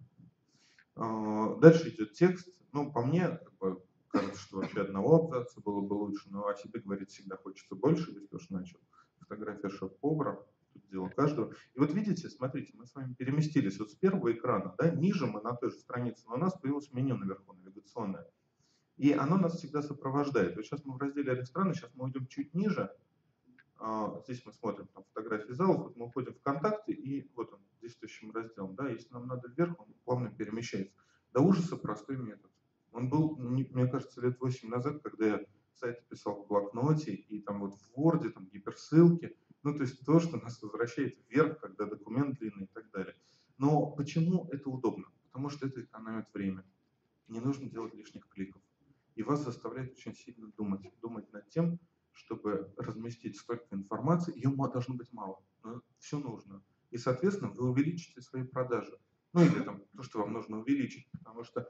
Дальше идет текст. Ну, по мне, как бы, кажется, что вообще одного абзаца было бы лучше, но о себе говорить всегда хочется больше, если уж начал. Фотография шеф-повара, тут дело каждого. И вот видите, смотрите, мы с вами переместились вот с первого экрана, да, ниже мы на той же странице, но у нас появилось меню наверху, навигационное. И оно нас всегда сопровождает. Вот сейчас мы в разделе рестораны, сейчас мы уйдем чуть ниже. Здесь мы смотрим там, фотографии залов, вот мы уходим в контакты, и вот он действующим разделом. Да, если нам надо вверх, он плавно перемещается. До ужаса простой метод. Он был, мне кажется, лет 8 назад, когда я сайт писал в блокноте, и там вот в Word, там гиперссылки. Ну, то есть то, что нас возвращает вверх, когда документ длинный и так далее. Но почему это удобно? Потому что это экономит время. Не нужно делать лишних кликов. И вас заставляет очень сильно думать над тем, чтобы разместить столько информации, ее должно быть мало, но все нужно. И, соответственно, вы увеличите свои продажи. Ну или там то, что вам нужно увеличить, потому что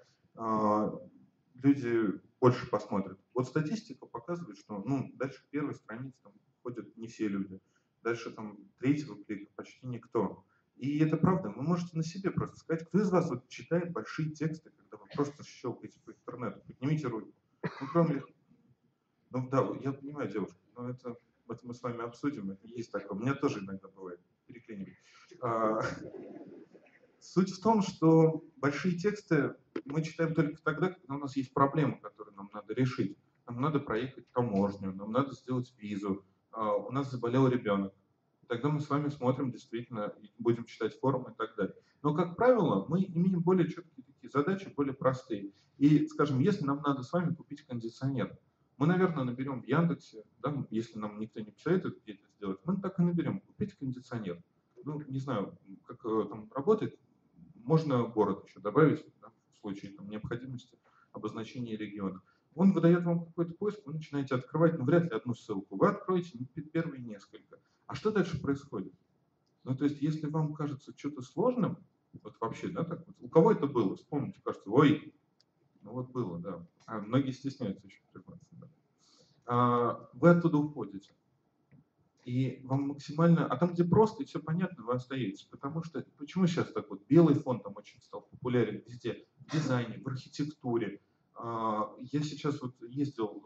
люди больше посмотрят. Вот статистика показывает, что дальше первой страницы там ходят не все люди, дальше там 3-го клика почти никто. И это правда, вы можете на себе просто сказать, кто из вас вот читает большие тексты, когда вы просто щелкаете по интернету, поднимите руку. Ну, кроме... Ну да, я понимаю, девушка, но это мы с вами обсудим, это есть такое. У меня тоже иногда бывает. переклинивать. Суть в том, что большие тексты мы читаем только тогда, когда у нас есть проблема, которую нам надо решить. Нам надо проехать таможню, нам надо сделать визу, у нас заболел ребенок. Тогда мы с вами смотрим действительно, будем читать форум и так далее. Но, как правило, мы имеем более четкие такие задачи, более простые. И, скажем, если нам надо с вами купить кондиционер, мы, наверное, наберем в Яндексе, да, если нам никто не посоветует, где это сделать, мы так и наберем купить кондиционер. Ну, не знаю, как там работает, можно город еще добавить, да, в случае там, необходимости обозначения региона. Он выдает вам какой-то поиск, вы начинаете открывать, ну, вряд ли одну ссылку. Вы откроете первые несколько. А что дальше происходит? Ну, то есть, если вам кажется что-то сложным, вот вообще, да, так вот, у кого это было? Вспомните, кажется, ой, ну вот было, да. А многие стесняются еще признаться. Да. Вы оттуда уходите. И вам максимально... А там, где просто и все понятно, вы остаетесь. Потому что... Почему сейчас так вот? Белый фон там очень стал популярен везде. В дизайне, в архитектуре. Я сейчас вот ездил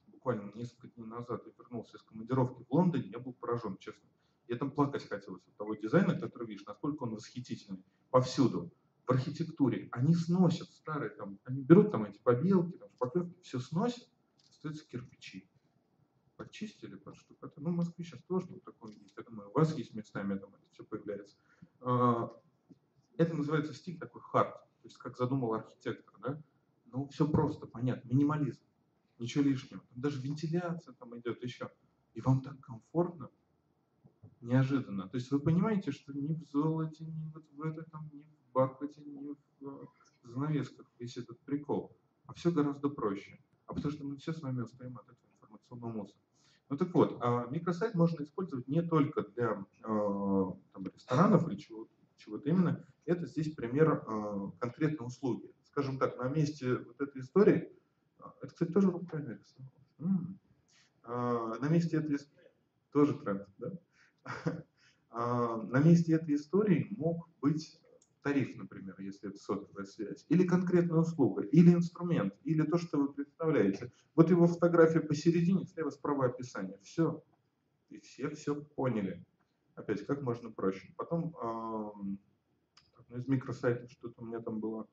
буквально несколько дней назад и вернулся из командировки в Лондоне. Я был поражен, честно. Я там плакать хотелось от того дизайна, который видишь, насколько он восхитительный. Повсюду. В архитектуре. Они сносят старые там... Они берут там эти побелки, там, шпаклевки, все сносят. Остаются кирпичи. Подчистили под что-то. Ну, в Москве сейчас тоже вот такое есть. Я думаю, у вас есть местами, я думаю, это все появляется. Это называется стиль такой хард, то есть как задумал архитектор, да? Ну, все просто, понятно, минимализм, ничего лишнего. Там даже вентиляция там идет еще. И вам так комфортно, неожиданно. То есть вы понимаете, что ни в золоте, ни вот в этом, ни в бархате, ни в занавесках весь этот прикол. А все гораздо проще. А потому что мы все с вами устаем от этого информационного мусора. Ну так вот, микросайт можно использовать не только для там, ресторанов или чего-то именно. Это здесь пример конкретной услуги. Скажем так, на месте вот этой истории, это, кстати, тоже руками рисовалось. На месте этой тоже тренд, да? На месте этой истории мог быть тариф, например, если это сотовая связь, или конкретная услуга, или инструмент, или то, что вы представляете. Вот его фотография посередине, слева, справа описание. Все. И все поняли. Опять, как можно проще. Потом из микросайтов что-то у меня там было,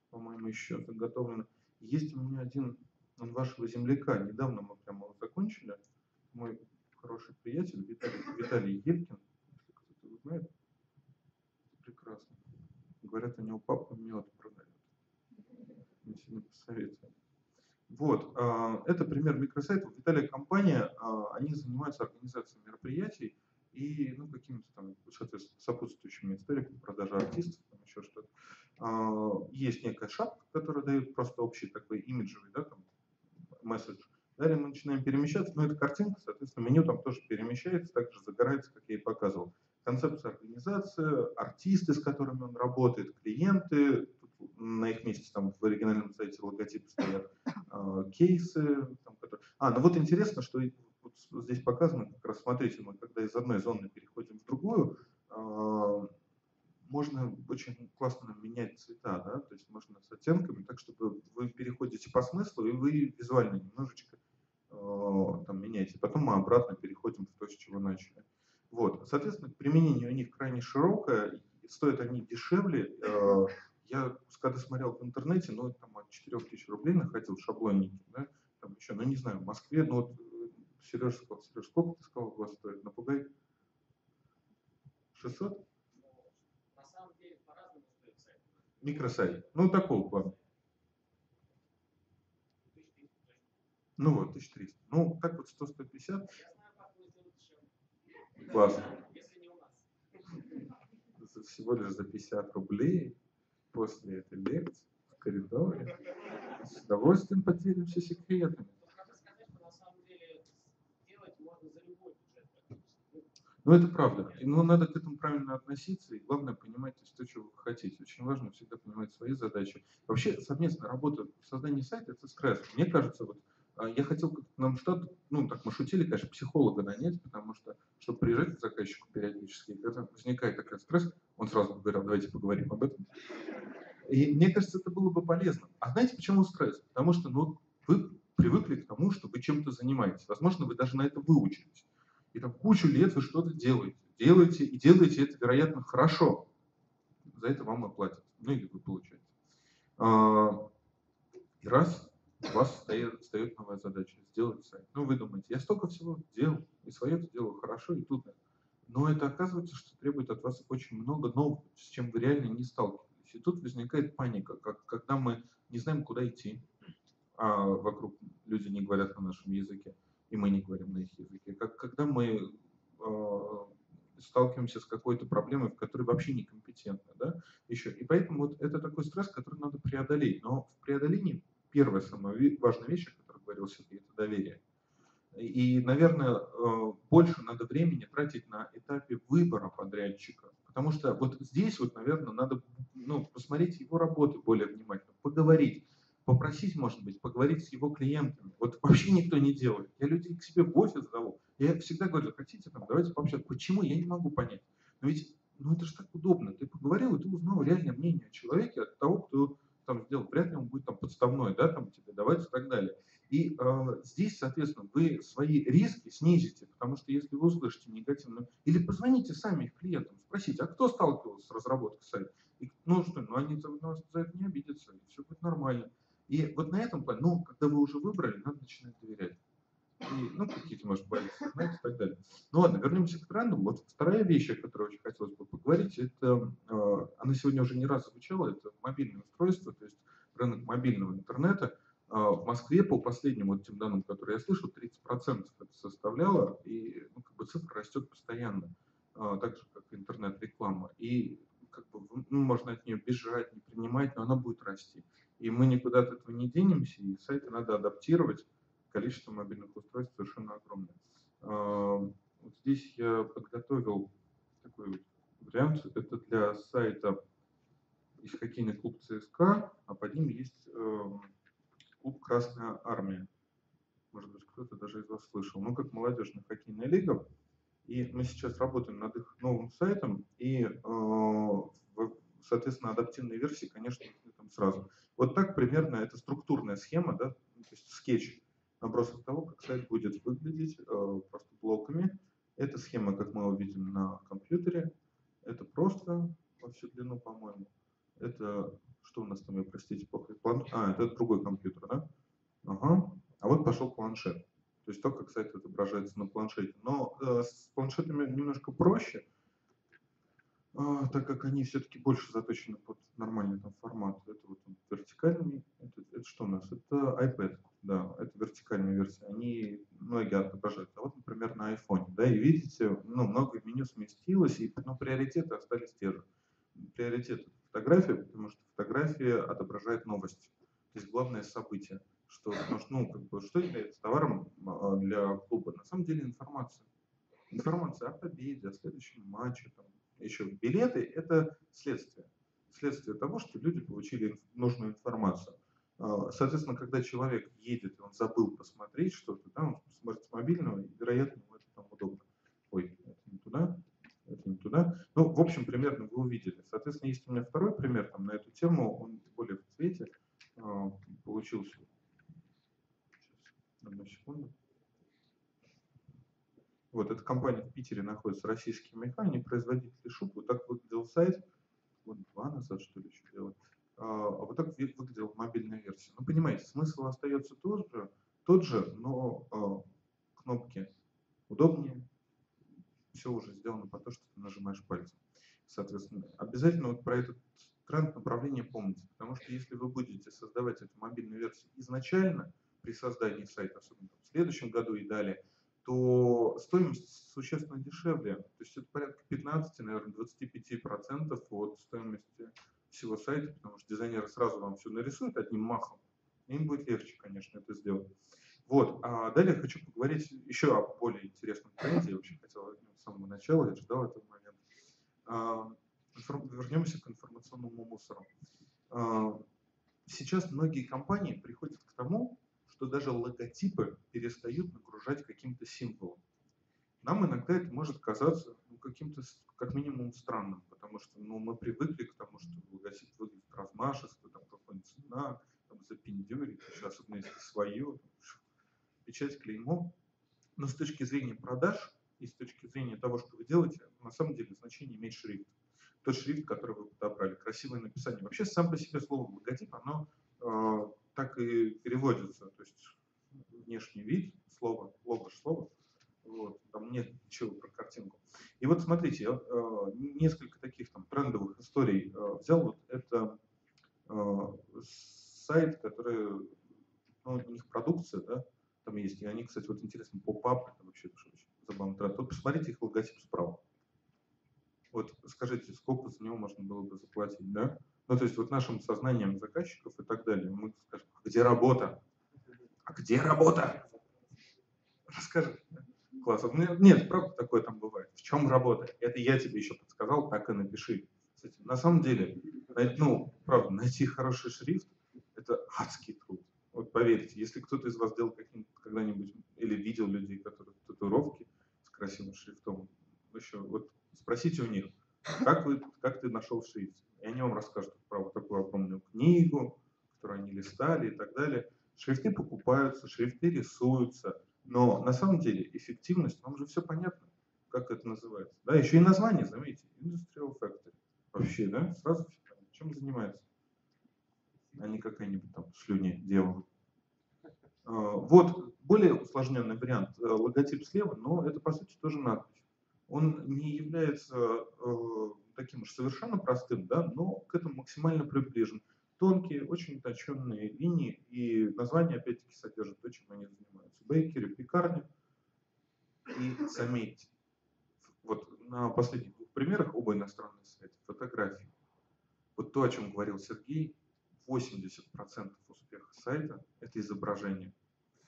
по-моему, еще заготовлено. Есть у меня один вашего земляка. Недавно мы прямо его закончили. Мой хороший приятель Виталий Елькин. Если кто-то знает. Прекрасно. Говорят, у него папа мед продает. Не сильно посоветую. Вот. Это пример микросайтов. Виталия компания, они занимаются организацией мероприятий и ну, какими-то там, соответственно, сопутствующими историями, продажа артистов, там еще что-то. Есть некая шапка, которая дает просто общий такой имиджевый, да, там, месседж. Далее мы начинаем перемещаться, но эта картинка, соответственно, меню там тоже перемещается, также загорается, как я и показывал. Концепция организации, артисты, с которыми он работает, клиенты, на их месте там в оригинальном сайте логотипы стоят, кейсы. Там, которые... ну вот интересно, что вот здесь показано, как раз смотрите, мы когда из одной зоны переходим в другую, можно очень классно менять цвета, да, то есть можно с оттенками, так чтобы вы переходите по смыслу и вы визуально немножечко там меняете. Потом мы обратно переходим в то, с чего начали. Вот, соответственно, применение у них крайне широкое, стоят они дешевле. Я когда смотрел в интернете, ну, там от 4000 рублей находил шаблонники, да, там еще, ну, не знаю, в Москве, ну, вот Сереж сказал, Сереж, сколько ты сказал, у вас стоит? Напугай. 600? На самом деле, по-разному стоит сайт. Микросайт. Ну, такого плана. Ну, вот, 1300. Ну, так вот 100-150. Классно. Всего лишь за 50 рублей после этой лекции в коридоре с удовольствием поделимся секретами. Ну, это правда. Но надо к этому правильно относиться, и главное понимать, то, что вы хотите. Очень важно всегда понимать свои задачи. Вообще, совместная работа в создании сайта – это стресс. Мне кажется, вот я хотел к нам в штат, ну, так мы шутили, конечно, психолога нанять, потому что, чтобы приезжать к заказчику периодически, когда возникает такой стресс, он сразу говорил, давайте поговорим об этом. И мне кажется, это было бы полезно. А знаете, почему стресс? Потому что ну, вы привыкли к тому, что вы чем-то занимаетесь. Возможно, вы даже на это выучились. И там кучу лет вы что-то делаете. делайте, и делайте это, вероятно, хорошо. За это вам оплатят. Ну или вы получаете. И раз у вас встает новая задача сделать сайт. Ну, вы думаете, я столько всего делал, и свое это делаю хорошо, и тут. Но это оказывается, что требует от вас очень много нового, с чем вы реально не сталкивались. И тут возникает паника, когда мы не знаем, куда идти, а вокруг люди не говорят на нашем языке, и мы не говорим на их языке. Когда мы сталкиваемся с какой-то проблемой, в которой вообще некомпетентны, да, еще. И поэтому вот это такой стресс, который надо преодолеть. Но в преодолении первая самая важная вещь, о которой говорил Сергей, это доверие. И, наверное, больше надо времени тратить на этапе выбора подрядчика. Потому что вот здесь, вот, наверное, надо посмотреть его работы более внимательно, поговорить, попросить, может быть, поговорить с его клиентами. Вот вообще никто не делает. Я людей к себе в офис зову. Я всегда говорю, хотите, давайте пообщаться. Почему? Я не могу понять. Но ведь, это же так удобно. Ты поговорил, и ты узнал реальное мнение о человеке от того, кто там сделал. Вряд ли он будет там подставной, да, там тебе давать и так далее. И здесь, соответственно, вы свои риски снизите, потому что если вы услышите негативную, или позвоните сами их клиентам, спросите, а кто сталкивался с разработкой сайта? И, они за это не обидятся, и все будет нормально. И вот на этом плане, когда вы уже выбрали, надо начинать доверять. И, какие-то, может, бояться, знаете, и так далее. Ну ладно, вернемся к трендам. Вот вторая вещь, о которой очень хотелось бы поговорить, это, она сегодня уже не раз звучала, это мобильное устройство, то есть рынок мобильного интернета. В Москве, по последним тем данным, которые я слышал, 30% это составляло, и цифра растет постоянно, так же, как интернет-реклама. И можно от нее бежать, не принимать, но она будет расти. И мы никуда от этого не денемся, и сайты надо адаптировать. Количество мобильных устройств совершенно огромное. Вот здесь я подготовил такой вариант. Это для сайта есть хоккейный клуб ЦСКА, а под ним есть клуб «Красная армия». Может быть, кто-то даже из вас слышал. Как молодежная хоккейная лига. И мы сейчас работаем над их новым сайтом. И, соответственно, адаптивные версии, конечно, там сразу. Вот так примерно это структурная схема, да, то есть скетч. Набросок того, как сайт будет выглядеть просто блоками. Это схема, как мы увидим на компьютере. Это просто во всю длину, по-моему. Это что у нас там, простите, плохо. Это другой компьютер, да? Ага. А вот пошел планшет. То есть то, как сайт отображается на планшете. Но с планшетами немножко проще, так как они все-таки больше заточены под нормальный формат. Это вот вертикальный. Это что у нас? Это iPad. Да, это вертикальная версия. Они многие отображают. А вот, например, на iPhone. Да, и видите, много меню сместилось, но приоритеты остались те же. Приоритет фотографии, потому что фотография отображает новости. То есть главное событие. Что является товаром для клуба? На самом деле информация. Информация о победе, о следующем матче. Еще билеты – это следствие. Следствие того, что люди получили нужную информацию. Соответственно, когда человек едет, и он забыл посмотреть что-то, да, он смотрит с мобильного, и, вероятно, ему это там удобно. Ой, это не туда, это не туда. В общем, примерно вы увидели. Соответственно, есть у меня второй пример на эту тему, он более в цвете получился. Сейчас, одну секунду. Вот, эта компания в Питере находится, российские меха, они производители шуб. Вот так выглядел сайт, вот 2 назад, что ли, еще делать. А вот так выглядела мобильная версия. Понимаете, смысл остается тот же, но кнопки удобнее, все уже сделано по то, что ты нажимаешь пальцем. Соответственно, обязательно про этот тренд направления помните, потому что если вы будете создавать эту мобильную версию изначально, при создании сайта, особенно в следующем году и далее, то стоимость существенно дешевле. То есть это порядка 15, наверное, 25% от стоимости всего сайта, потому что дизайнеры сразу вам все нарисуют одним махом, и им будет легче, конечно, это сделать. Вот. А далее я хочу поговорить еще о более интересном тренде. Я вообще хотел с самого начала, я ждал этого момента. Вернемся к информационному мусору. Сейчас многие компании приходят к тому, что даже логотипы перестают нагружать каким-то символом. Нам иногда это может казаться каким-то, как минимум, странным, потому что мы привыкли к тому, что логотип выглядит размашисто, там какой-нибудь знак, запендюрить, особенно если свое, печать, клеймо. Но с точки зрения продаж и с точки зрения того, что вы делаете, на самом деле значение имеет шрифт. Тот шрифт, который вы подобрали, красивое написание. Вообще, сам по себе слово логотип, оно так и переводится. То есть внешний вид, слово, лого, слово. Вот, там нет ничего про картинку. И вот смотрите, я несколько таких там трендовых историй взял. Вот это сайт, который, ну, у них продукция, да, там есть. И они, кстати, вот интересно, поп-ап, это вообще очень забавный тренд. Вот посмотрите их логотип справа. Вот скажите, сколько за него можно было бы заплатить, да? Ну, то есть вот нашим сознанием заказчиков и так далее. Мы скажем, где работа? А где работа? Расскажи. Класс. Нет, правда такое там бывает. В чем работа? Это я тебе еще подсказал, так и напиши. Кстати, на самом деле, ну, правда, найти хороший шрифт – это адский труд. Вот поверьте, если кто-то из вас делал когда-нибудь или видел людей, которые татуировки с красивым шрифтом, еще вот спросите у них, как ты нашел шрифт? И они вам расскажут про вот такую огромную книгу, которую они листали и так далее. Шрифты покупаются, шрифты рисуются, но на самом деле эффективность, вам же все понятно, как это называется. Да, еще и название, заметьте, Industrial Factory. Вообще, да, сразу все понятно, чем занимается, а не какая-нибудь там слюни дева. Вот более усложненный вариант, логотип слева, но это по сути тоже надпись. Он не является таким уж совершенно простым, да, но к этому максимально приближен. Тонкие, очень утонченные линии, и название опять-таки содержит то, чем они занимаются. Бейкери, пекарня. И заметьте, вот на последних двух примерах оба иностранные сайты, фотографии. Вот то, о чем говорил Сергей, 80% успеха сайта – это изображение.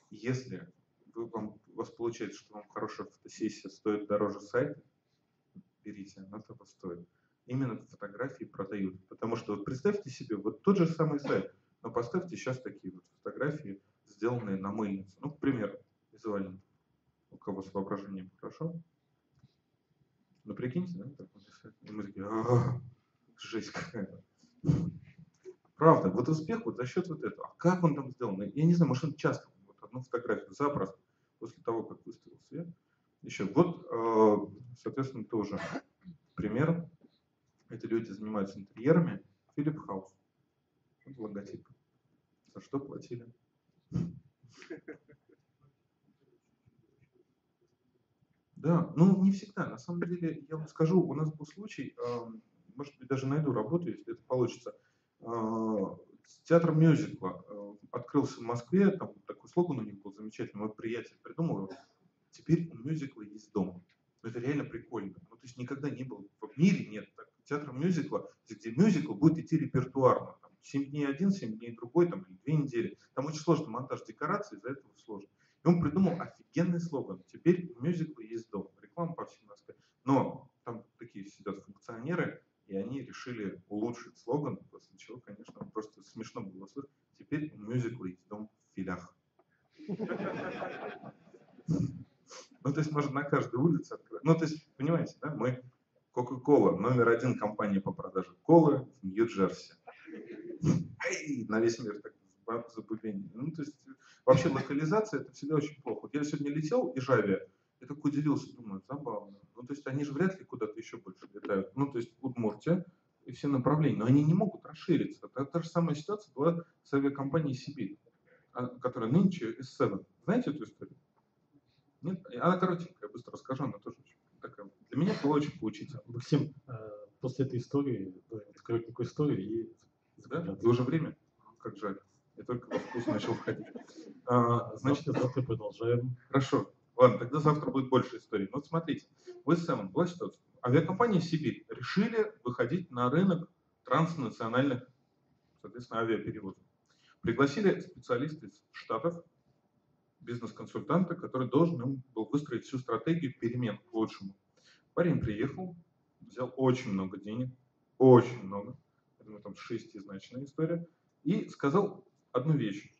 Если у вас получается, что вам хорошая фотосессия стоит дороже сайта, берите, она того стоит. Именно фотографии продают. Потому что вот представьте себе, вот тот же самый сайт, но поставьте сейчас такие вот фотографии, сделанные на мыльнице. Ну, к примеру, визуально. У кого с воображением хорошо? Ну, прикиньте, да, так вот, и мы такие, жесть какая-то. Правда, вот успех вот за счет вот этого. А как он там сделан? Я не знаю, может, он часто, вот одну фотографию запросто, после того, как выставил свет. Еще вот, соответственно, тоже пример. Это люди занимаются интерьерами. Philip House. Вот логотип. За что платили? Да, ну не всегда. На самом деле, я вам скажу, у нас был случай, может быть, даже найду работу, если это получится. Театр мюзикла открылся в Москве, там такой слоган у них был замечательный, мой приятель придумал его. Теперь у мюзикла есть дом. Это реально прикольно. Ну, то есть никогда не было, в мире нет театра мюзикла, где мюзикл будет идти репертуарно. Там, 7 дней один, 7 дней другой, там, или 2 недели. Там очень сложный монтаж декораций, из-за этого сложно. И он придумал офигенный слоган. Теперь у мюзикла есть дом. Реклама по всей Москве. Но там такие сидят функционеры, и они решили улучшить слоган, после чего, конечно, просто смешно было слышать. Теперь у мюзикла есть дом в Филях. Ну, то есть можно на каждой улице открыть. Ну, то есть, понимаете, да, мы Coca-Cola, номер 1 компания по продаже колы в Нью-Джерси. На весь мир так забубение. Ну, то есть, вообще локализация это всегда очень плохо. Вот я сегодня летел из Ижавия, я так удивился, думаю, забавно. Ну, то есть, они же вряд ли куда-то еще больше летают. Ну, то есть, Удмуртия и все направления. Но они не могут расшириться. Та же самая ситуация была с авиакомпанией «Сибирь», которая нынче S7. Знаете эту историю? Нет? Она коротенькая, я быстро расскажу, она тоже очень такая. Для меня было очень поучительно. Максим, после этой истории, коротенькой истории и да? И уже время? Как жаль. Я только во вкус начал входить. Значит, завтра продолжаем. Хорошо. Ладно, тогда завтра будет больше историй. Но вот смотрите, в S7 была ситуация. Авиакомпания «Сибирь» решили выходить на рынок транснациональных, соответственно, авиаперевозок. Пригласили специалиста из Штатов, бизнес-консультанта, который должен им был выстроить всю стратегию перемен к лучшему. Парень приехал, взял очень много денег, очень много, я думаю, там 6-значная история, и сказал одну вещь.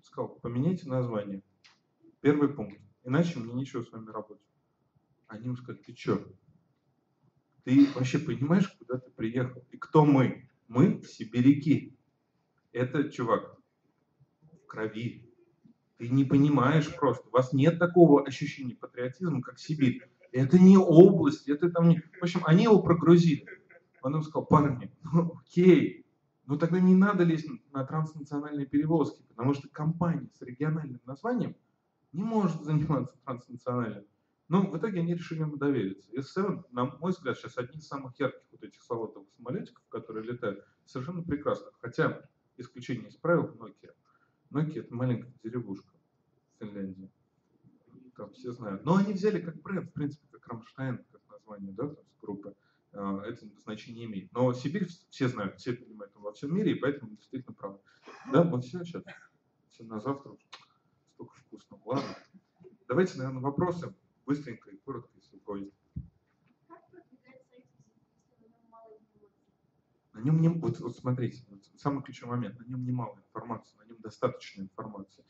Сказал, поменяйте название. Первый пункт. Иначе мне нечего с вами работать. Они ему сказали, ты что? Ты вообще понимаешь, куда ты приехал? И кто мы? Мы сибиряки. Это, чувак, в крови. Ты не понимаешь просто. У вас нет такого ощущения патриотизма, как Сибирь. Это не область, это там не... В общем, они его прогрузили. Он им сказал: парни, ну окей, ну тогда не надо лезть на транснациональные перевозки, потому что компания с региональным названием не может заниматься транснациональным. Но в итоге они решили ему довериться. S7, на мой взгляд, сейчас одни из самых ярких вот этих салатовых самолетиков, которые летают, совершенно прекрасно. Хотя исключение из правил Nokia. Nokia — это маленькая деревушка в Финляндии. Там все знают. Но они взяли как бренд, в принципе, как Рамштайн, как название, да, там, с группы. Это значение имеет. Но Сибирь все знают, все понимают во всем мире, и поэтому действительно правы. Да, вот все сейчас. Все на завтра. Столько вкусного. Ладно. Давайте, наверное, вопросы быстренько и коротко, если у кого есть. На нем не, вот смотрите, вот самый ключевой момент, на нем немало информации, на нем достаточно информации.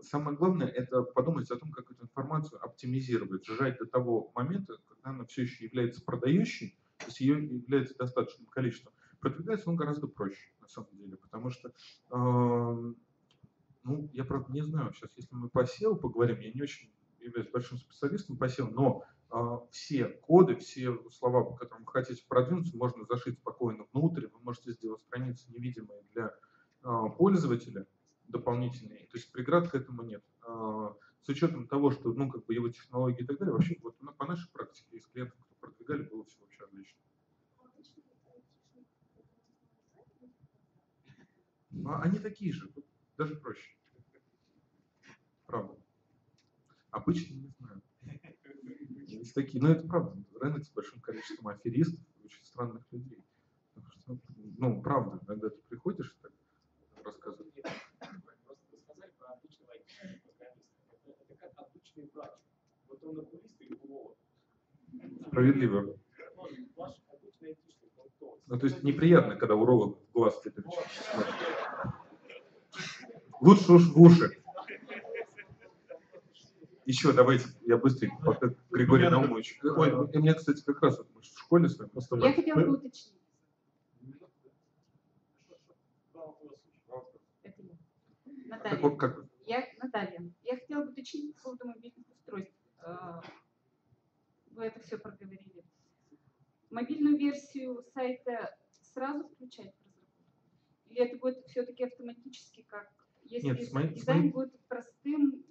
Самое главное — это подумать о том, как эту информацию оптимизировать, сжать до того момента, когда она все еще является продающей, то есть ее является достаточным количеством. Продвигается он гораздо проще, на самом деле, потому что, ну, я, правда, не знаю, сейчас, если мы по SEO поговорим, я не очень являюсь большим специалистом по SEO, но все коды, все слова, по которым вы хотите продвинуться, можно зашить спокойно внутрь. Вы можете сделать страницы невидимые для пользователя, дополнительные. То есть преград к этому нет. С учетом того, что, ну, как бы его технологии и так далее, вообще, вот по нашей практике, из клиентов, кто продвигали, было все вообще отлично. Они такие же, даже проще. Правда. Обычно не знаю. Есть такие, но это правда. Рынок с большим количеством аферистов и очень странных людей. Что, ну, правда, когда ты приходишь и так рассказываешь. Просто сказали про обычного программиста. Это как обычный врач. Вот он окулист или уролог. Справедливо. Ваш обычный айтишник, он кто? Ну, то есть неприятно, когда уролог в глаз тебе смотрит. Лучше уж в уши. Еще давайте, я быстренько, пока Григорий Наумович. Ой, у меня, кстати, как раз вот мы в школе с вами Я хотела бы уточнить. Это я. Наталья. Как? Наталья. Я хотела бы уточнить по поводу мобильных устройств. Вы это все проговорили. Мобильную версию сайта сразу включать в разработку? Или это будет все-таки автоматически, как если дизайн будет простым?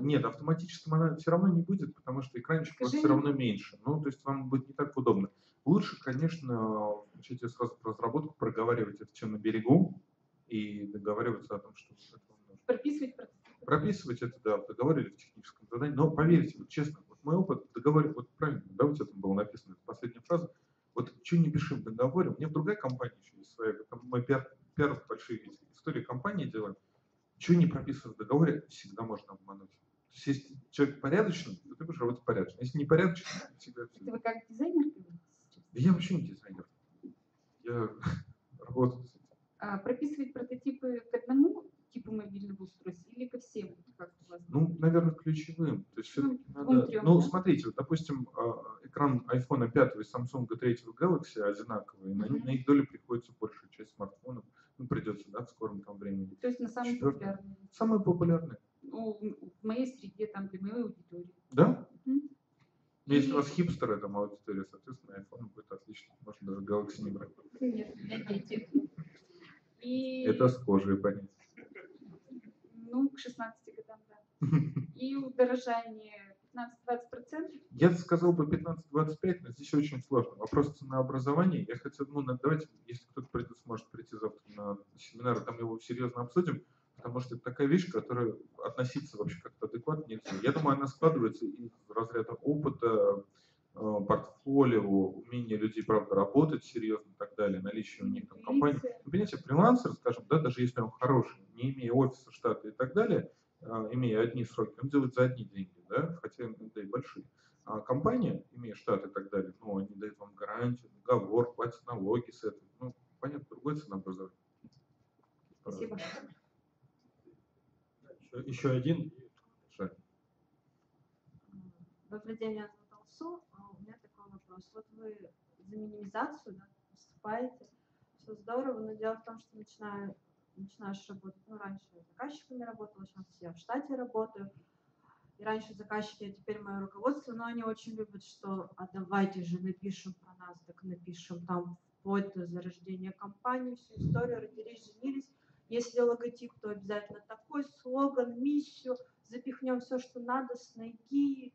Нет, автоматически она все равно не будет, потому что экранчик у вас все равно меньше. Ну, то есть вам будет не так удобно. Лучше, конечно, начать сразу про разработку, проговаривать это все на берегу и договариваться о том, что это вам нужно. Прописывать процесс. Прописывать это, да, в договоре или в техническом задании. Но поверьте, вот честно, вот мой опыт в договоре, вот правильно, да, вот это было написано, это последняя фраза. Вот что не пиши в договоре, у меня в другая компания еще есть своя, там мы первые большие истории компании делаем. Что не прописано в договоре, всегда можно обмануть. То есть, если человек порядочный, то ты будешь работать порядочно. Если не порядочный, всегда... Это вы как дизайнер говорите сейчас? Да я вообще не дизайнер. Я работаю с этим. Прописывать прототипы к одному типу мобильного устройства или ко всем? Как у вас? Ну, наверное, ключевым. То есть все-таки надо... Ну, смотрите, вот, допустим, экран iPhone 5 и Samsung 3 Galaxy одинаковые, на их долю приходится большая часть смартфонов. Ну, придется, да, в скором там времени. То есть на самые популярные? Самые популярные. Ну, в моей среде, там, для моей аудитории. Да? Если у вас хипстеры, там аудитория, соответственно, iPhone будет отлично. Можно даже Galaxy не брать. Нет, у меня дети. И... Это схожие понятия. Ну, к 16 годам, да. И удорожание 15-20%? Я сказал бы 15-25, но здесь очень сложно. Вопрос ценообразования. Я хотел, ну, давайте, если кто-то сможет прийти завтра на семинар, там его серьезно обсудим, потому что это такая вещь, которая относиться вообще как-то адекватно нельзя. Я думаю, она складывается из разряда опыта, портфолио, умения людей, правда, работать серьезно и так далее, наличие у них там компании. Вы понимаете, фрилансер, скажем, да, даже если он хороший, не имея офиса, штата и так далее, имея одни сроки, он делает за одни деньги, да, хотя иногда и большие. А компания, имея штат и так далее, ну, они дают вам гарантию, договор, платят налоги с этого. Ну, понятно, другое ценообразование. Спасибо. Еще один. Добрый день, меня зовут Алсу. У меня такой вопрос. Вот вы за минимизацию, да, выступаете, все здорово, но дело в том, что начинаешь работать, ну, раньше я заказчиками работала, сейчас я в штате работаю. и раньше заказчики, а теперь мое руководство, но они очень любят, что а давайте же напишем про нас, так напишем там вплоть до зарождения компании, всю историю, родились, женились. Если логотип, то обязательно такой слоган, миссию, запихнем все, что надо, с ноги,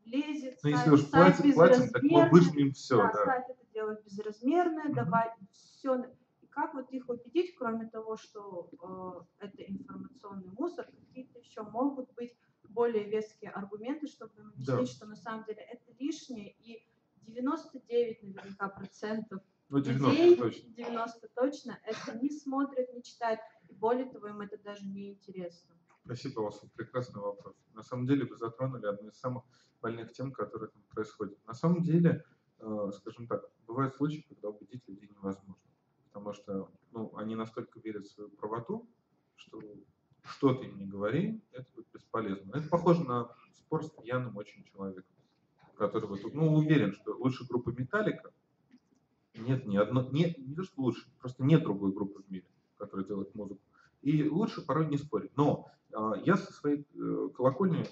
лезет, Ну, если уж платим, так мы выжмем все. Да, сайт это делать безразмерное, давать все. И как вот их убедить, кроме того, что это информационный мусор, какие-то еще могут быть более веские аргументы, чтобы им объяснить, что на самом деле это лишнее, и 99 наверняка процентов людей, 90 точно, это не смотрят, не читают, и более того, им это даже не интересно. Спасибо, у вас прекрасный вопрос. На самом деле вы затронули одну из самых больных тем, которые там происходят. На самом деле, скажем так, бывают случаи, когда убедить людей невозможно, потому что они настолько верят в свою правоту, что ты им не говори, это будет бесполезно. Это похоже на спор с пьяным очень человеком, который уверен, что лучше группы Металлика нет ни одной, не то что лучше, просто нет другой группы в мире, которая делает музыку. И лучше порой не спорить. Но я со своей колокольни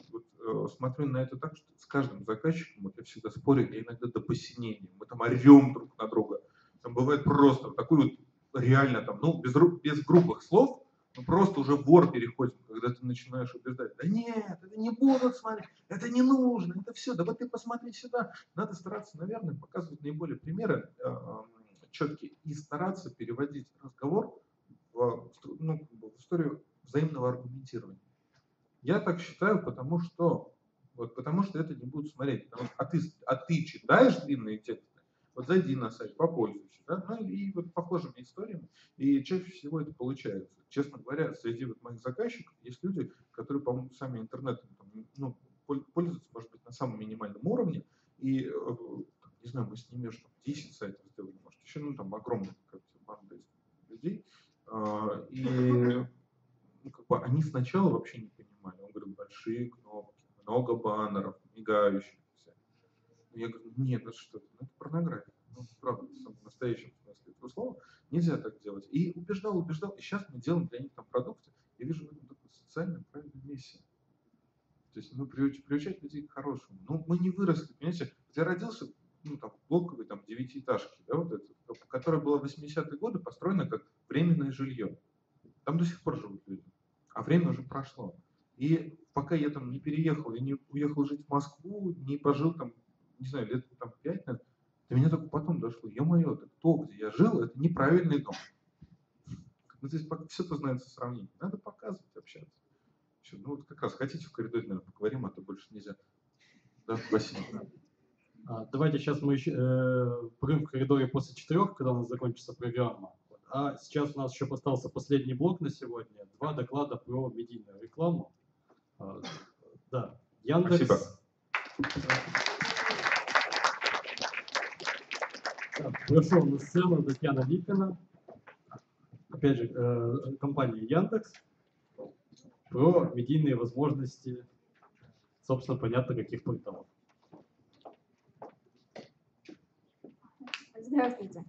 смотрю на это так, что с каждым заказчиком я всегда спорю, я иногда до посинения. Мы там орем друг на друга. Там бывает просто такой реально там, без грубых слов, просто уже вор переходит, когда ты начинаешь убеждать. Да нет, это не будут смотреть, это не нужно, это все. Да вот ты посмотри сюда. Надо стараться, наверное, показывать наиболее примеры четкие и стараться переводить разговор в историю взаимного аргументирования. Я так считаю, потому что это не будут смотреть. А ты читаешь длинные тексты, зайди на сайт, попользуйся. Да? И похожими историями. И чаще всего это получается. Честно говоря, среди моих заказчиков есть люди, которые, по-моему, сами интернетом пользуются, может быть, на самом минимальном уровне. И, не знаю, мы с ними 10 сайтов сделали, может, еще, огромная банда людей. И они сначала вообще не понимали. Он говорит, большие кнопки, много баннеров, мигающих. Я говорю, нет, это что-то, это порнография. Правда, в настоящем смысле этого слова нельзя так делать. И убеждал. И сейчас мы делаем для них там продукты. Я вижу в этом такую социально правильную миссию. То есть приучать людей к хорошему. Мы не выросли, понимаете. Я родился в блоковой девятиэтажке, которая была в 80-е годы построена как временное жилье. Там до сих пор живут люди. А время уже прошло. И пока я там не переехал, я не уехал жить в Москву, не пожил там, не знаю, лет 5, наверное, до меня только потом дошло. Ё-моё, то, где я жил, это неправильный дом. Здесь все это знается сравнение. Надо показывать, общаться. Как раз хотите в коридоре, наверное, поговорим, а то больше нельзя. Да, спасибо. Давайте сейчас мы поговорим в коридоре после 4, когда у нас закончится программа. А сейчас у нас еще остался последний блок на сегодня. 2 доклада про медийную рекламу. Да, Яндекс. Спасибо. Прошу на сцену Татьяна Липина. Опять же, компания Яндекс. Про медийные возможности, собственно, понятно, каких порталов. Здравствуйте.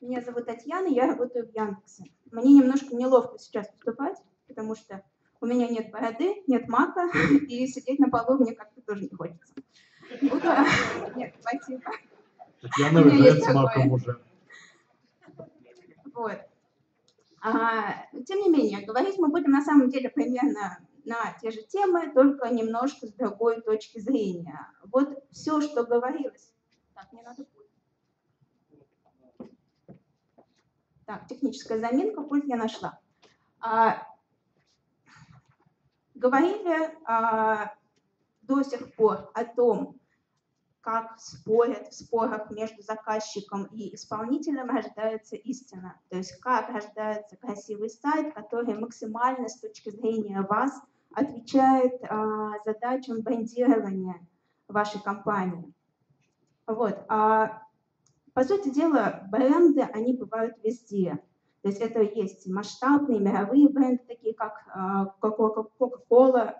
Меня зовут Татьяна, я работаю в Яндексе. Мне немножко неловко сейчас выступать, потому что у меня нет бороды, нет мака, и сидеть на полу мне как-то тоже не хочется. Нет, спасибо. Татьяна уезжает с маком уже. Вот. Тем не менее, говорить мы будем на самом деле примерно на те же темы, только немножко с другой точки зрения. Вот все, что говорилось. Так, мне надо пульт. Так, техническая заминка, пульт я нашла. Говорили до сих пор о том, как спорят в спорах между заказчиком и исполнителем рождается истина. То есть как рождается красивый сайт, который максимально с точки зрения вас отвечает задачам брендирования вашей компании. Вот. По сути дела, бренды, они бывают везде. То есть это есть масштабные мировые бренды, такие как Coca-Cola,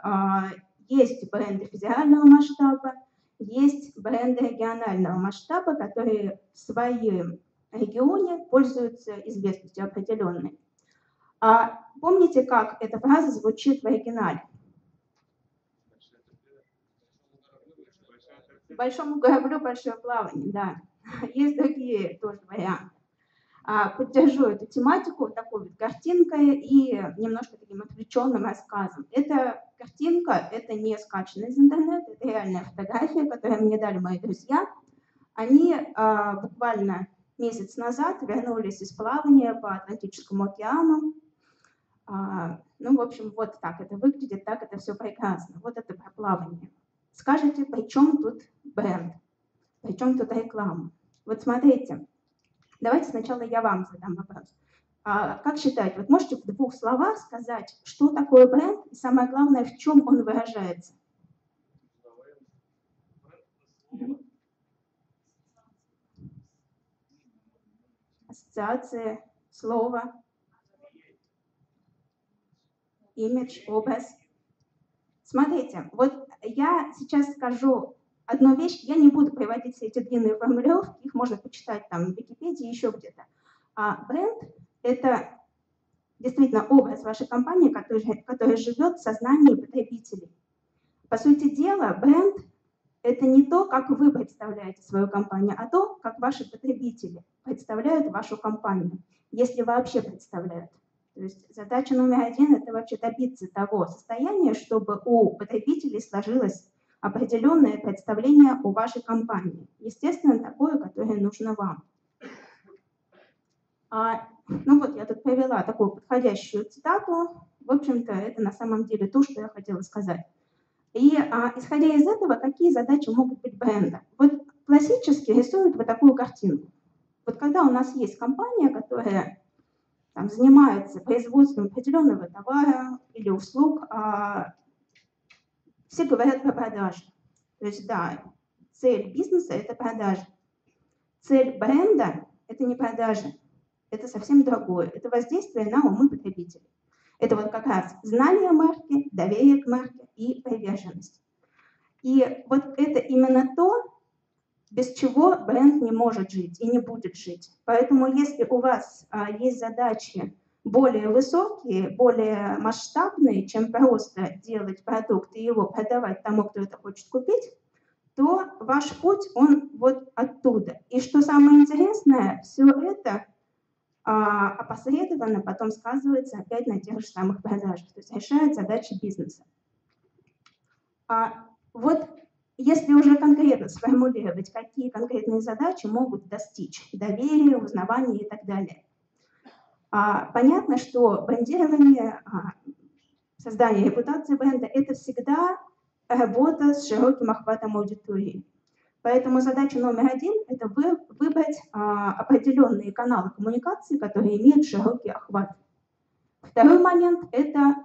есть бренды федерального масштаба, есть бренды регионального масштаба, которые в своем регионе пользуются известностью определенной. Помните, как эта фраза звучит в оригинале? большому кораблю большое плавание, да. Есть другие тоже варианты. Поддержу эту тематику такой вот картинкой и немножко таким отвлеченным рассказом. Эта картинка, это не скачано из интернета, это реальная фотография, которую мне дали мои друзья. Они буквально месяц назад вернулись из плавания по Атлантическому океану. Ну, в общем, вот так это выглядит, так это все прекрасно. Вот это про плавание. Скажете, при чем тут бренд? При чем тут реклама? Вот смотрите, давайте сначала я вам задам вопрос. Как считаете, вот можете в 2 словах сказать, что такое бренд и самое главное, в чем он выражается? Ассоциация, слово, имидж, образ. Смотрите, вот я сейчас скажу одну вещь, я не буду приводить все эти длинные формулировки, их можно почитать там в Википедии, еще где-то. Бренд – это действительно образ вашей компании, который живет в сознании потребителей. По сути дела, бренд – это не то, как вы представляете свою компанию, а то, как ваши потребители представляют вашу компанию, если вообще представляют. То есть задача номер 1 – это вообще добиться того состояния, чтобы у потребителей сложилось определенное представление о вашей компании. Естественно, такое, которое нужно вам. Ну вот, я тут привела такую подходящую цитату. В общем-то, это на самом деле то, что я хотела сказать. И исходя из этого, какие задачи могут быть бренда? Вот классически рисуют вот такую картинку. Вот когда у нас есть компания, которая там занимается производством определенного товара или услуг, все говорят про продажи. То есть, да, цель бизнеса – это продажи. Цель бренда – это не продажи, это совсем другое. Это воздействие на умы потребителей. Это вот как раз знание марки, доверие к марке и приверженность. И вот это именно то, без чего бренд не может жить и не будет жить. Поэтому если у вас есть задачи более высокие, более масштабные, чем просто делать продукт и его продавать тому, кто это хочет купить, то ваш путь, он вот оттуда. И что самое интересное, все это опосредованно потом сказывается опять на тех же самых продажах, то есть решает задачи бизнеса. Вот если уже конкретно сформулировать, какие конкретные задачи могут достичь доверия, узнавания и так далее. Понятно, что брендирование, создание репутации бренда – это всегда работа с широким охватом аудитории. Поэтому задача номер 1 – это выбрать определенные каналы коммуникации, которые имеют широкий охват. Второй момент – это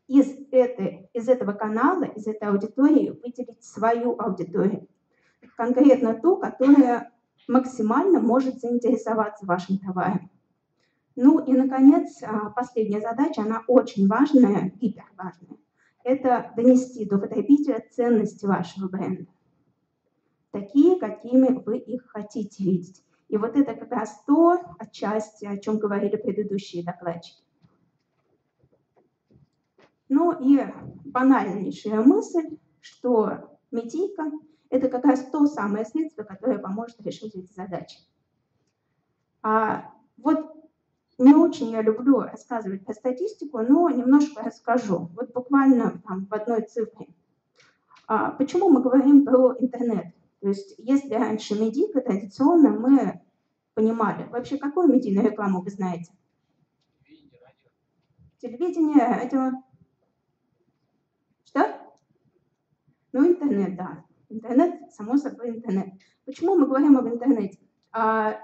из этого канала, из этой аудитории выделить свою аудиторию. Конкретно ту, которая максимально может заинтересоваться вашим товаром. Ну и, наконец, последняя задача, она очень важная, гиперважная. Это донести до потребителя ценности вашего бренда. Такие, какими вы их хотите видеть. И вот это как раз то, отчасти, о чем говорили предыдущие докладчики. Ну и банальнейшая мысль, что медийка – это как раз то самое средство, которое поможет решить эти задачи. Вот не очень я люблю рассказывать про статистику, но немножко расскажу. Вот буквально там в одной цифре. Почему мы говорим про интернет? То есть если раньше медийка традиционно мы понимали, вообще какую медийную рекламу вы знаете? Телевидение, радио. Что? Ну, интернет, да. Интернет, само собой, интернет. Почему мы говорим об интернете? По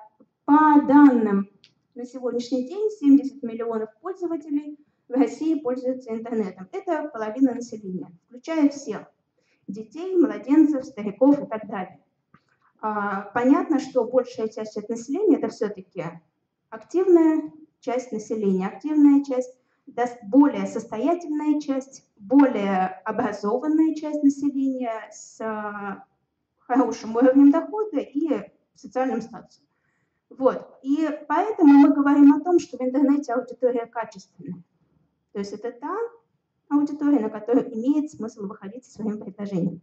данным на сегодняшний день 70 миллионов пользователей в России пользуются интернетом. Это половина населения, включая всех. Детей, младенцев, стариков и так далее. Понятно, что большая часть от населения – это все-таки активная часть населения, активная часть, более состоятельная часть, более образованная часть населения с хорошим уровнем дохода и социальным статусом. Вот. И поэтому мы говорим о том, что в интернете аудитория качественная. То есть это та аудитория, на которую имеет смысл выходить со своим предложением.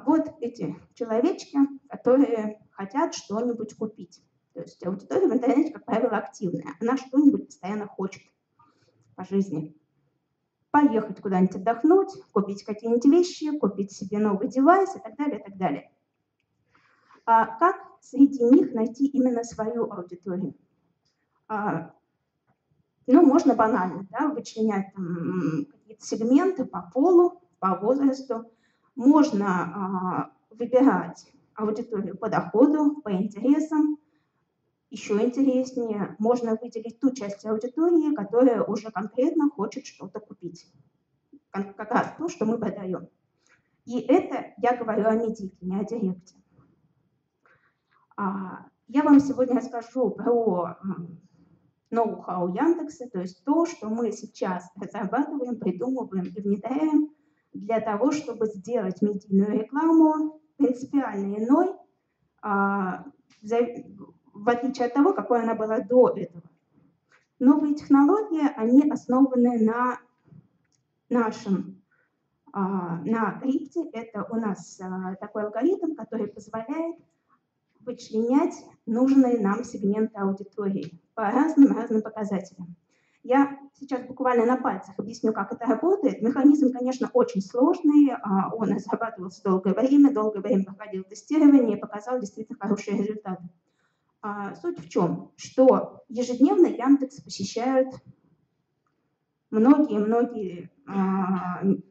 Вот эти человечки, которые хотят что-нибудь купить. То есть аудитория в интернете, как правило, активная. Она что-нибудь постоянно хочет по жизни. Поехать куда-нибудь отдохнуть, купить какие-нибудь вещи, купить себе новый девайс и так далее, и так далее. Как среди них найти именно свою аудиторию? Ну, можно банально, да, вычленять какие-то сегменты по полу, по возрасту. Можно выбирать аудиторию по доходу, по интересам. Еще интереснее, можно выделить ту часть аудитории, которая уже конкретно хочет что-то купить. Как раз то, что мы продаем. И это я говорю о медике, не о директе. Я вам сегодня расскажу про ноу-хау Яндекса, то есть то, что мы сейчас разрабатываем, придумываем и внедряем для того, чтобы сделать медийную рекламу принципиально иной, в отличие от того, какой она была до этого. Новые технологии, они основаны на нашем, на крипте. Это у нас такой алгоритм, который позволяет вычленять нужные нам сегменты аудитории по разным показателям. Я сейчас буквально на пальцах объясню, как это работает. Механизм, конечно, очень сложный. Он разрабатывался долгое время проходил тестирование и показал действительно хорошие результаты. Суть в чем? Что ежедневно Яндекс посещают многие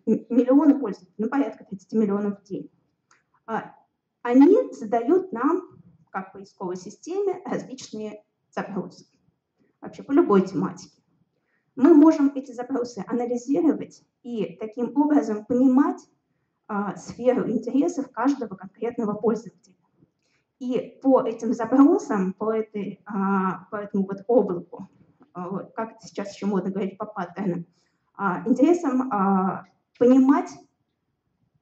миллионы пользователей, ну, порядка 30 миллионов в день. Они задают нам, как поисковой системе, различные запросы. Вообще по любой тематике. Мы можем эти запросы анализировать и таким образом понимать сферу интересов каждого конкретного пользователя. И по этим запросам, по этому вот облаку, как это сейчас еще модно говорить, по паттернам, интересам понимать,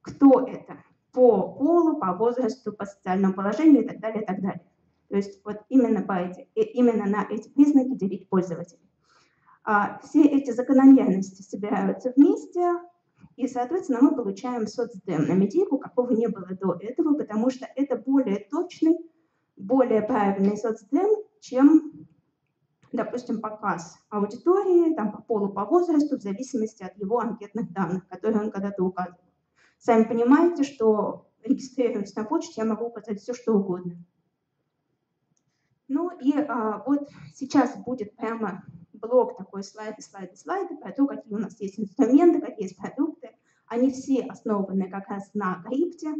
кто это, по полу, по возрасту, по социальному положению и так далее, и так далее. То есть вот именно на эти признаки делить пользователей. Все эти закономерности собираются вместе, и, соответственно, мы получаем соцдем на медийку, какого не было до этого, потому что это более точный, более правильный соцдем, чем, допустим, показ аудитории там, по полу, по возрасту, в зависимости от его анкетных данных, которые он когда-то указывал. Сами понимаете, что регистрируясь на почте, я могу указать все, что угодно. Ну и вот сейчас будет прямо блок такой слайды про то, какие у нас есть инструменты, какие есть продукты. Они все основаны как раз на крипте,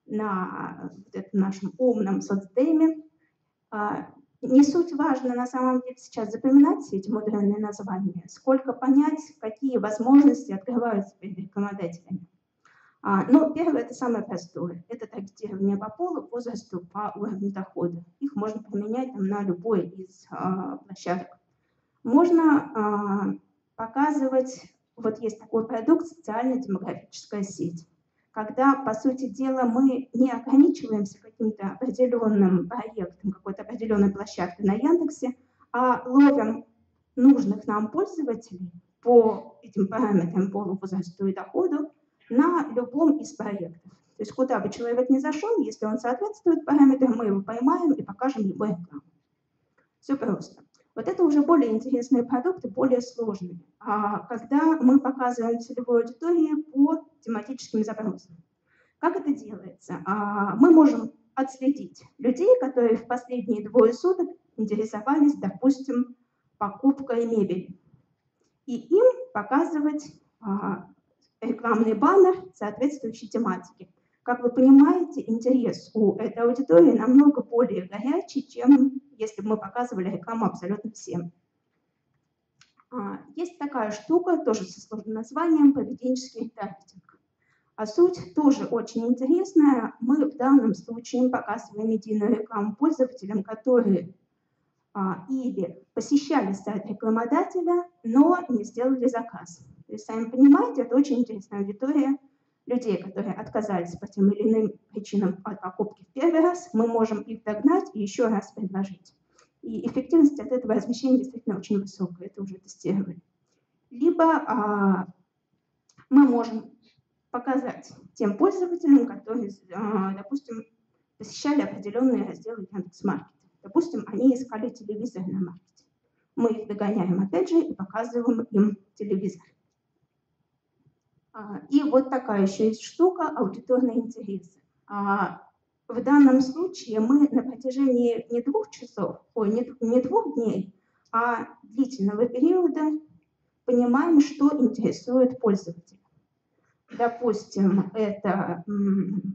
на вот этом нашем умном соцдеме. Не суть важно на самом деле сейчас запоминать все эти мудренные названия, сколько понять, какие возможности открываются перед рекламодателями. Но первое, это самое простое. Это таргетирование по полу, возрасту, по уровню дохода. Их можно применять там, на любой из площадок. Можно показывать, вот есть такой продукт, социально-демографическая сеть, когда, по сути дела, мы не ограничиваемся каким-то определенным проектом, какой-то определенной площадкой на Яндексе, а ловим нужных нам пользователей по этим параметрам, полу, возрасту и доходу на любом из проектов. То есть куда бы человек ни зашел, если он соответствует параметрам, мы его поймаем и покажем его рекламу. Все просто. Вот это уже более интересные продукты, более сложные. Когда мы показываем целевую аудиторию по тематическим запросам. Как это делается? Мы можем отследить людей, которые в последние 2 суток интересовались, допустим, покупкой мебели. И им показывать рекламный баннер соответствующей тематике. Как вы понимаете, интерес у этой аудитории намного более горячий, чем если бы мы показывали рекламу абсолютно всем. Есть такая штука, тоже со сложным названием, поведенческий таргетинг. А суть тоже очень интересная. Мы в данном случае показываем медийную рекламу пользователям, которые или посещали сайт рекламодателя, но не сделали заказ. То есть, сами понимаете, это очень интересная аудитория людей, которые отказались по тем или иным причинам от покупки в первый раз. Мы можем их догнать и еще раз предложить. И эффективность от этого размещения действительно очень высокая, это уже тестировали. Либо мы можем показать тем пользователям, которые, допустим, посещали определенные разделы Яндекс.Маркета. Допустим, они искали телевизор на маркете. Мы их догоняем опять же и показываем им телевизор. И вот такая еще есть штука — аудиторные интересы. В данном случае мы на протяжении не 2 часов, не 2 дней, а длительного периода понимаем, что интересует пользователя. Допустим, это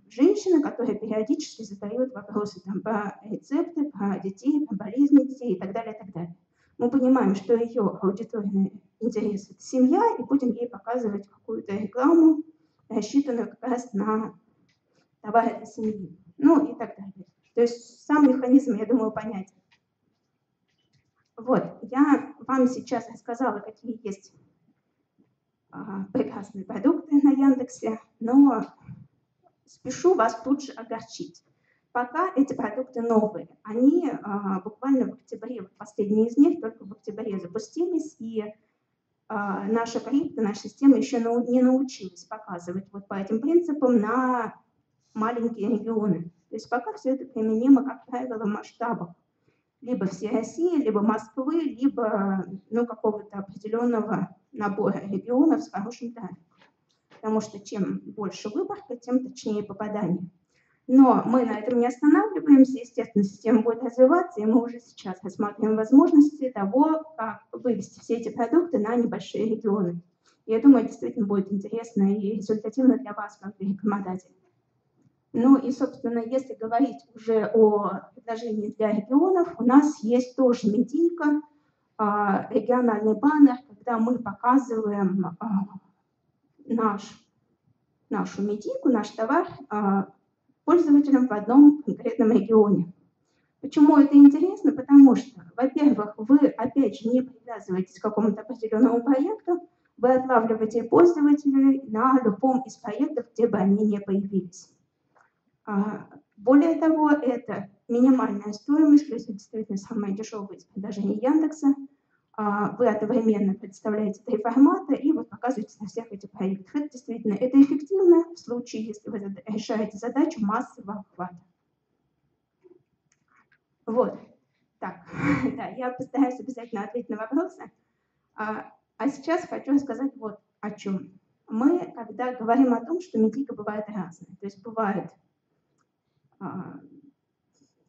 женщина, которая периодически задает вопросы про рецепты, про детей, про болезни детей и так далее, и так далее. Мы понимаем, что ее аудиторный интерес — это семья, и будем ей показывать какую-то рекламу, рассчитанную как раз на товары для семьи, ну и так далее. То есть сам механизм, я думаю, понятен. Вот, я вам сейчас рассказала, какие есть прекрасные продукты на Яндексе, но спешу вас тут же огорчить. Пока эти продукты новые. Они буквально в октябре, вот последние из них только в октябре запустились, и наша система еще не научилась показывать вот по этим принципам на маленькие регионы. То есть пока все это применимо, как правило, в масштабах либо всей России, либо Москвы, либо какого-то определенного набора регионов с хорошим трафиком. Потому что чем больше выборка, тем точнее попадание. Но мы на этом не останавливаемся, естественно, система будет развиваться, и мы уже сейчас рассматриваем возможности того, как вывести все эти продукты на небольшие регионы. И я думаю, действительно будет интересно и результативно для вас, как для рекламодателя. Ну и, собственно, если говорить уже о предложении для регионов, у нас есть тоже медийка, региональный баннер, когда мы показываем нашу медийку, наш товар пользователям в одном конкретном регионе. Почему это интересно? Потому что, во-первых, вы, опять же, не привязываетесь к какому-то определенному проекту, вы отлавливаете пользователей на любом из проектов, где бы они ни появились. Более того, это минимальная стоимость, то есть это действительно самое дешевое из предложений Яндекса. Вы одновременно представляете 3 формата и вот показываете на всех этих проектах. Это действительно эффективно в случае, если вы решаете задачу массового охвата. Вот. Так, да, я постараюсь обязательно ответить на вопросы. А сейчас хочу рассказать вот о чем. Мы, когда говорим о том, что медийка бывает разная, то есть бывает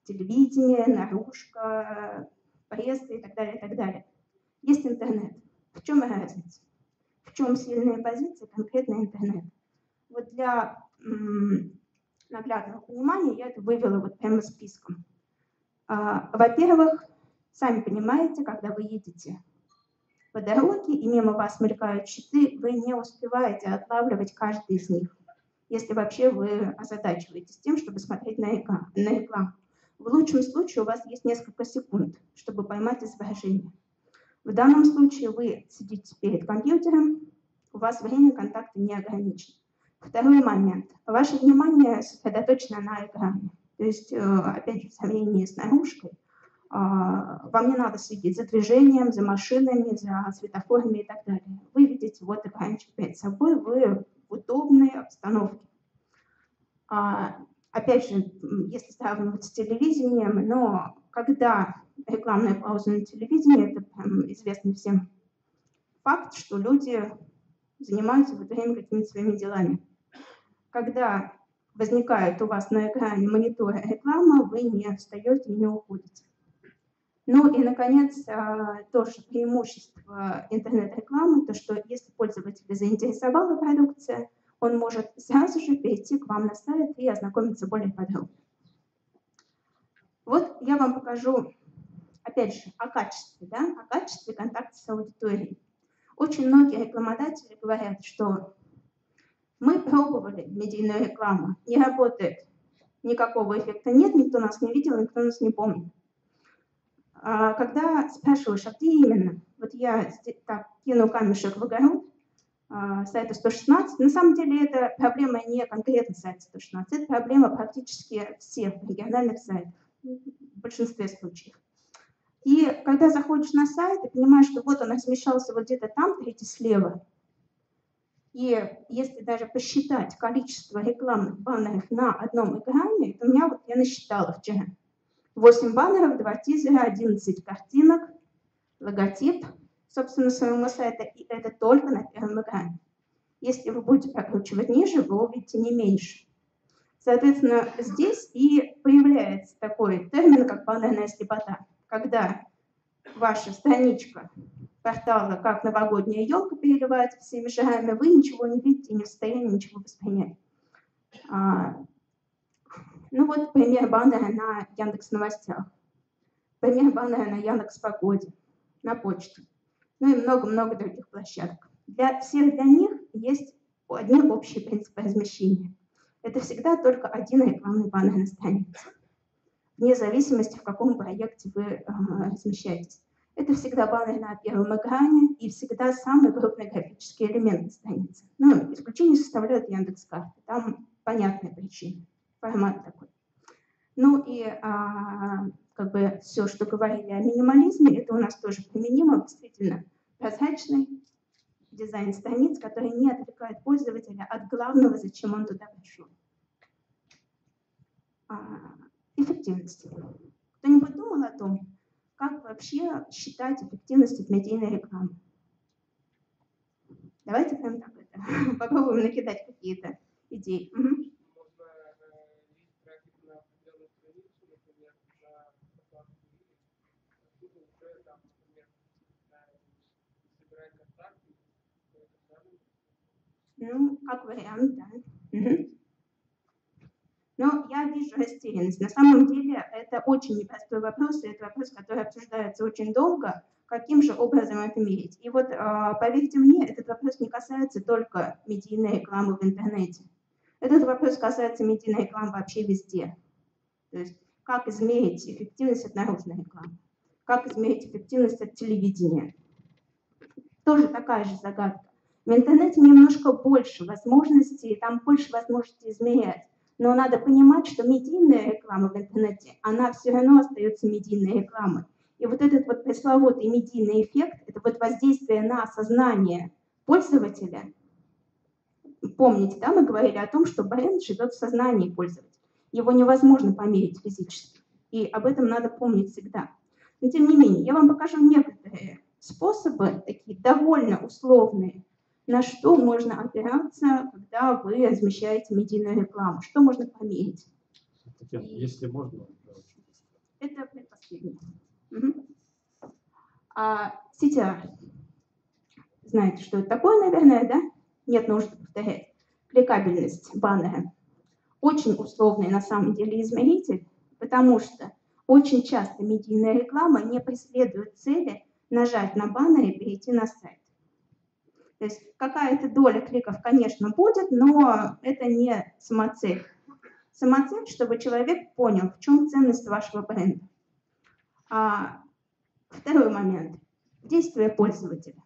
телевидение, наружка, пресса и так далее, и так далее. Есть интернет. В чем разница? В чем сильные позиции конкретно интернет? Вот для наглядного понимания я это вывела вот прямо списком. Во-первых, сами понимаете, когда вы едете по дороге и мимо вас мелькают щиты, вы не успеваете отлавливать каждый из них, если вообще вы озадачиваетесь тем, чтобы смотреть на рекламу. В лучшем случае у вас есть несколько секунд, чтобы поймать изображение. В данном случае вы сидите перед компьютером, у вас время контакта не ограничено. Второй момент. Ваше внимание сосредоточено на экране. То есть, опять же, в сравнении с наружкой, вам не надо следить за движением, за машинами, за светофорами и так далее. Вы видите вот экранчик перед собой, вы в удобной обстановке. Опять же, если сравнивать с телевидением, но когда рекламная пауза на телевидении, это известный всем факт, что люди занимаются в это время какими-то своими делами. Когда возникает у вас на экране монитора реклама, вы не встаете и не уходите. Ну и, наконец, тоже преимущество интернет-рекламы, то, что если пользователя заинтересовала продукция, он может сразу же перейти к вам на сайт и ознакомиться более подробно. Вот я вам покажу, опять же, о качестве, да, о качестве контакта с аудиторией. Очень многие рекламодатели говорят, что мы пробовали медийную рекламу, не работает, никакого эффекта нет, никто нас не видел, никто нас не помнит. Когда спрашиваешь, а где именно? Вот я так кину камешек в огород сайта 116. На самом деле это проблема не конкретно сайта 116, это проблема практически всех региональных сайтов, в большинстве случаев. И когда заходишь на сайт и понимаешь, что вот он размещался вот где-то там, третий слева, И если даже посчитать количество рекламных баннеров на одном экране, то у меня вот я насчитала вчера. 8 баннеров, 2 тизера, 11 картинок, логотип, собственно, своего сайта, и это только на первом экране. Если вы будете прокручивать ниже, вы увидите не меньше. Соответственно, здесь и появляется такой термин, как баннерная слепота, когда ваша страничка портала, как новогодняя елка, переливается всеми шагами, вы ничего не видите и не в состоянии ничего воспринять. Ну вот пример баннера на Яндекс.Новостях, пример баннера на Яндекс.Погоде, на почте, ну и много-много других площадок. Для них есть одни общие принципы размещения. Это всегда только один рекламный баннер на странице, вне зависимости, в каком проекте вы размещаетесь. Это всегда баннер на первом экране и всегда самый крупный графический элемент на странице. Ну, исключение составляют Яндекс.Карты. Там понятная причина, формат такой. Ну и как бы все, что говорили о минимализме, это у нас тоже применимо. Действительно, прозрачный дизайн страниц, который не отвлекает пользователя от главного, зачем он туда пришел. Эффективность. Кто-нибудь думал о том, как вообще считать эффективность от медийной рекламы? Давайте прям так это попробуем накидать какие-то идеи. Угу. Ну, как вариант, да. Угу. Но я вижу растерянность. На самом деле это очень непростой вопрос, и это вопрос, который обсуждается очень долго, каким же образом это мерить. И вот, поверьте мне, этот вопрос не касается только медийной рекламы в интернете. Этот вопрос касается медийной рекламы вообще везде. То есть, как измерить эффективность от наружной рекламы, как измерить эффективность от телевидения. Тоже такая же загадка. В интернете немножко больше возможностей, там больше возможностей измерять. Но надо понимать, что медийная реклама в интернете, она все равно остается медийной рекламой. И вот этот вот пресловутый медийный эффект, это вот воздействие на сознание пользователя. Помните, да, мы говорили о том, что бренд живет в сознании пользователя. Его невозможно померить физически. И об этом надо помнить всегда. Но тем не менее, я вам покажу некоторые способы, такие довольно условные, на что можно опираться, когда вы размещаете медийную рекламу, что можно померить. Татьяна, если можно. Это предпоследнее. Угу. CTR. Знаете, что это такое, наверное, да? Нет нужды повторять. Кликабельность баннера. Очень условный на самом деле измеритель, потому что очень часто медийная реклама не преследует цели нажать на баннер и перейти на сайт. То есть какая-то доля кликов, конечно, будет, но это не самоцель. Самоцель, чтобы человек понял, в чем ценность вашего бренда. Второй момент. Действие пользователя.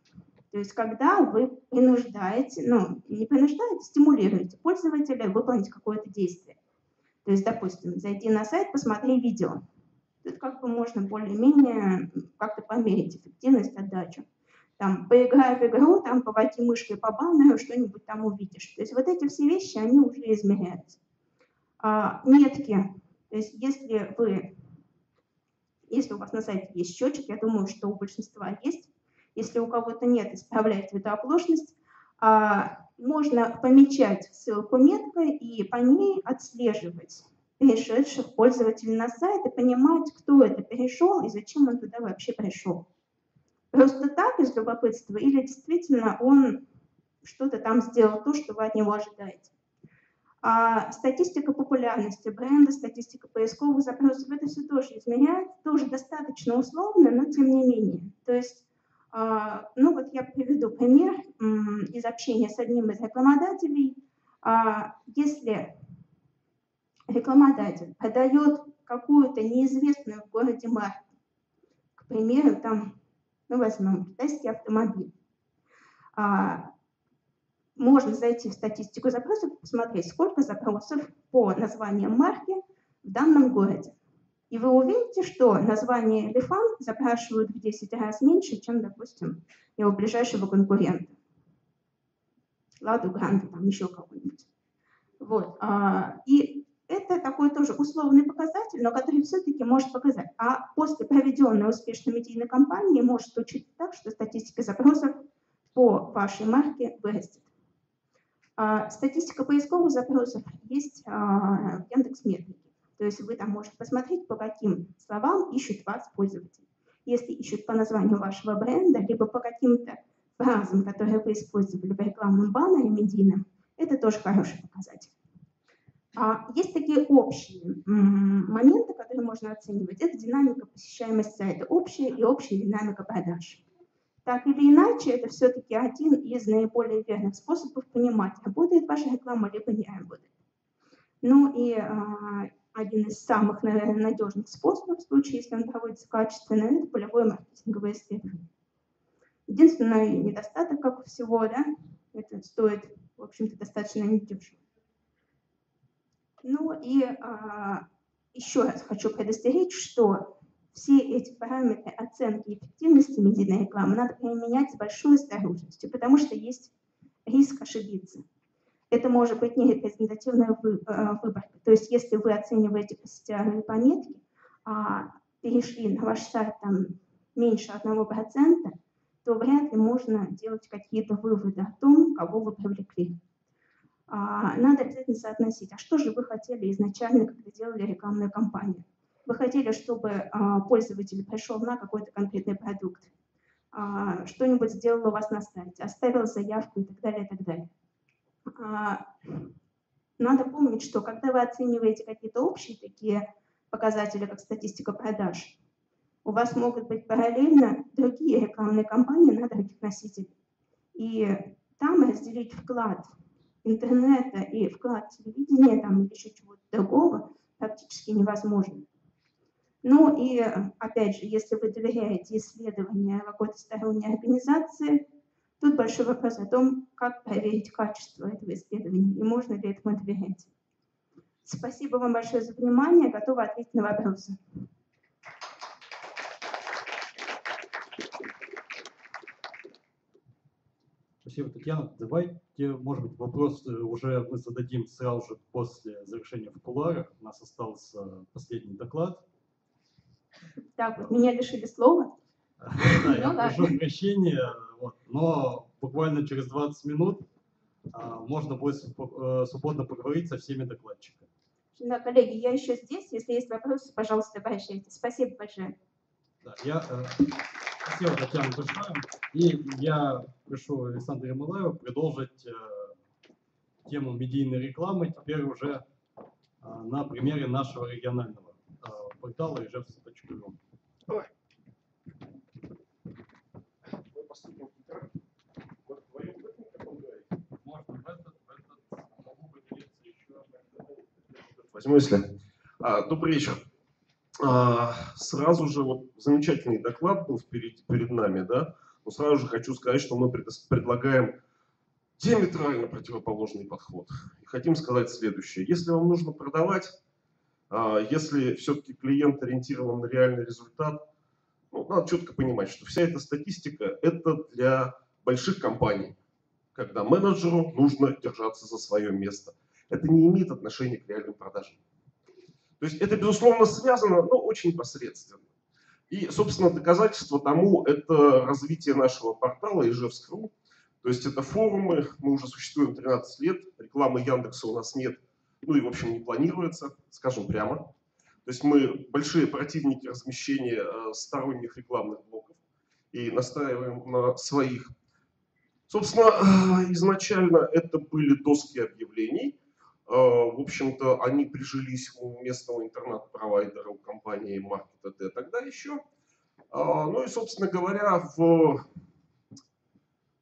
То есть когда вы принуждаете, ну, не принуждаете, стимулируете пользователя выполнить какое-то действие. То есть, допустим, зайди на сайт, посмотри видео. Тут как бы можно более-менее как-то померить эффективность, отдачу. Там, поиграй в игру, там, поводи мышкой по баннеру, что-нибудь там увидишь. То есть вот эти все вещи, они уже измеряются. Метки. То есть если у вас на сайте есть счетчик, я думаю, что у большинства есть. Если у кого-то нет, исправляйте эту оплошность. Можно помечать ссылку меткой и по ней отслеживать перешедших пользователей на сайт и понимать, кто это перешел и зачем он туда вообще пришел. Просто так, из любопытства, или действительно он что-то там сделал, то, что вы от него ожидаете. Статистика популярности бренда, статистика поисковых запросов, это все тоже измеряется, тоже достаточно условно, но тем не менее. То есть, ну вот я приведу пример из общения с одним из рекламодателей. Если рекламодатель продает какую-то неизвестную в городе марку, к примеру, там, ну, возьмем китайский автомобиль. Можно зайти в статистику запросов и посмотреть, сколько запросов по названиям марки в данном городе. И вы увидите, что название Лифан запрашивают в 10 раз меньше, чем, допустим, его ближайшего конкурента. Ладу Гранта, там еще кого-нибудь. Вот. И это такой тоже условный показатель, но который все-таки может показать. А после проведенной успешной медийной кампании может случиться так, что статистика запросов по вашей марке вырастет. Статистика поисковых запросов есть в Яндекс.Метрике. То есть вы там можете посмотреть, по каким словам ищут вас пользователи. Если ищут по названию вашего бренда, либо по каким-то фразам, которые вы использовали в рекламном баннере медийном, это тоже хороший показатель. Есть такие общие моменты, которые можно оценивать. Это динамика посещаемости сайта, общая и общая динамика продаж. Так или иначе, это все-таки один из наиболее верных способов понимать, работает ваша реклама, либо не работает. Ну и один из самых, наверное, надежных способов в случае, если он проводится качественно, это полевое маркетинговое исследование. Единственный недостаток, как у всего, да, это стоит, в общем-то, достаточно недешево. Ну и еще раз хочу предостеречь, что все эти параметры оценки эффективности медийной рекламы надо применять с большой осторожностью, потому что есть риск ошибиться. Это может быть нерепрезентативная выборка. То есть если вы оцениваете по CTR и по метке, перешли на ваш сайт там, меньше 1%, то вряд ли можно делать какие-то выводы о том, кого вы привлекли. Надо обязательно соотносить, а что же вы хотели изначально, когда делали рекламную кампанию. Вы хотели, чтобы пользователь пришел на какой-то конкретный продукт, что-нибудь сделал у вас на сайте, оставил заявку и так далее, и так далее. Надо помнить, что когда вы оцениваете какие-то общие такие показатели, как статистика продаж, у вас могут быть параллельно другие рекламные кампании на других носителей. И там разделить вклад интернета и вклад телевидения там, или еще чего-то другого практически невозможно. Ну и опять же, если вы доверяете исследованию какой-то сторонней организации, тут большой вопрос о том, как проверить качество этого исследования и можно ли этому доверять. Спасибо вам большое за внимание, готова ответить на вопросы. Спасибо, Татьяна. Давайте, может быть, вопрос уже мы зададим сразу же после завершения в кулуарах. У нас остался последний доклад. Так, вот меня лишили слова. Да, я прошу прощения, но буквально через 20 минут можно будет свободно поговорить со всеми докладчиками. Да, коллеги, я еще здесь. Если есть вопросы, пожалуйста, обращайтесь. Спасибо большое. Да, спасибо, Татьяна, большое. И я прошу Александра Ермолаева продолжить тему медийной рекламы теперь уже на примере нашего регионального портала ижевск.ру. Возьму, если. Добрый вечер. Сразу же вот замечательный доклад был перед нами, да. Но сразу же хочу сказать, что мы предлагаем диаметрально противоположный подход. И хотим сказать следующее. Если вам нужно продавать, если все-таки клиент ориентирован на реальный результат, ну, надо четко понимать, что вся эта статистика – это для больших компаний, когда менеджеру нужно держаться за свое место. Это не имеет отношения к реальным продажам. То есть это, безусловно, связано, но очень посредственно. И, собственно, доказательство тому – это развитие нашего портала Ижевск.ру. То есть это форумы, мы уже существуем 13 лет, рекламы Яндекса у нас нет, ну и, в общем, не планируется, скажем прямо. То есть мы большие противники размещения сторонних рекламных блоков и настаиваем на своих. Собственно, изначально это были доски объявлений. В общем-то, они прижились у местного интернет-провайдера, у компании Market.at тогда еще. Ну и, собственно говоря, в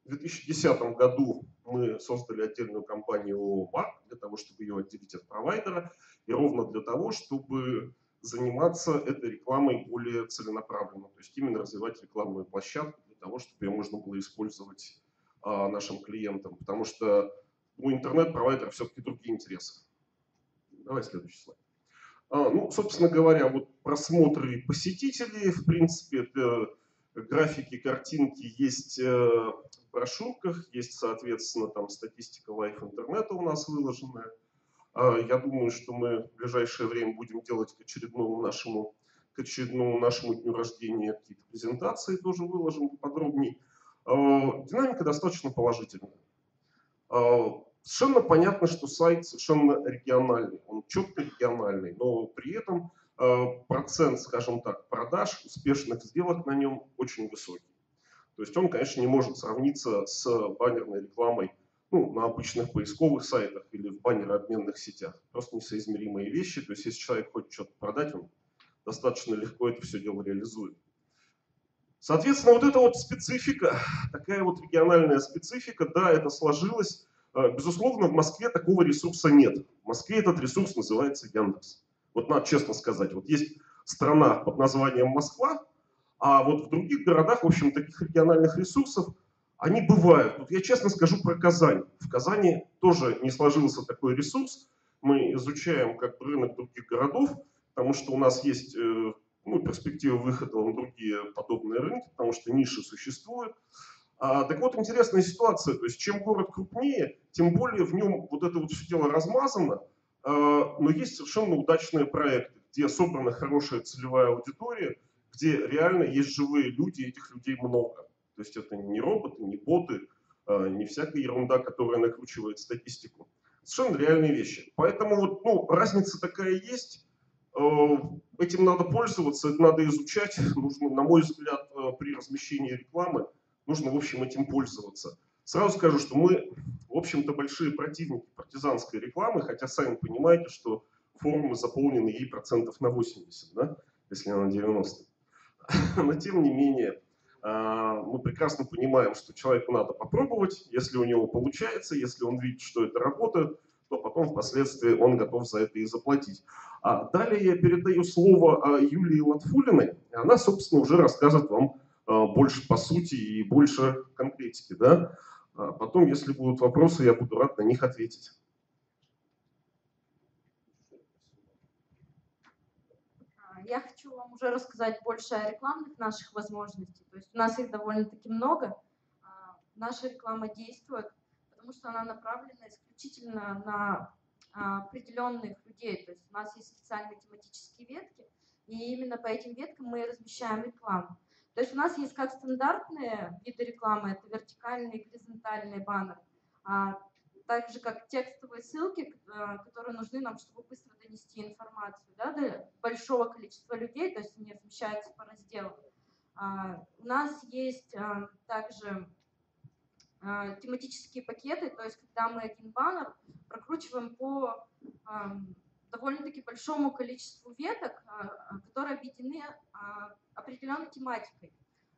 2010 году мы создали отдельную компанию МАРК для того, чтобы ее отделить от провайдера, и ровно для того, чтобы заниматься этой рекламой более целенаправленно, то есть именно развивать рекламную площадку для того, чтобы ее можно было использовать нашим клиентам, потому что у интернет-провайдера все-таки другие интересы. Давай следующий слайд. Ну, собственно говоря, вот просмотры посетителей, в принципе, это графики, картинки есть в брошюрках, есть, соответственно, там статистика лайф интернета у нас выложенная. Я думаю, что мы в ближайшее время будем делать к очередному нашему дню рождения какие-то презентации, тоже выложим подробнее. Динамика достаточно положительная. Совершенно понятно, что сайт совершенно региональный, он четко региональный, но при этом процент, скажем так, продаж, успешных сделок на нем очень высокий. То есть он, конечно, не может сравниться с баннерной рекламой на обычных поисковых сайтах или в баннерообменных сетях. Просто несоизмеримые вещи. То есть если человек хочет что-то продать, он достаточно легко это все дело реализует. Соответственно, вот эта вот специфика, такая вот региональная специфика, да, это сложилось. Безусловно, в Москве такого ресурса нет. В Москве этот ресурс называется Яндекс. Вот надо честно сказать, вот есть страна под названием Москва, а вот в других городах, в общем, таких региональных ресурсов, они бывают. Вот я честно скажу про Казань. В Казани тоже не сложился такой ресурс. Мы изучаем как бы рынок других городов, потому что у нас есть перспектива выхода на другие подобные рынки, потому что ниши существуют. Так вот, интересная ситуация. То есть, чем город крупнее, тем более в нем вот это вот все дело размазано, но есть совершенно удачные проекты, где собрана хорошая целевая аудитория, где реально есть живые люди, и этих людей много. То есть это не роботы, не боты, не всякая ерунда, которая накручивает статистику. Совершенно реальные вещи. Поэтому вот, разница такая есть. Этим надо пользоваться, это надо изучать. Нужно, на мой взгляд, при размещении рекламы, нужно, в общем, этим пользоваться. Сразу скажу, что мы, в общем-то, большие противники партизанской рекламы, хотя сами понимаете, что форумы заполнены ей процентов на 80, да, если не на 90. Но тем не менее, мы прекрасно понимаем, что человеку надо попробовать, если у него получается, если он видит, что это работает, то потом впоследствии он готов за это и заплатить. Далее я передаю слово Юлии Латфулиной, и она, собственно, уже расскажет вам больше по сути и больше конкретики. Да? Потом, если будут вопросы, я буду рад на них ответить. Я хочу вам уже рассказать больше о рекламных наших возможностей. То есть у нас их довольно-таки много. Наша реклама действует, потому что она направлена исключительно на определенных людей. То есть у нас есть специальные тематические ветки, и именно по этим веткам мы размещаем рекламу. То есть у нас есть как стандартные виды рекламы, это вертикальные и горизонтальные баннеры, так же как текстовые ссылки, которые нужны нам, чтобы быстро донести информацию, да, до большого количества людей, то есть они размещаются по разделам. У нас есть также тематические пакеты, то есть когда мы один баннер прокручиваем по довольно-таки большому количеству веток, которые объединены определенной тематикой.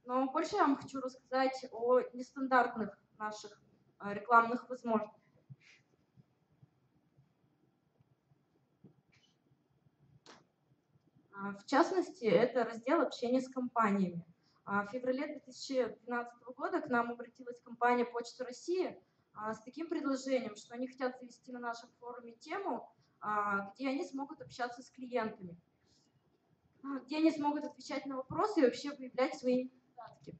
Но больше я вам хочу рассказать о нестандартных наших рекламных возможностях. В частности, это раздел общения с компаниями. В феврале 2012 года к нам обратилась компания Почта России с таким предложением, что они хотят завести на нашем форуме тему, где они смогут общаться с клиентами, где они смогут отвечать на вопросы и вообще выявлять свои недостатки.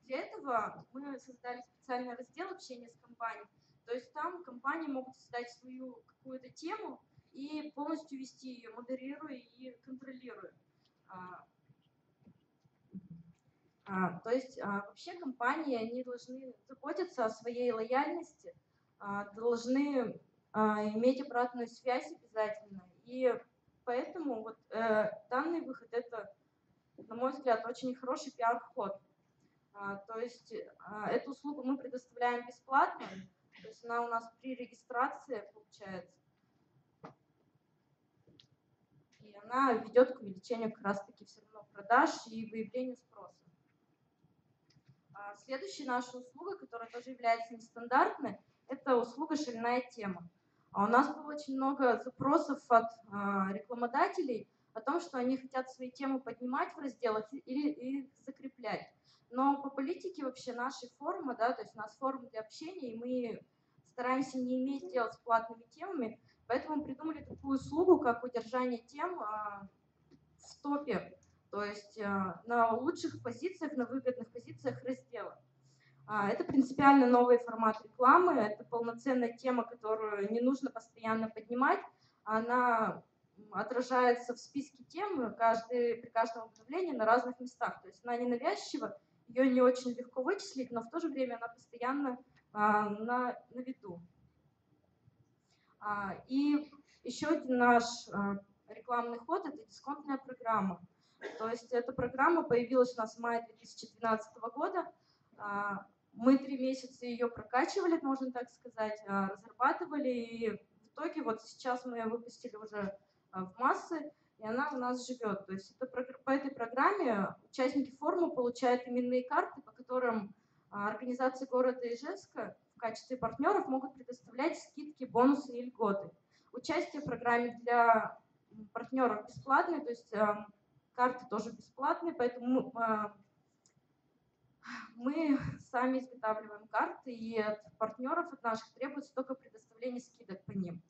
Для этого мы создали специальный раздел общения с компанией. То есть там компании могут создать свою какую-то тему и полностью вести ее, модерируя и контролируя. То есть вообще компании, они должны заботиться о своей лояльности, должны иметь обратную связь обязательно. И поэтому вот данный выход — это, на мой взгляд, очень хороший пиар-ход. То есть эту услугу мы предоставляем бесплатно, то есть она у нас при регистрации получается. И она ведет к увеличению как раз-таки все равно продаж и выявлению спроса. Следующая наша услуга, которая тоже является нестандартной, это услуга «Шальная тема». У нас было очень много запросов от рекламодателей о том, что они хотят свои темы поднимать в разделах или их закреплять. Но по политике вообще нашей форума, да, то есть у нас форум для общения, и мы стараемся не иметь дела с платными темами, поэтому мы придумали такую услугу, как удержание тем в топе. То есть на лучших позициях, на выгодных позициях раздела. Это принципиально новый формат рекламы, это полноценная тема, которую не нужно постоянно поднимать, она отражается в списке тем при каждом обновлении на разных местах. То есть она не навязчива, ее не очень легко вычислить, но в то же время она постоянно на виду. И еще один наш рекламный ход – это дисконтная программа. То есть эта программа появилась у нас в мае 2012 года. Мы 3 месяца ее прокачивали, можно так сказать, разрабатывали, и в итоге вот сейчас мы ее выпустили уже в массы, и она у нас живет. То есть это, по этой программе участники форума получают именные карты, по которым организации города Ижевска в качестве партнеров могут предоставлять скидки, бонусы и льготы. Участие в программе для партнеров бесплатное, то есть карты тоже бесплатные, поэтому мы сами изготавливаем карты, и от партнеров, от наших, требуется только предоставление скидок по ним.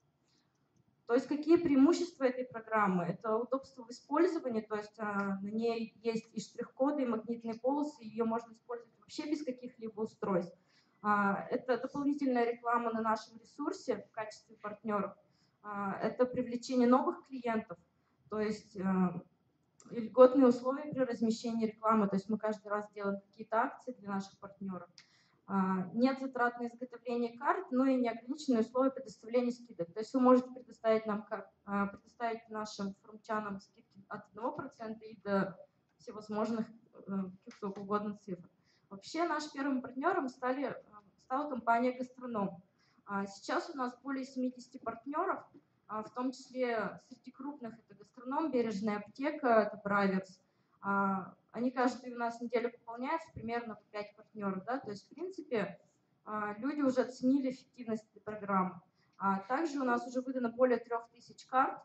То есть какие преимущества этой программы? Это удобство в использовании, то есть на ней есть и штрих-коды, и магнитные полосы, ее можно использовать вообще без каких-либо устройств. Это дополнительная реклама на нашем ресурсе в качестве партнеров. Это привлечение новых клиентов, то есть и льготные условия при размещении рекламы, то есть мы каждый раз делаем какие-то акции для наших партнеров. Нет затрат на изготовление карт, но и неограниченные условия предоставления скидок. То есть вы можете предоставить нашим форумчанам скидки от 1% и до всевозможных каких угодно цифр. Вообще нашим первым партнером стала компания «Гастроном». Сейчас у нас более 70 партнеров, в том числе среди крупных это «Гастроном», «Бережная аптека», это «Браверс». Они каждую у нас неделю пополняются, примерно 5 партнеров. Да? То есть, в принципе, люди уже оценили эффективность этой программы. Также у нас уже выдано более 3000 карт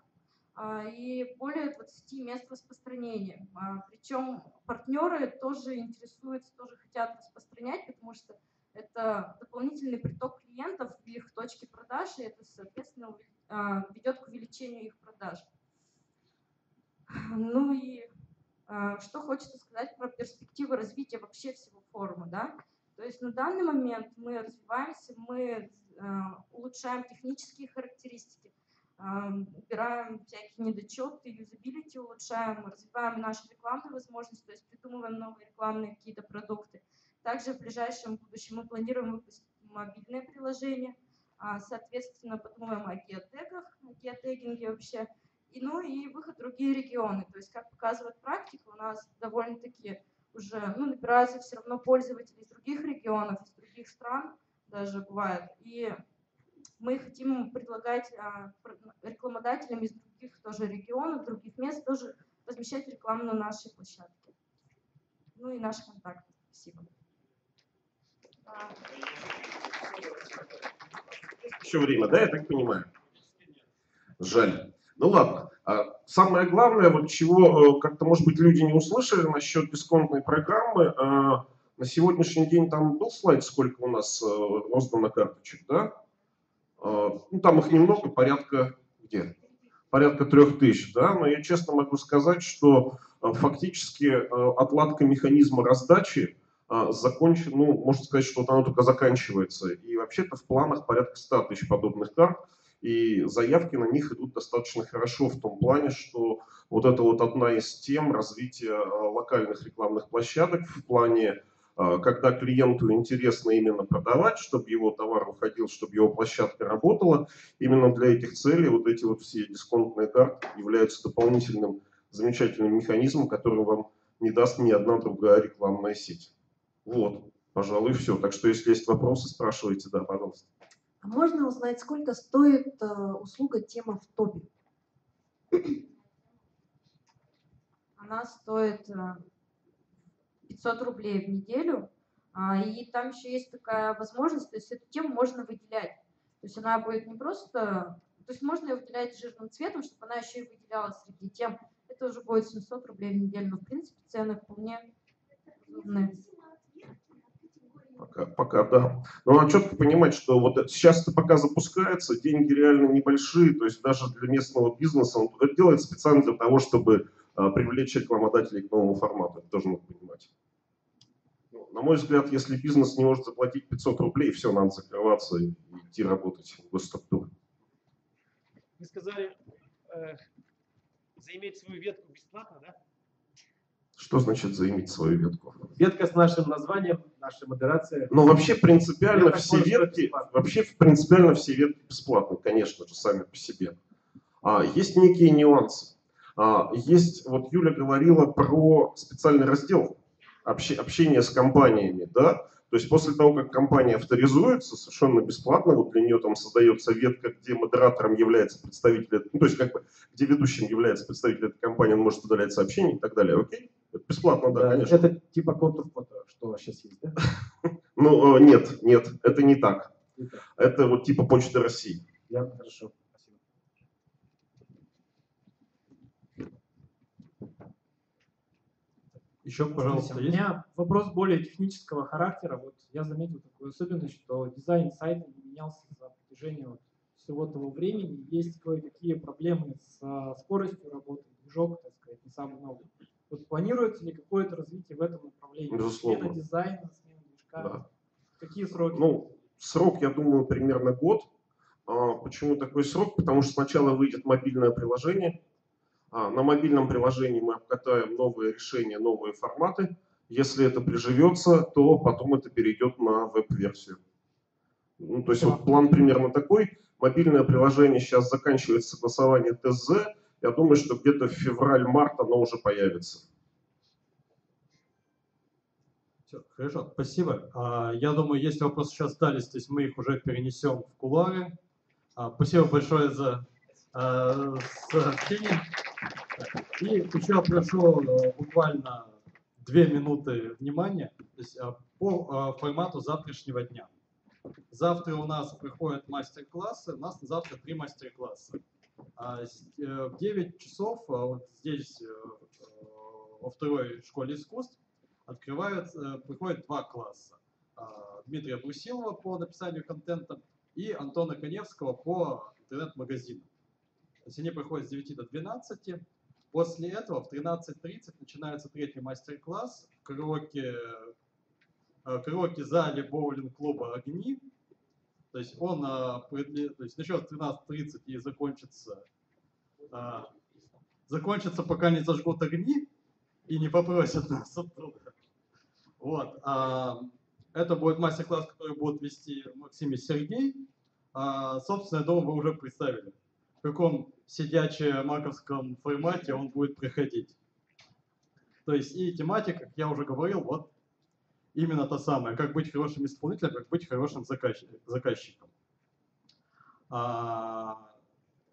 и более 20 мест распространения. Причем партнеры тоже интересуются, тоже хотят распространять, потому что это дополнительный приток клиентов в их точки продаж, и это, соответственно, ведет к увеличению их продаж. Ну и что хочется сказать про перспективы развития вообще всего форума. Да? То есть на данный момент мы развиваемся, мы улучшаем технические характеристики, убираем всякие недочеты, юзабилити улучшаем, развиваем наши рекламные возможности, то есть придумываем новые рекламные какие-то продукты. Также в ближайшем будущем мы планируем выпустить мобильное приложение, соответственно, подумаем о геотегах, о геотегинге вообще, ну и выход в другие регионы. То есть, как показывает практика, у нас довольно-таки уже набираются все равно пользователи из других регионов, из других стран даже бывает. И мы хотим предлагать рекламодателям из других тоже регионов, других мест тоже размещать рекламу на нашей площадке. Ну и наши контакты. Спасибо. Еще время, да, я так понимаю? Жаль. Ну ладно. Самое главное, вот чего как-то, может быть, люди не услышали насчет дисконтной программы, на сегодняшний день там был слайд, сколько у нас роздано карточек, да? Ну, там их немного, порядка 3000, да? Но я честно могу сказать, что фактически отладка механизма раздачи закончена, ну, можно сказать, что вот она только заканчивается. И вообще-то в планах порядка 100 000 подобных карт. И заявки на них идут достаточно хорошо в том плане, что вот это вот одна из тем развития локальных рекламных площадок в плане, когда клиенту интересно именно продавать, чтобы его товар уходил, чтобы его площадка работала. Именно для этих целей вот эти вот все дисконтные карты являются дополнительным замечательным механизмом, который вам не даст ни одна другая рекламная сеть. Вот, пожалуй, все. Так что, если есть вопросы, спрашивайте, да, пожалуйста. А можно узнать, сколько стоит услуга «Тема в топе»? Она стоит 500 рублей в неделю. И там еще есть такая возможность, то есть эту тему можно выделять. То есть она будет не просто... То есть можно ее выделять жирным цветом, чтобы она еще и выделялась среди тем. Это уже будет 700 рублей в неделю. Но в принципе цены вполне разумные. Пока, да. Но надо четко понимать, что вот сейчас это пока запускается, деньги реально небольшие, то есть даже для местного бизнеса это делается специально для того, чтобы привлечь рекламодателей к новому формату. Это тоже надо понимать. Ну, на мой взгляд, если бизнес не может заплатить 500 рублей, все, надо закрываться и идти работать в госструктуру. Вы сказали, заиметь свою ветку бесплатно, да? Что значит заиметь свою ветку? Ветка с нашим названием, наша модерация. Ну, вообще принципиально Я так все понял, что ветки, принципиально все ветки бесплатны, конечно же, сами по себе. Есть некие нюансы. Есть, вот Юля говорила про специальный раздел общения с компаниями, да? То есть после того, как компания авторизуется, совершенно бесплатно, вот для нее там создается ветка, где модератором является представитель, ну, то есть как бы, где ведущим является представитель этой компании, он может удалять сообщения и так далее, окей? Это бесплатно, да, конечно. Это типа контур-фото, что сейчас есть, да? Ну, нет, это не так. Это вот типа Почты России. Хорошо. Еще, пожалуйста, У есть? меня вопрос более технического характера. Вот я заметил такую особенность, что дизайн сайта не менялся за протяжении всего того времени. Есть кое-какие проблемы с скоростью работы, движок, так сказать, не самый новый. Вот планируется ли какое-то развитие в этом направлении? Безусловно. Смена дизайна, смена движка? Да. Какие сроки? Ну, срок, я думаю, примерно год. Почему такой срок? Потому что сначала выйдет мобильное приложение. На мобильном приложении мы обкатаем новые решения, новые форматы. Если это приживется, то потом это перейдет на веб-версию. Ну, то есть вот план примерно такой. Мобильное приложение сейчас заканчивает согласование ТЗ. Я думаю, что где-то в февраль-март оно уже появится. Все, хорошо, спасибо. Я думаю, если вопросы сейчас остались, то есть мы их уже перенесем в кулуары. Спасибо большое за сообщение. И еще прошу буквально 2 минуты внимания, то есть, по формату завтрашнего дня. Завтра у нас проходят мастер-классы, у нас завтра 3 мастер-класса. В 9 часов вот здесь, во второй школе искусств, приходят 2 класса. Дмитрия Брусилова по написанию контента и Антона Коневского по интернет-магазину. То есть они проходят с 9 до 12. После этого в 13:30 начинается 3-й мастер-класс в караоке-зале боулинг-клуба «Огни». То есть он начнется в 13:30 и закончится, пока не зажгут огни и не попросят нас оттуда. Вот. Это будет мастер-класс, который будут вести Максим и Сергей. Собственно, я думаю, вы уже представили, в каком сидяче-маковском формате он будет проходить. То есть и тематика, как я уже говорил, вот именно та самая, как быть хорошим исполнителем, как быть хорошим заказчиком.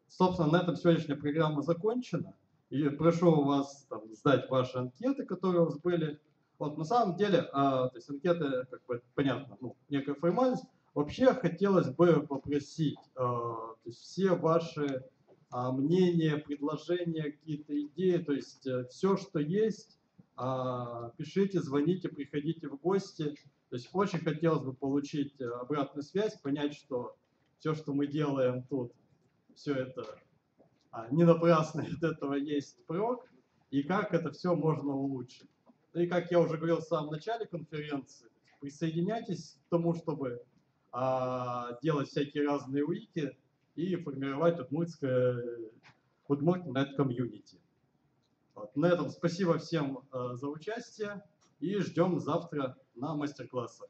Собственно, на этом сегодняшняя программа закончена. И прошу вас сдать ваши анкеты, которые у вас были. Вот на самом деле, то есть анкеты, как бы понятно, некая формальность. Вообще хотелось бы попросить, то есть все ваши мнения, предложения, какие-то идеи, то есть все, что есть, пишите, звоните, приходите в гости. То есть очень хотелось бы получить обратную связь, понять, что все, что мы делаем тут, все это не напрасно, от этого есть прок, и как это все можно улучшить. И как я уже говорил в самом начале конференции, присоединяйтесь к тому, чтобы делать всякие разные уики и формировать Удмуртnet комьюнити. Вот. На этом спасибо всем за участие и ждем завтра на мастер-классах.